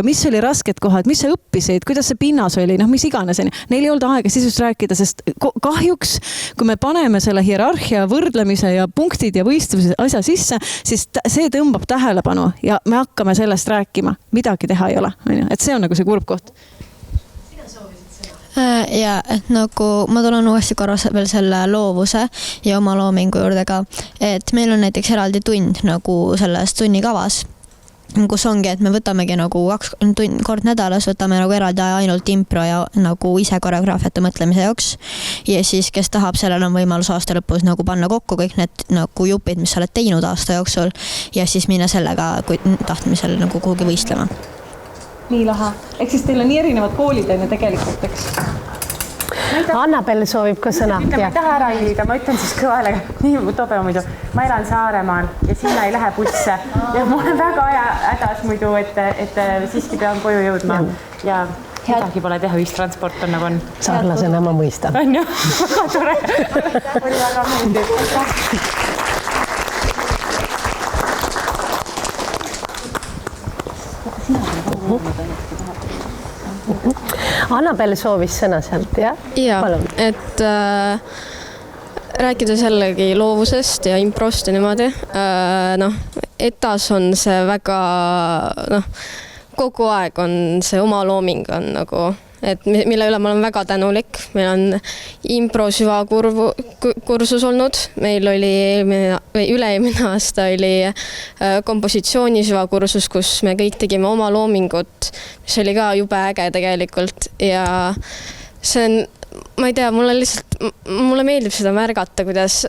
mis oli rasked kohad, mis sa õppisid, kuidas see pinnas oli, mis iganes. Neil ei olnud aega sisust rääkida, sest kahjuks, kui me paneme selle hierarhia, võrdlemise ja punktid ja võistluse asja sisse, siis see tõmbab tähelepanu ja me hakkame sellest rääkima, midagi teha ei ole, et see on nagu see kurb koht. Ja et nagu ma tulen uuesti korras veel selle loovuse ja oma loomingu juurde ka, et meil on näiteks eraldi tund nagu selles tunnikavas, kus ongi, et me võtamegi nagu kord nädalas, võtame nagu eraldi ainult impro ja nagu ise koreograafiate mõtlemise jaoks. Ja siis, kes tahab, sellel on võimalus aasta lõpus nagu panna kokku kõik need nagu jupid, mis sa oled teinud aasta jooksul ja siis minna sellega tahtmisel nagu kuhugi võistlema. Nii lahe. Ehk siis teil on nii erinevad koolid on ju tegelikult, eks? Annabel soovib ka sõna. Ma ei taha ära hiilida, ma ütlen siis kõvale, nii tobe muidu. Ma elan Saaremaal ja sinna ei lähe busse ja ma olen väga hädas muidu, et siiski pean koju jõudma ja midagi pole teha, ühistransport on nagu on. Saarlasena ma mõistan. On ju, väga tore. Oli väga meeldiv. Annabel soovis sõna sealt, jah? Jaa, et rääkides jällegi loovusest ja improst ja niimoodi, etas on see väga, kogu aeg on see oma looming on nagu, et mille üle ma olen väga tänulik. Meil on impro süvakursus olnud, meil oli üle-eelmine aasta oli kompositsiooni süvakursus, kus me kõik tegime oma loomingut, mis oli ka jube äge tegelikult ja see on, ma ei tea, mulle meeldib seda märgata, kuidas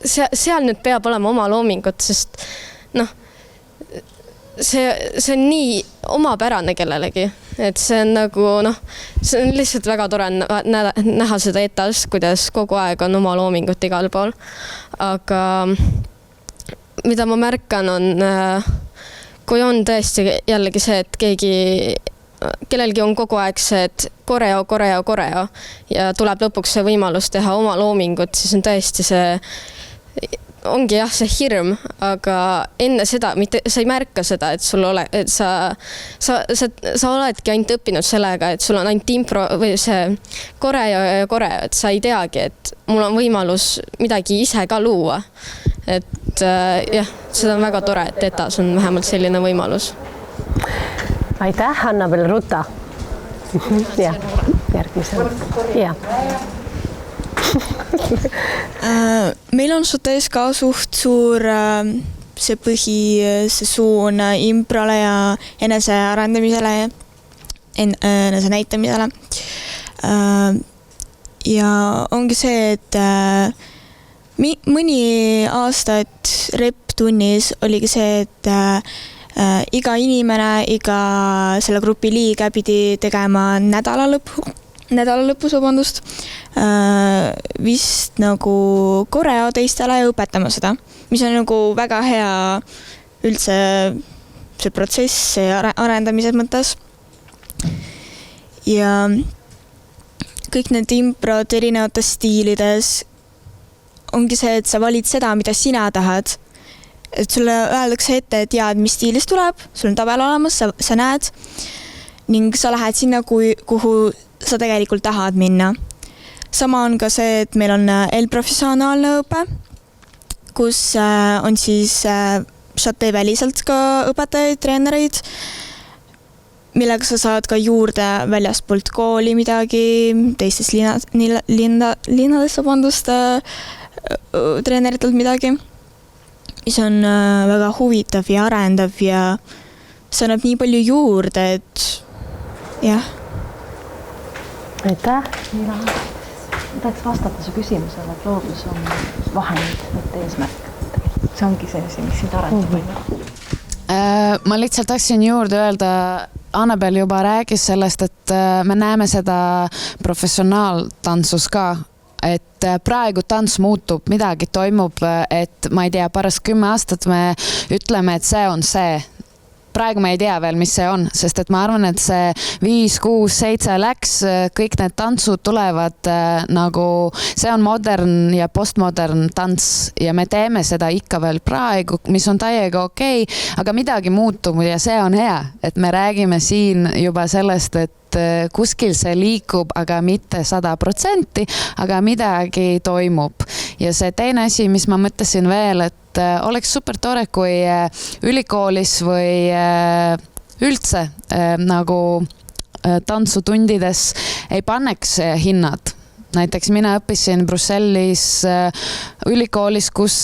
seal nüüd peab olema oma loomingut, sest see on nii omapärane kellelegi, et see on nagu see on lihtsalt väga tore näha seda etas, kuidas kogu aeg on oma loomingut igal pool. Aga mida ma märkan on, kui on tõesti jällegi see, et kellelgi on kogu aeg see, et koreo ja tuleb lõpuks see võimalus teha oma loomingut, siis on tõesti see ongi jah, see hirm, aga enne seda, sa ei märka seda, et sul et sa oledki ainult õppinud sellega, et sul on ainult impro või see koreo, et sa ei teagi, et mul on võimalus midagi ise ka luua. Et jah, seda on väga tore, et etas on vähemalt selline võimalus. Aitäh, Annabel Ruta. Ja, järgmisel. Ja. Meil on SUTES ka suht suur see suun improle ja enesearendamisele ja enese näitamisele. Ja ongi see, et mõni aasta, et rep-tunnis oligi see, et iga inimene, iga selle grupi liige pidi tegema nädalalõpus, vist nagu koreo teistele ja õpetama seda, mis on nagu väga hea üldse see protsess arendamise mõttes. Ja kõik need improd erinevates stiilides ongi see, et sa valid seda, mida sina tahad. Et sulle öeldakse ette, et tead, mis stiilis tuleb, sul on tabel olemas, sa näed ning sa lähed sinna, kuhu sa tegelikult tahad minna. Sama on ka see, et meil on professionaalne õpe, kus on siis šatee väliselt ka õpetajaid, treenereid, millega sa saad ka juurde väljaspoolt kooli midagi, teistes linnades treeneritelt midagi, mis on väga huvitav ja arendav ja see annab nii palju juurde, et jah. Aitäh, Miina. Ma tahaks vastata su küsimusele, et loovus on vahend, mitte eesmärk. See ongi see, mis sind arendab. Ma lihtsalt tahtsin juurde öelda, Annabel juba rääkis sellest, et me näeme seda professionaaltantsus ka, et praegu tants muutub, midagi toimub, et ma ei tea, pärast 10 aastat me ütleme, et see on see. Praegu me ei tea veel, mis see on, sest et ma arvan, et see 5, 6, 7 läks, kõik need tantsud tulevad nagu, see on modern ja postmodern tants ja me teeme seda ikka veel praegu, mis on täiega okei, aga midagi muutub ja see on hea, et me räägime siin juba sellest, et kuskil see liikub, aga mitte 100%, aga midagi toimub. Ja see teine asi, mis ma mõtlesin veel, et oleks super tore, kui ülikoolis või üldse nagu tantsutundides ei panneks hinnad. Näiteks mina õppisin Brüsselis ülikoolis, kus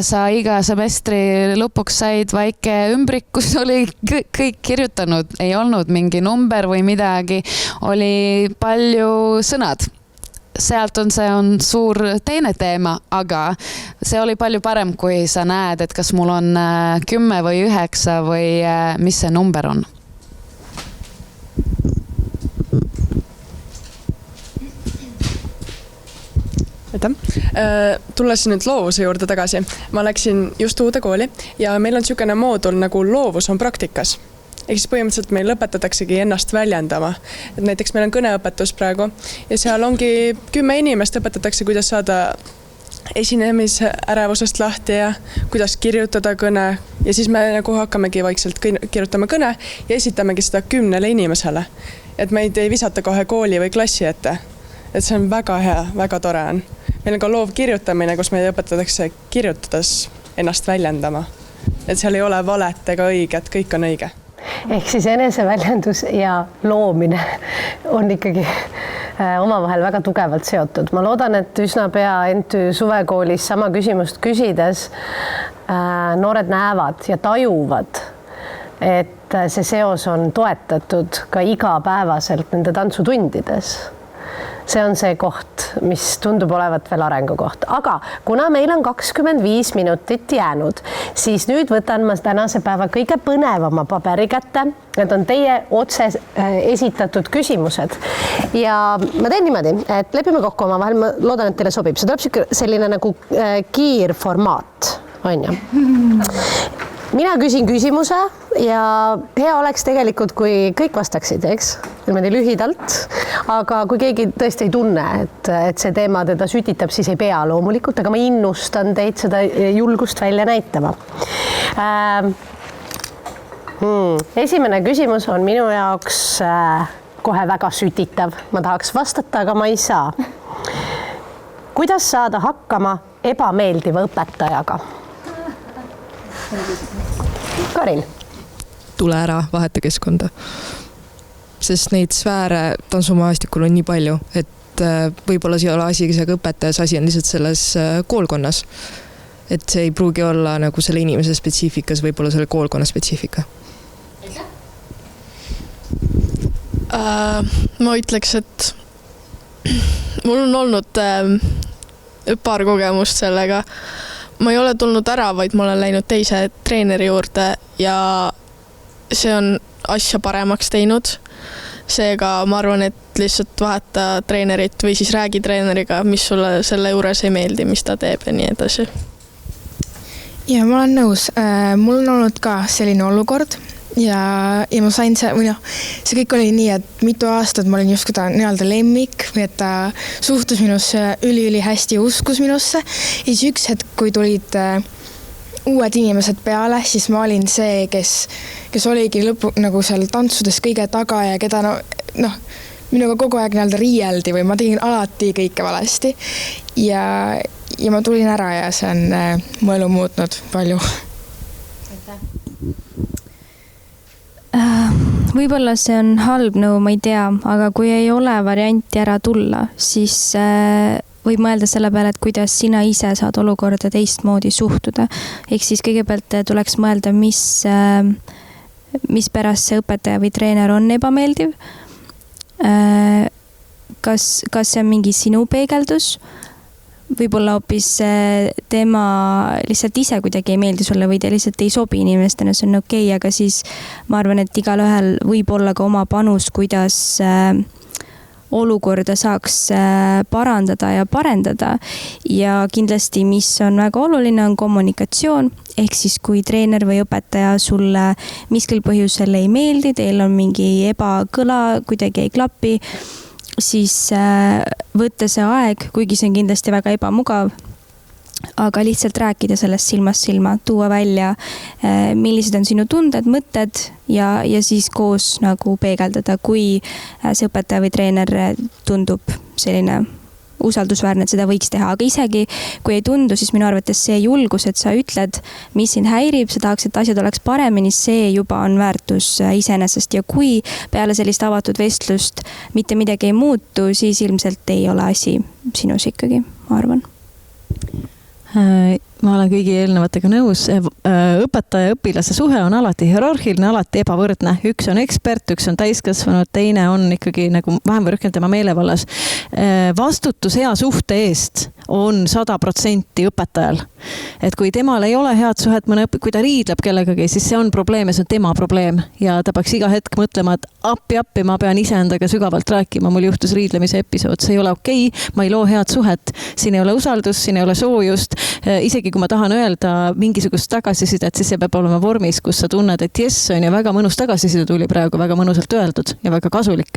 sa iga semestri lõpuks said väike ümbrik, kus oli kõik kirjutanud. Ei olnud mingi number või midagi, oli palju sõnad. Sealt see on suur teine teema, aga see oli palju parem, kui sa näed, et kas mul on 10 või 9 või mis see number on. Tulles nüüd loovuse juurde tagasi. Ma läksin just uude kooli ja meil on niisugune moodul nagu loovus on praktikas. Ehk siis põhimõtteliselt meil õpetataksegi ennast väljendama. Et näiteks meil on kõneõpetus praegu ja seal ongi 10 inimest õpetatakse, kuidas saada esinemisärevusest lahti ja kuidas kirjutada kõne. Ja siis me nagu hakkamegi vaikselt kirjutama kõne ja esitamegi seda 10 inimesele. Et meid ei visata kohe kooli või klassi ette. Et see on väga hea, väga tore on. Meil on ka loov kirjutamine, kus meid õpetatakse kirjutades ennast väljendama. Et seal ei ole valet ega õiget, kõik on õige. Ehk siis eneseväljendus ja loomine on ikkagi omavahel väga tugevalt seotud. Ma loodan, et üsna pea NTÜ suvekoolis sama küsimust küsides noored näevad ja tajuvad, et see seos on toetatud ka igapäevaselt nende tantsutundides. See on see koht, mis tundub olevat veel arengukoht. Aga kuna meil on 25 minutit jäänud, siis nüüd võtan ma tänase päeva kõige põnevama paberi kätte. Need on teie otse esitatud küsimused. Ja ma teen niimoodi, et lepime kokku oma vahel, ma loodan, et teile sobib. See tuleb selline nagu kiirformaat, on ju? Mina küsin küsimuse ja hea oleks tegelikult, kui kõik vastaksid, eks? Niimoodi lühidalt, aga kui keegi tõesti ei tunne, et see teema teda sütitab, siis ei pea loomulikult, aga ma innustan teid seda julgust välja näitama. Esimene küsimus on minu jaoks kohe väga sütitav. Ma tahaks vastata, aga ma ei saa. Kuidas saada hakkama ebameeldiva õpetajaga? Karin. Tule ära, vaheta keskkonda. Sest neid sfääre tantsumaastikul on nii palju, et võib-olla see ei ole asi isegi õpetajas, asi on lihtsalt selles koolkonnas. Et see ei pruugi olla nagu selle inimese spetsiifikas, võib-olla selle koolkonna spetsiifika. Ma ütleks, et mul on olnud paar kogemust sellega. Ma ei ole tulnud ära, vaid ma olen läinud teise treeneri juurde ja see on asja paremaks teinud. Seega ma arvan, et lihtsalt vaheta treenerit või siis räägi treeneriga, mis sulle selle juures ei meeldi, mis ta teeb ja nii edasi. Ja ma olen nõus. Mul on olnud ka selline olukord ja ma sain see kõik oli nii, et mitu aastat ma olin justkui ta nii-öelda lemmik või et ta suhtus minusse üli hästi ja uskus minusse. Ja siis üks hetk, kui tulid uued inimesed peale, siis ma olin see, kes oligi lõpu nagu seal tantsudes kõige taga ja keda minuga kogu aeg nii-öelda riieldi või ma tegin alati kõike valesti. Ja ma tulin ära ja see on mu elu muutnud palju. Võib-olla see on halb nõu, ma ei tea, aga kui ei ole varianti ära tulla, siis võib mõelda selle peale, et kuidas sina ise saad olukorda teistmoodi suhtuda. Ehk siis kõigepealt tuleks mõelda, mis pärast see õpetaja või treener on ebameeldiv. Kas see on mingi sinu peegeldus? Võib-olla hoopis tema lihtsalt ise kuidagi ei meeldi sulle või te lihtsalt ei sobi inimestena, see on okei, aga siis ma arvan, et igal ühel võib olla ka oma panus, kuidas olukorda saaks parandada ja parendada. Ja kindlasti, mis on väga oluline, on kommunikatsioon. Ehk siis, kui treener või õpetaja sulle miskil põhjusel ei meeldi, teil on mingi ebakõla, kuidagi ei klapi, siis võtta see aeg, kuigi see on kindlasti väga ebamugav, aga lihtsalt rääkida sellest silmast silma, tuua välja, millised on sinu tunded, mõtted ja siis koos nagu peegeldada, kui see õpetaja või treener tundub selline usaldusväärne, et seda võiks teha, aga isegi kui ei tundu, siis minu arvates see julgus, et sa ütled, mis sind häirib, sa tahaks, et asjad oleks paremini, see juba on väärtus iseenesest ja kui peale sellist avatud vestlust mitte midagi ei muutu, siis ilmselt ei ole asi sinus ikkagi, ma arvan. Ma olen kõigi eelnevatega nõus. Õpetaja ja õpilase suhe on alati hierarhiline, alati ebavõrdne. Üks on ekspert, üks on täiskasvanud, teine on ikkagi nagu vähem või rohkem tema meelevallas. Vastutus hea suhte eest on 100% õpetajal. Et kui temal ei ole head suhet, kui ta riidleb kellegagi, siis see on probleem ja see on tema probleem. Ja ta peaks iga hetk mõtlema, et appi, ma pean iseendaga sügavalt rääkima, mul juhtus riidlemise episood, see ei ole okei, ma ei loo head suhet, siin ei ole usaldust, siin ei ole soojust, isegi kui ma tahan öelda mingisugust tagasisidet, siis see peab olema vormis, kus sa tunned, et jess, on ja väga mõnus tagasiside tuli praegu, väga mõnusalt öeldud ja väga kasulik.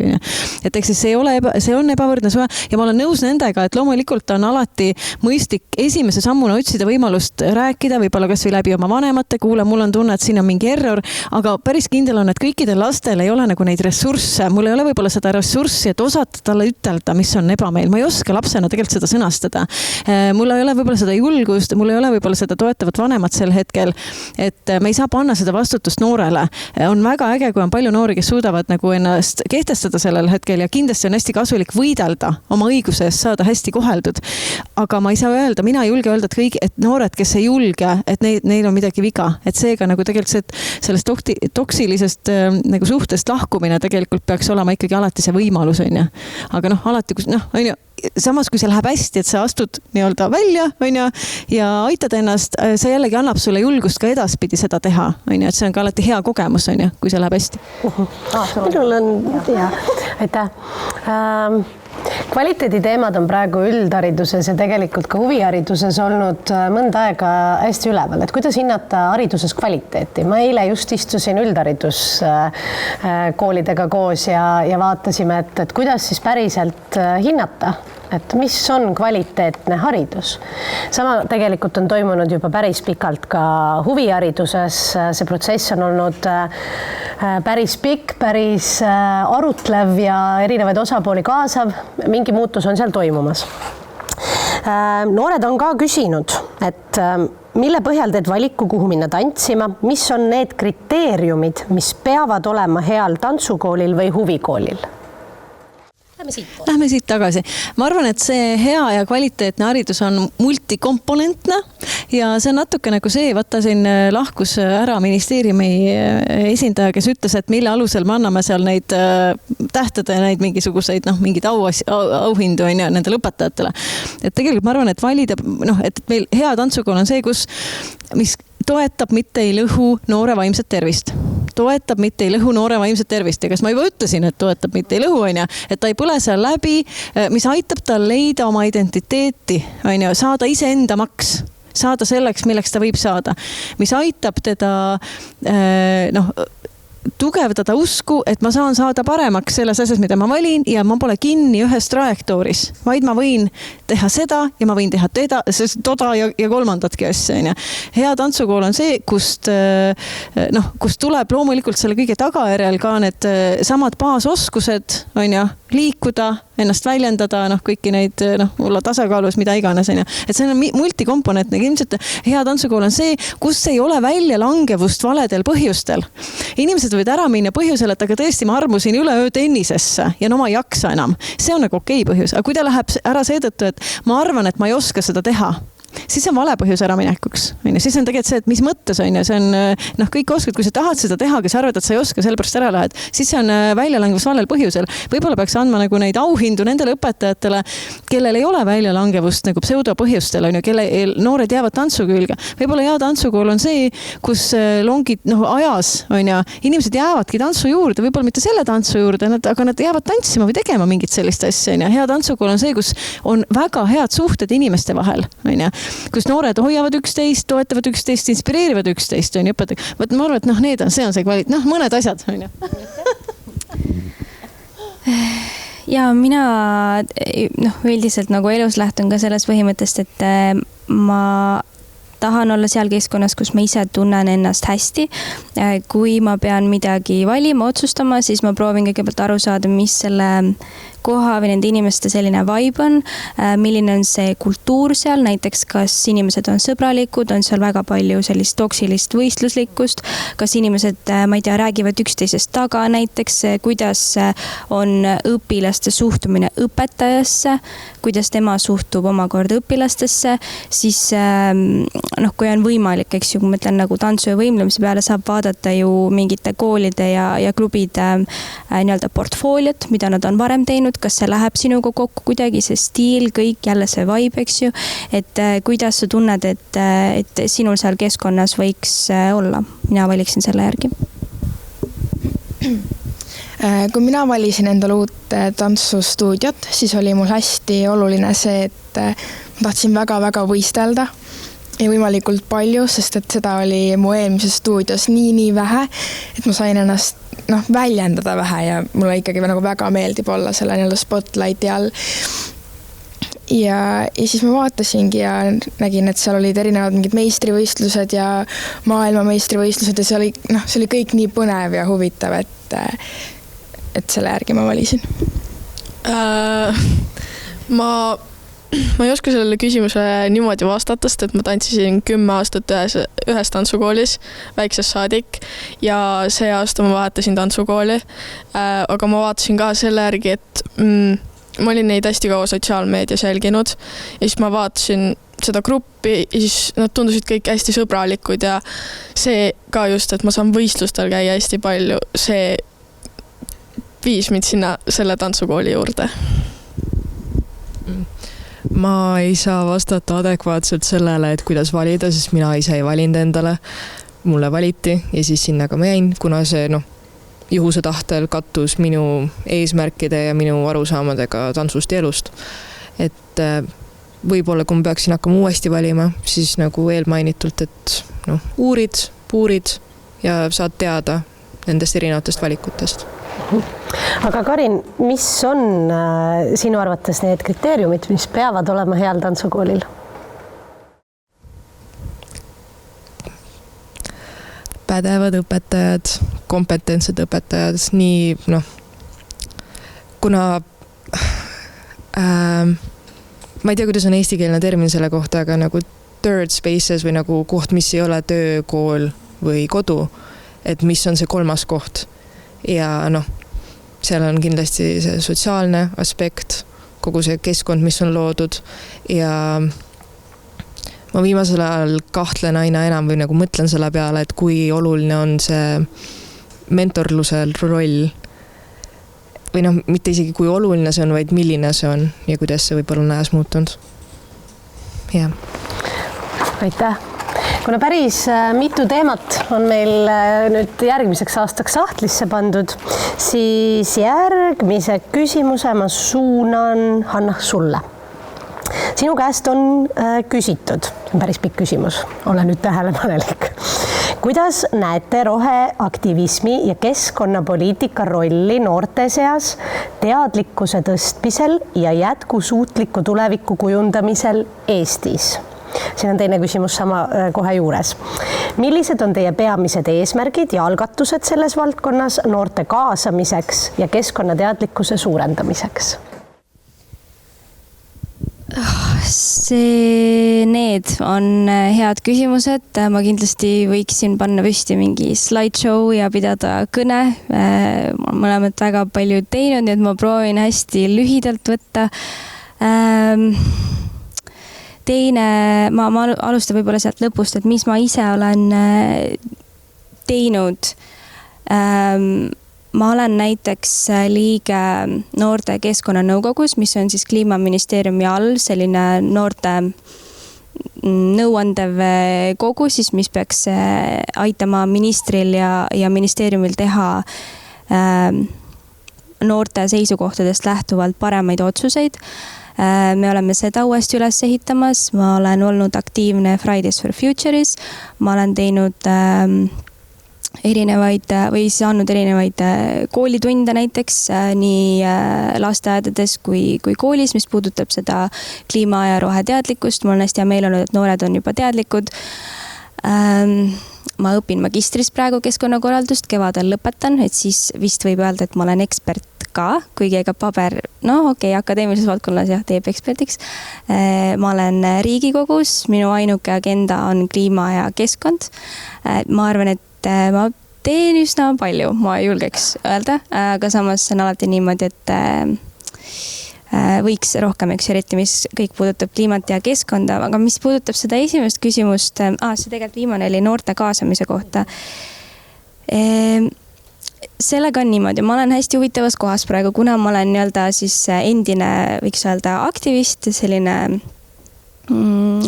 Et eks see on ebavõrdne suhe ja ma olen nõus nendega, et loomulikult on alati mõistlik esimese sammuna otsida võimalust rääkida, võib-olla kas või läbi oma vanemate, kuule, mul on tunne, et siin on mingi error, aga päris kindel on, et kõikidel lastel ei ole nagu neid ressursse, mul ei ole võib-olla seda ressurssi, et osata talle ütelda, mis on ebameel, ma ei oska lapsena tegelikult seda sõnastada. Mul ei ole võib-olla seda julgust, mul ei ole võib-olla seda toetavat vanemat sel hetkel, et me ei saa panna seda vastutust noorele. On väga äge, kui on palju noori, kes suudavad nagu ennast kehtestada sellel hetkel ja kindlasti on hästi kasulik võidelda oma õiguse eest saada hästi koheldud. Aga ma ei saa öelda, mina ei julge öelda, et noored, kes ei julge, et neil on midagi viga. Et seega nagu tegelikult sellest toksilisest nagu suhtest lahkumine tegelikult peaks olema ikkagi alati see võimalus, on ju. Aga alati, on ju, samas kui see läheb hästi, et sa astud nii-öelda välja, on ju, ja aitad ennast, see jällegi annab sulle julgust ka edaspidi seda teha, on ju, et see on ka alati hea kogemus, on ju, kui see läheb hästi. Minul on, aitäh. Kvaliteediteemad on praegu üldhariduses ja tegelikult ka huvihariduses olnud mõnda aega hästi üleval, et kuidas hinnata hariduses kvaliteeti. Ma eile just istusin üldhariduskoolidega koos ja vaatasime, et kuidas siis päriselt hinnata, et mis on kvaliteetne haridus. Sama tegelikult on toimunud juba päris pikalt ka huvihariduses. See protsess on olnud päris pikk, päris arutlev ja erinevaid osapooli kaasav. Mingi muutus on seal toimumas. Noored on ka küsinud, et mille põhjal teed valiku, kuhu minna tantsima, mis on need kriteeriumid, mis peavad olema heal tantsukoolil või huvikoolil? Lähme siit tagasi. Ma arvan, et see hea ja kvaliteetne haridus on multikomponentne ja see on natuke nagu see, vaata siin lahkus ära ministeeriumi esindaja, kes ütles, et mille alusel me anname seal neid tähtede ja neid mingisuguseid, mingid auhindu on ja nendele õpetajatele. Et tegelikult ma arvan, et valida, et meil hea tantsukool on see, mis toetab, mitte ei lõhu noore vaimset tervist. Toetab, mitte ei lõhu noore vaimset tervist. Ja kas ma juba ütlesin, et toetab, mitte ei lõhu, et ta ei põle seal läbi, mis aitab tal leida oma identiteeti, saada iseenda maks, saada selleks, milleks ta võib saada, mis aitab teda tugevdada usku, et ma saan saada paremaks selles asjas, mida ma valin ja ma pole kinni ühes trajektooris, vaid ma võin teha seda ja ma võin teha toda ja kolmandatki asja. Hea tantsukool on see, kust tuleb loomulikult selle kõige tagajärjel ka need samad baasoskused, liikuda, ennast väljendada, kõiki neid, olla tasakaalus, mida iganes. Et see on multikomponentne. Ilmselt hea tantsukool on see, kus ei ole väljalangevust valedel põhjustel. Inimesed võid ära minna põhjusel, et aga tõesti ma armusin üleöö tennisesse ja ma ei jaksa enam. See on nagu okei põhjus. Aga kui ta läheb ära seetõttu, et ma arvan, et ma ei oska seda teha, siis on vale põhjus ära minekuks. Siis on tegelikult see, et mis mõttes on. See on kõik oskad, kui sa tahad seda teha, kes arvad, et sa ei oska, sellepärast ära lähed. Siis see on väljalangevus valel põhjusel. Võib-olla peaks andma nagu neid auhindu nendele õpetajatele, kellel ei ole väljalangevust nagu pseudopõhjustel, kelle noored jäävad tantsu külge. Võib-olla hea tantsukool on see, kus longid ajas, inimesed jäävadki tantsu juurde, võib-olla mitte selle tantsu juurde, aga nad jäävad tantsima või tegema mingit sellist asja. Hea tantsukool on see, kus on väga head suhted inimeste vahel, kus noored hoiavad üksteist, toetavad üksteist, inspireerivad üksteist, õpetajad. Võt ma arvan, et see on see kvaliteet, mõned asjad. Ja mina üldiselt nagu elus lähtun ka sellest põhimõttest, et ma tahan olla seal keskkonnas, kus ma ise tunnen ennast hästi. Kui ma pean midagi valima, otsustama, siis ma proovin kõigepealt aru saada, mis selle koha või nende inimeste selline vibe on, milline on see kultuur seal, näiteks kas inimesed on sõbralikud, on seal väga palju sellist toksilist võistluslikkust, kas inimesed, ma ei tea, räägivad üksteisest taga, näiteks kuidas on õpilaste suhtumine õpetajasse, kuidas tema suhtub omakorda õpilastesse, siis kui on võimalik, eks ju, kui ma ütlen nagu tantsu ja võimlemise peale, saab vaadata ju mingite koolide ja klubide nii-öelda portfooliot, mida nad on varem teinud, kas see läheb sinuga kokku kuidagi, see stiil, kõik jälle see vibe, eks ju, et kuidas sa tunned, et sinul seal keskkonnas võiks olla. Mina valiksin selle järgi. Kui mina valisin endale uut tantsustuudiot, siis oli mul hästi oluline see, et ma tahtsin väga-väga võistelda ja võimalikult palju, sest et seda oli mu eelmises stuudios nii vähe, et ma sain ennast väljendada vähe ja mulle ikkagi nagu väga meeldib olla selle nii-öelda spotlighti all. Ja siis ma vaatasingi ja nägin, et seal olid erinevad mingid meistrivõistlused ja maailma meistrivõistlused ja see oli kõik nii põnev ja huvitav, et selle järgi ma valisin. Ma ei oska sellele küsimusele niimoodi vastata, sest et ma tantsisin 10 aastat ühes tantsukoolis, väikses saadik ja see aasta ma vahetasin tantsukooli, aga ma vaatasin ka selle järgi, et ma olin neid hästi kaua sotsiaalmeedias jälginud ja siis ma vaatasin seda gruppi ja siis nad tundusid kõik hästi sõbralikud ja see ka just, et ma saan võistlustel käia hästi palju, see viis mind sinna selle tantsukooli juurde. Ma ei saa vastata adekvaatselt sellele, et kuidas valida, sest mina ise ei valinud endale. Mulle valiti ja siis sinna ka ma jäin, kuna see juhuse tahtel kattus minu eesmärkide ja minu arusaamadega tantsust ja elust. Et võib-olla kui ma peaksin hakkama uuesti valima, siis nagu eelmainitult, et uurid, puurid ja saad teada nendest erinevatest valikutest. Aga Karin, mis on sinu arvates need kriteeriumid, mis peavad olema heal tantsukoolil? Pädevad õpetajad, kompetentsed õpetajad, nii kuna ma ei tea, kuidas on eestikeelne termin selle kohta, aga nagu third spaces või nagu koht, mis ei ole töö, kool või kodu, et mis on see kolmas koht ja seal on kindlasti see sotsiaalne aspekt, kogu see keskkond, mis on loodud ja ma viimasel ajal kahtlen aina enam või nagu mõtlen selle peale, et kui oluline on see mentorlusel roll või noh, mitte isegi kui oluline see on, vaid milline see on ja kuidas see võib olla nähes muutunud. Jah. Aitäh! Kuna päris mitu teemat on meil nüüd järgmiseks aastaks sahtlisse pandud, siis järgmise küsimuse ma suunan Hanna sulle. Sinu käest on küsitud, päris pikk küsimus, ole nüüd tähelepanelik. Kuidas näete roheaktivismi ja keskkonnapoliitika rolli noorte seas teadlikkuse tõstmisel ja jätkusuutliku tuleviku kujundamisel Eestis? Siin on teine küsimus sama kohe juures. Millised on teie peamised eesmärgid ja algatused selles valdkonnas noorte kaasamiseks ja keskkonnateadlikkuse suurendamiseks? Need on head küsimused. Ma kindlasti võiksin panna püsti mingi slideshow ja pidada kõne. Ma olen mõlemad väga palju teinud, nii et ma proovin hästi lühidalt võtta. Teine, ma alustan võib-olla sealt lõpust, et mis ma ise olen teinud. Ma olen näiteks liige noorte keskkonnanõukogus, mis on siis Kliimaministeeriumi all selline noorte nõuandev kogu, siis mis peaks aitama ministril ja ministeeriumil teha noorte seisukohtadest lähtuvalt paremaid otsuseid. Me oleme seda uuesti üles ehitamas, ma olen olnud aktiivne Fridays for Future'is, ma olen teinud erinevaid või saanud erinevaid koolitunde näiteks nii lasteaedades kui koolis, mis puudutab seda kliima- ja roheteadlikkust. Mul on hästi hea meel olnud, et noored on juba teadlikud. Ma õpin magistris praegu keskkonnakorraldust, kevadel lõpetan, et siis vist võib öelda, et ma olen ekspert ka, kuigi ega paber, akadeemilises valdkonnas jah, teeb ekspertiks. Ma olen Riigikogus, minu ainuke agenda on kliima ja keskkond. Ma arvan, et ma teen üsna palju, ma julgeks öelda, aga samas on alati niimoodi, et võiks rohkem, eriti mis kõik puudutab kliimat ja keskkonda, aga mis puudutab seda esimest küsimust, see tegelikult viimane oli noorte kaasamise kohta. Sellega on niimoodi, ma olen hästi huvitavas kohas praegu, kuna ma olen siis endine, võiks öelda aktivist, selline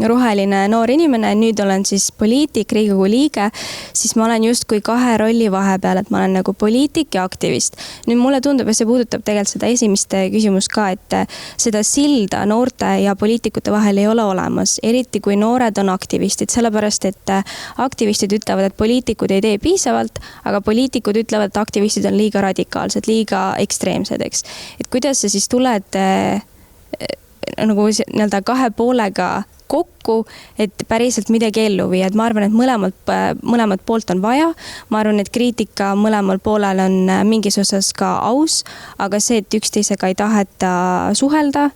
roheline noor inimene, nüüd olen siis poliitik, Riigikogu liige, siis ma olen justkui kahe rolli vahepeal, et ma olen nagu poliitik ja aktivist. Nüüd mulle tundub, et see puudutab tegelikult seda esimest küsimust ka, et seda silda noorte ja poliitikute vahel ei ole olemas, eriti kui noored on aktivistid, sellepärast et aktivistid ütlevad, et poliitikud ei tee piisavalt, aga poliitikud ütlevad, et aktivistid on liiga radikaalsed, liiga ekstreemsed, eks. Et kuidas sa siis tuled nagu nii-öelda kahe poolega kokku, et päriselt midagi ellu viia, et ma arvan, et mõlemad poolt on vaja. Ma arvan, et kriitika mõlemal poolel on mingis osas ka aus, aga see, et üksteisega ei taheta suhelda,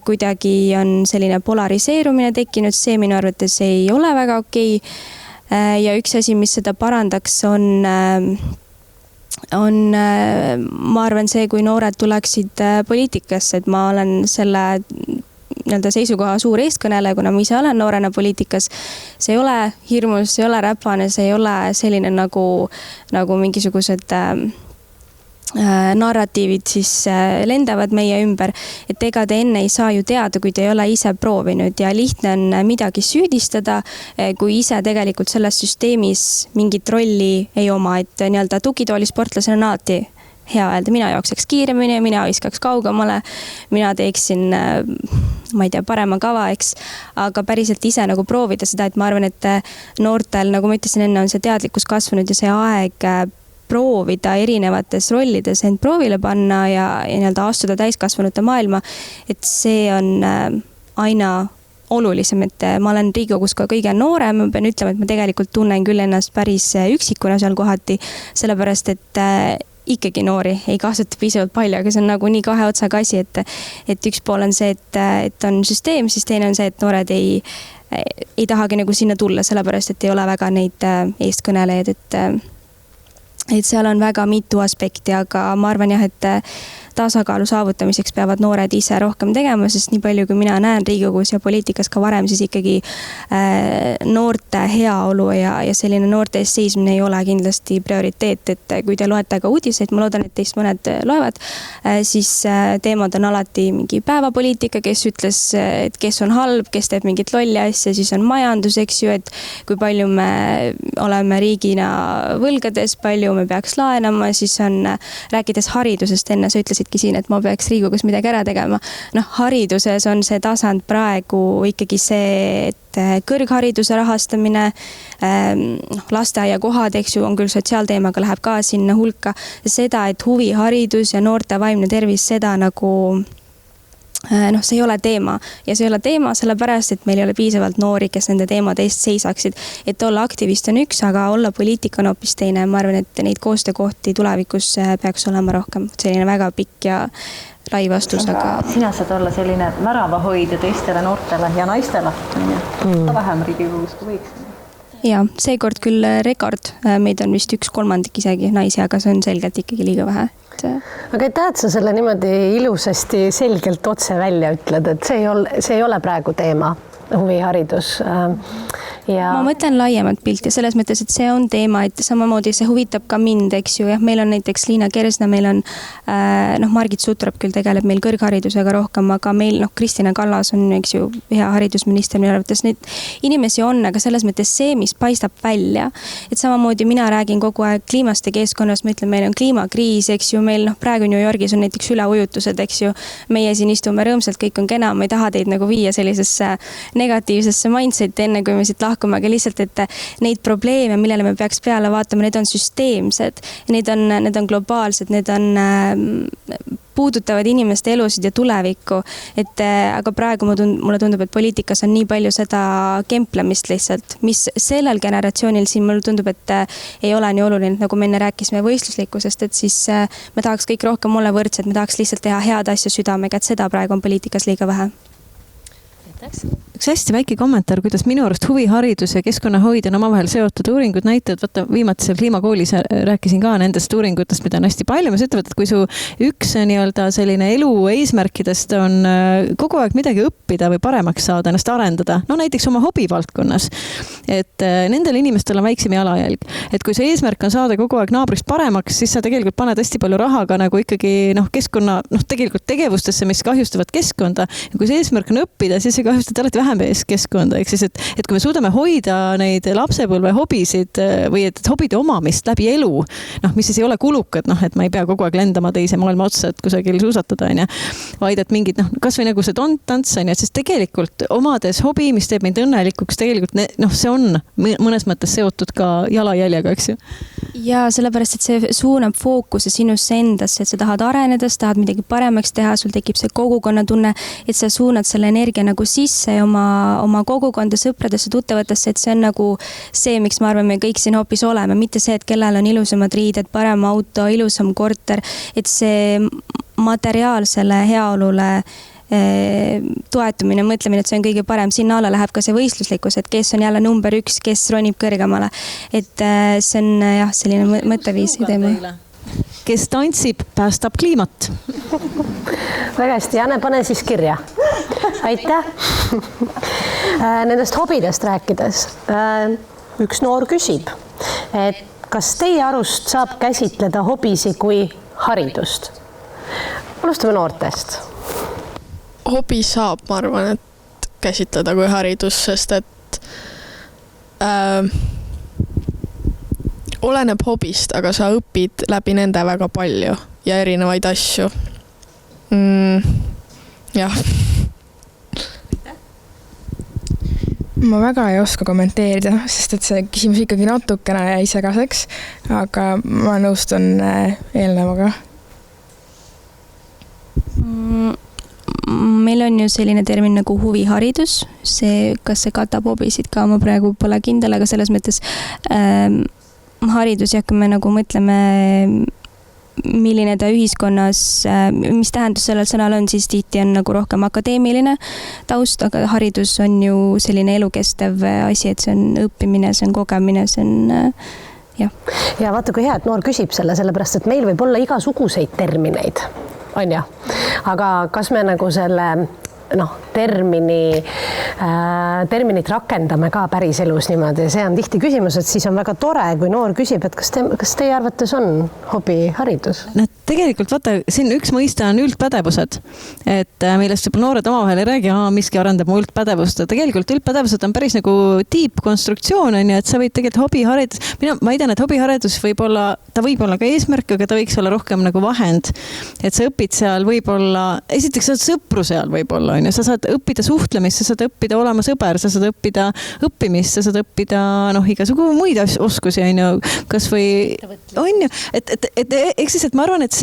kuidagi on selline polariseerumine tekkinud, see minu arvates ei ole väga okei. Ja üks asi, mis seda parandaks, ma arvan see, kui noored tuleksid poliitikasse, et ma olen selle nii-öelda seisukoha suur eestkõnele, kuna ma ise olen noorena poliitikas. See ei ole hirmus, see ei ole räpane, see ei ole selline nagu mingisugused narratiivid siis lendavad meie ümber, et ega te enne ei saa ju teada, kui te ei ole ise proovinud ja lihtne on midagi süüdistada, kui ise tegelikult selles süsteemis mingit rolli ei oma, et nii-öelda tugitoolisportlasena on alati hea öelda, mina jookseks kiiremini, mina viskaks kaugemale, mina teeksin, ma ei tea, parema kava, eks, aga päriselt ise nagu proovida seda, et ma arvan, et noortel, nagu ma ütlesin enne, on see teadlikkus kasvanud ja see aeg proovida erinevates rollides end proovile panna ja nii-öelda astuda täiskasvanute maailma, et see on aina olulisem, et ma olen Riigikogus ka kõige noorem, ma pean ütlema, et ma tegelikult tunnen küll ennast päris üksikuna seal kohati, sellepärast et ikkagi noori ei kaasata piisavalt palju, aga see on nagu nii kahe otsaga asi, et üks pool on see, et on süsteem, siis teine on see, et noored ei tahagi nagu sinna tulla, sellepärast et ei ole väga neid eestkõnelejaid, et seal on väga mitu aspekti, aga ma arvan jah, et tasakaalu saavutamiseks peavad noored ise rohkem tegema, sest nii palju, kui mina näen Riigikogus ja poliitikas ka varem, siis ikkagi noorte heaolu ja selline noorte eest seismine ei ole kindlasti prioriteet, et kui te loete ka uudiseid, ma loodan, et teist mõned loevad, siis teemad on alati mingi päevapoliitika, kes ütles, et kes on halb, kes teeb mingit lolli asja, siis on majandus, eks ju, et kui palju me oleme riigina võlgades, palju me peaks laenama, siis on, rääkides haridusest, enne sa ütlesid siin, et ma peaks Riigikogus midagi ära tegema. Hariduses on see tasand praegu ikkagi see, et kõrghariduse rahastamine, lasteaiakohad, eks ju, on küll sotsiaalteemaga, läheb ka sinna hulka. Seda, et huviharidus ja noorte vaimne tervis, seda nagu see ei ole teema ja see ei ole teema sellepärast, et meil ei ole piisavalt noori, kes nende teemade eest seisaksid. Et olla aktivist on üks, aga olla poliitik on hoopis teine. Ma arvan, et neid koostöökohti tulevikus peaks olema rohkem. Selline väga pikk ja lai vastus, aga... Sina saad olla selline väravahoidja teistele noortele ja naistele. Vähem Riigikogus kui võiks. Ja, seekord küll rekord. Meid on vist 1/3 isegi naisi, aga see on selgelt ikkagi liiga vähe. Aga aitäh, et sa selle niimoodi ilusasti selgelt otse välja ütled, et see ei ole praegu teema, huviharidus. Ja... Ma mõtlen laiemat pilti selles mõttes, et see on teema, et samamoodi see huvitab ka mind, eks ju. Ja meil on näiteks Liina Kersna, meil on Margit Sutrop küll tegeleb meil kõrgharidusega rohkem, aga meil Kristina Kallas on, eks ju, hea haridusminister, mille arvates neid inimesi on, aga selles mõttes see, mis paistab välja, et samamoodi mina räägin kogu aeg kliimast ja keskkonnast, ma ütlen, meil on kliimakriis, eks ju, meil praegu New Yorgis on näiteks üleujutused, eks ju, meie siin istume rõõmsalt, kõik on kena, ma ei taha teid nagu viia sellisesse negatiivsesse mindset enne, kui me siit lahkume, aga lihtsalt, et neid probleeme, millele me peaks peale vaatama, need on süsteemsed, need on globaalsed, need on puudutavad inimeste elusid ja tulevikku, et aga praegu mulle tundub, et poliitikas on nii palju seda kemplemist lihtsalt, mis sellel generatsioonil siin mulle tundub, et ei ole nii oluline, nagu me enne rääkisime võistluslikkusest, et siis me tahaks kõik rohkem olla võrdsed, me tahaks lihtsalt teha head asja südamega, et seda praegu on poliitikas liiga vähe. Üks hästi väike kommentaar, kuidas minu arust huviharidus ja keskkonnahoid on omavahel seotud. Uuringud näitavad, vaata viimatisel kliimakoolis rääkisin ka nendest uuringutest, mida on hästi palju, mis ütlevad, et kui su üks nii-öelda selline elu eesmärkidest on kogu aeg midagi õppida või paremaks saada, ennast arendada, no näiteks oma hobivaldkonnas, et nendel inimestel on väiksem jalajälg. Et kui see eesmärk on saada kogu aeg naabrist paremaks, siis sa tegelikult paned hästi palju raha ka nagu ikkagi keskkonna, tegelikult tegevustesse, mis kahjustavad keskkonda. Ja kui see eesmärk on õppida, siis see kahjustab alati vähem keskkonda, ehk siis, et kui me suudame hoida neid lapsepõlve hobisid või et hobide omamist läbi elu, mis siis ei ole kulukad, et ma ei pea kogu aeg lendama teise maailma otsa, et kusagil suusatada, vaid et mingid, kas või nagu see tants, siis tegelikult omades hobi, mis teeb meid õnnelikuks, tegelikult see on mõnes mõttes seotud ka jalajäljega, eks ju? Ja sellepärast, et see suunab fookuse sinusse endasse, et sa tahad areneda, sa tahad midagi paremaks teha, sul tekib see kogukonnatunne, et sa suunad selle energia nagu sisse ja oma kogukonda, sõpradesse, tuttavatesse, et see on nagu see, miks ma arvan, me kõik siin hoopis oleme, mitte see, et kellel on ilusamad riided, parem auto, ilusam korter, et see materiaalsele heaolule toetumine, mõtlemine, et see on kõige parem, sinna alla läheb ka see võistluslikkus, et kes on jälle number 1, kes ronib kõrgemale, et see on jah, selline mõtteviis teema. Kes tantsib, päästab kliimat. Väga hästi, Janne, pane siis kirja. Aitäh. Nendest hobidest rääkides, üks noor küsib, et kas teie arust saab käsitleda hobisi kui haridust? Alustame noortest. Hobi saab, ma arvan, et käsitleda kui haridus, sest et oleneb hobist, aga sa õpid läbi nende väga palju ja erinevaid asju. Jah. Ma väga ei oska kommenteerida, sest et see küsimus ikkagi natukene jäi segaseks, aga ma nõustun eelnevaga. Meil on ju selline termin nagu huviharidus, see, kas see katab hobisid ka, ma praegu pole kindel, aga selles mõttes haridus ja kui me nagu mõtleme, milline ta ühiskonnas, mis tähendus sellel sõnal on, siis tihti on nagu rohkem akadeemiline taust, aga haridus on ju selline elukestev asi, et see on õppimine, see on kogemine, see on ja vaata, kui hea, et noor küsib sellepärast, et meil võib olla igasuguseid termineid, on ju, aga kas me nagu selle terminit rakendame ka päris elus niimoodi ja see on tihti küsimus, et siis on väga tore, kui noor küsib, et kas teie arvates on hobiharidus? Tegelikult vaata, siin üks mõiste on üldpädevused, et millest juba noored omavahel ei räägi, miski arendab mu üldpädevust. Tegelikult üldpädevused on päris nagu tiipkonstruktsioon, on ju, et sa võid tegelikult hobiharidus, ma ei tean, et hobiharidus ta võib olla ka eesmärk, aga ta võiks olla rohkem nagu vahend, et sa õpid seal võib-olla, esiteks sa sõpru seal võib-olla, sa saad õppida suhtlemist, sa saad õppida olema sõber, sa saad õppida õppimist, sa saad õppida igasugu muid oskusi, on ju, kas või on ju, eks siis, et ma arvan, et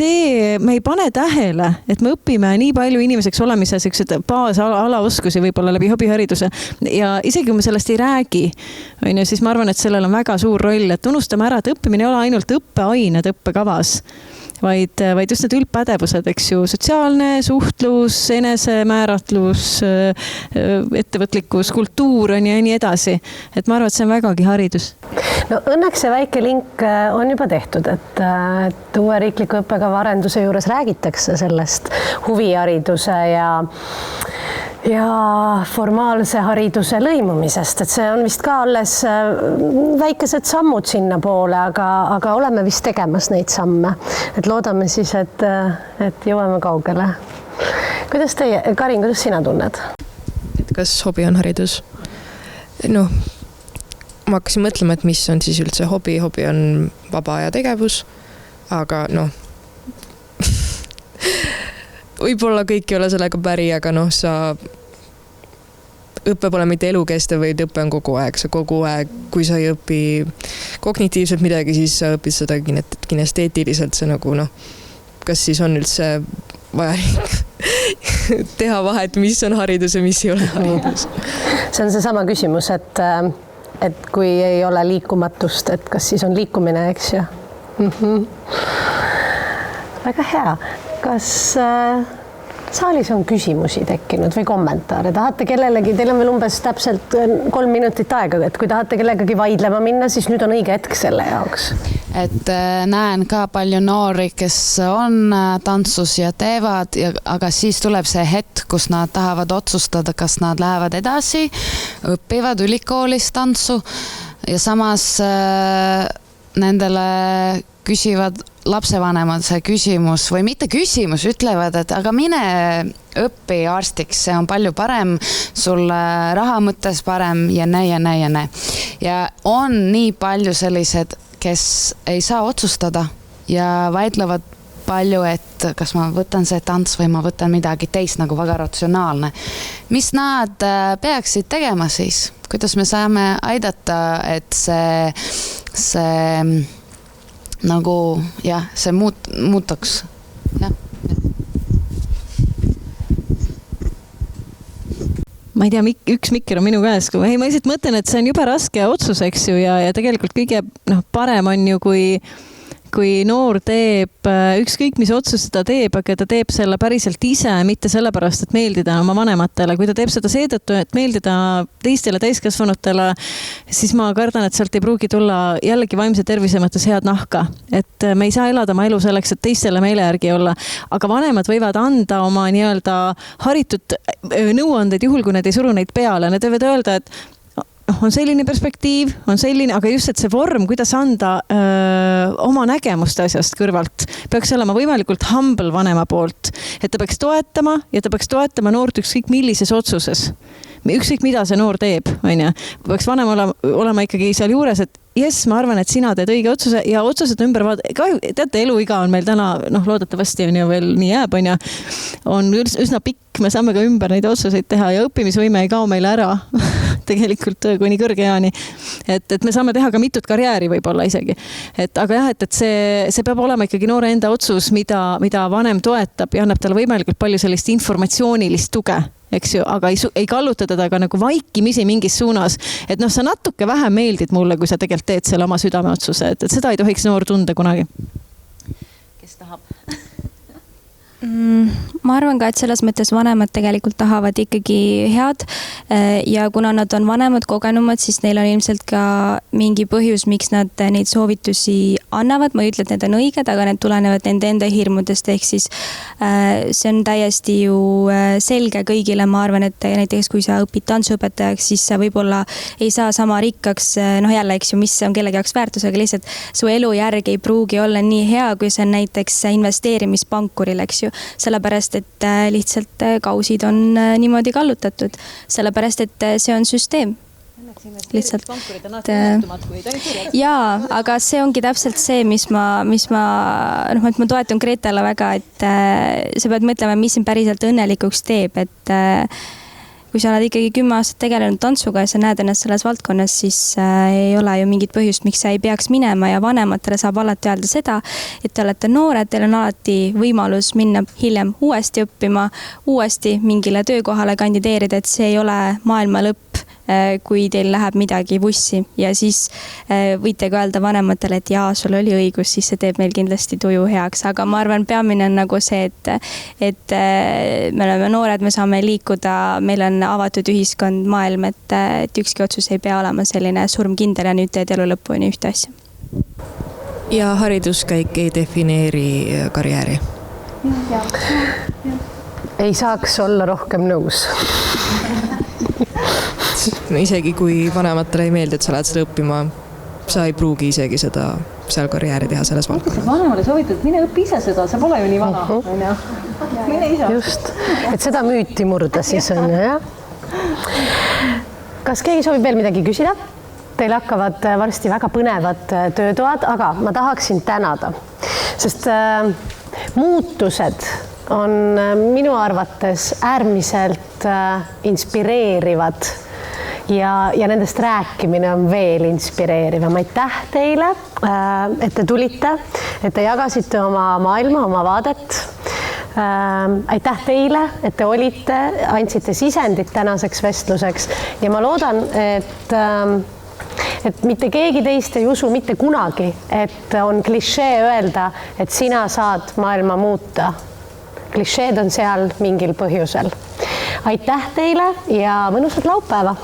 me ei pane tähele, et me õpime nii palju inimeseks olemise sellised baasalaoskusi võib-olla läbi hobihariduse ja isegi kui me sellest ei räägi, on ju, siis ma arvan, et sellel on väga suur roll, et unustame ära, et õppimine ei ole ainult õppeained õppekavas, vaid just need üldpädevused, eks ju, sotsiaalne suhtlus, enesemääratlus, ettevõtlikkus, kultuur on ja nii edasi. Et ma arvan, et see on vägagi haridus. No õnneks see väike link on juba tehtud, et uue riikliku õppekava arenduse juures räägitakse sellest huvihariduse ja formaalse hariduse lõimumisest, et see on vist ka alles väikesed sammud sinna poole, aga oleme vist tegemas neid samme. Et loodame siis, et jõuame kaugele. Kuidas teie, Karin, kuidas sina tunned? Et kas hobi on haridus? No, ma hakkasin mõtlema, et mis on siis üldse hobi. Hobi on vaba aja tegevus, aga võib-olla kõik ei ole sellega päri, aga sa õppe pole mitte elukestev, vaid õppe on kogu aeg. Sa kogu aeg, kui sa ei õpi kognitiivselt midagi, siis sa õpid seda kinesteetiliselt. See kas siis on üldse vaja teha vahet, mis on haridus ja mis ei ole haridus. See on seesama küsimus, et kui ei ole liikumatust, et kas siis on liikumine, eks ju? Väga hea. Kas saalis on küsimusi tekkinud või kommentaare? Tahate kellelegi, teil on veel umbes täpselt 3 minutit aega, et kui tahate kellegagi vaidlema minna, siis nüüd on õige hetk selle jaoks. Et näen ka palju noori, kes on tantsus ja teevad, aga siis tuleb see hetk, kus nad tahavad otsustada, kas nad lähevad edasi, õpivad ülikoolis tantsu ja samas nendele küsivad lapsevanemad see küsimus või mitte küsimus, ütlevad, et aga mine õppi arstiks, see on palju parem, sul raha mõttes parem ja näe ja näe ja näe. Ja on nii palju sellised, kes ei saa otsustada ja vaidlevad palju, et kas ma võtan see tants või ma võtan midagi teist nagu väga ratsionaalne. Mis nad peaksid tegema siis? Kuidas me saame aidata, et see nagu see muutuks. Ma ei tea, üks mikker on minu käes, ma lihtsalt mõtlen, et see on jube raske otsus, eks ju, ja tegelikult kõige parem on ju, kui noor teeb ükskõik mis otsus ta teeb, aga ta teeb selle päriselt ise, mitte sellepärast, et meeldida oma vanematele. Kui ta teeb seda seetõttu, et meeldida teistele täiskasvanutele, siis ma kardan, et sealt ei pruugi tulla jällegi vaimse tervise mõttes head nahka. Et me ei saa elada oma elu selleks, et teistele meele järgi olla. Aga vanemad võivad anda oma nii-öelda haritud nõuandeid juhul, kui need ei suru neid peale. Need võivad öelda, et on selline perspektiiv, on selline, aga just, et see vorm, kuidas anda oma nägemust asjast kõrvalt, peaks olema võimalikult humble vanema poolt. Et ta peaks toetama ja ta peaks toetama noort ükskõik millises otsuses. Ükskõik mida see noor teeb, on ju. Peaks vanem olema ikkagi seal juures, et ma arvan, et sina teed õige otsuse ja otsused ümber teate, eluiga on meil täna, loodetavasti on ju veel nii jääb, on üsna pikk, me saame ka ümber neid otsuseid teha ja õppimisvõime ei kao meile ära tegelikult kuni kõrge eani. Et me saame teha ka mitut karjääri võib-olla isegi. Aga jah, et see peab olema ikkagi noore enda otsus, mida vanem toetab ja annab talle võimalikult palju sellist informatsioonilist tuge. Eks ju, aga ei kalluta teda ka nagu vaikimisi mingis suunas, et sa natuke vähem meeldid mulle, kui sa tegelikult teed selle oma südameotsuse, et seda ei tohiks noor tunda kunagi. Kes tahab? ma arvan ka, et selles mõttes vanemad tegelikult tahavad ikkagi head ja kuna nad on vanemad, kogenumad, siis neil on ilmselt ka mingi põhjus, miks nad neid soovitusi annavad. Ma ei ütle, et need on õiged, aga need tulenevad nende enda hirmudest, ehk siis see on täiesti ju selge kõigile. Ma arvan, et näiteks kui sa õpid tantsuõpetajaks, siis sa võib-olla ei saa sama rikkaks, jälle, eks ju, mis on kellegi jaoks väärtus, aga lihtsalt su elujärg ei pruugi olla nii hea, kui see on näiteks investeerimispankuril, eks ju. Sellepärast, et lihtsalt kausid on niimoodi kallutatud. Sellepärast, et see on süsteem. Lihtsalt. Jaa, aga see ongi täpselt see, mis ma toetun Gretele väga, et sa pead mõtlema, mis sind päriselt õnnelikuks teeb, et kui sa oled ikkagi 10 aastat tegelenud tantsuga ja sa näed ennast selles valdkonnas, siis ei ole ju mingit põhjust, miks sa ei peaks minema ja vanematele saab alati öelda seda, et te olete noored, teil on alati võimalus minna hiljem uuesti õppima, uuesti mingile töökohale kandideerida, et see ei ole maailma lõpp, kui teil läheb midagi vussi ja siis võite ka öelda vanematele, et jaa, sul oli õigus, siis see teeb meil kindlasti tuju heaks, aga ma arvan, peamine on nagu see, et me oleme noored, me saame liikuda, meil on avatud ühiskond, maailm, et ükski otsus ei pea olema selline surmkindel ja nüüd teed elu lõpuni ühte asja. Ja hariduskäik ei defineeri karjääri? Ei saaks olla rohkem nõus. No isegi kui vanematele ei meeldi, et sa lähed seda õppima, sa ei pruugi isegi seda seal karjääri teha selles valdkonnas. Vanemale soovitud, mine õpi ise seda, sa pole ju nii vana. Mine ise. Just, et seda müüti murda siis on, jah. Kas keegi soovib veel midagi küsida? Teil hakkavad varsti väga põnevad töötoad, aga ma tahaksin tänada, sest muutused on minu arvates äärmiselt inspireerivad ja nendest rääkimine on veel inspireerivam. Aitäh teile, et te tulite, et te jagasite oma maailma, oma vaadet. Aitäh teile, et te olite, andsite sisendit tänaseks vestluseks ja ma loodan, et mitte keegi teist ei usu mitte kunagi, et on klišee öelda, et sina saad maailma muuta. Klišeed on seal mingil põhjusel. Aitäh teile ja mõnusat laupäeva!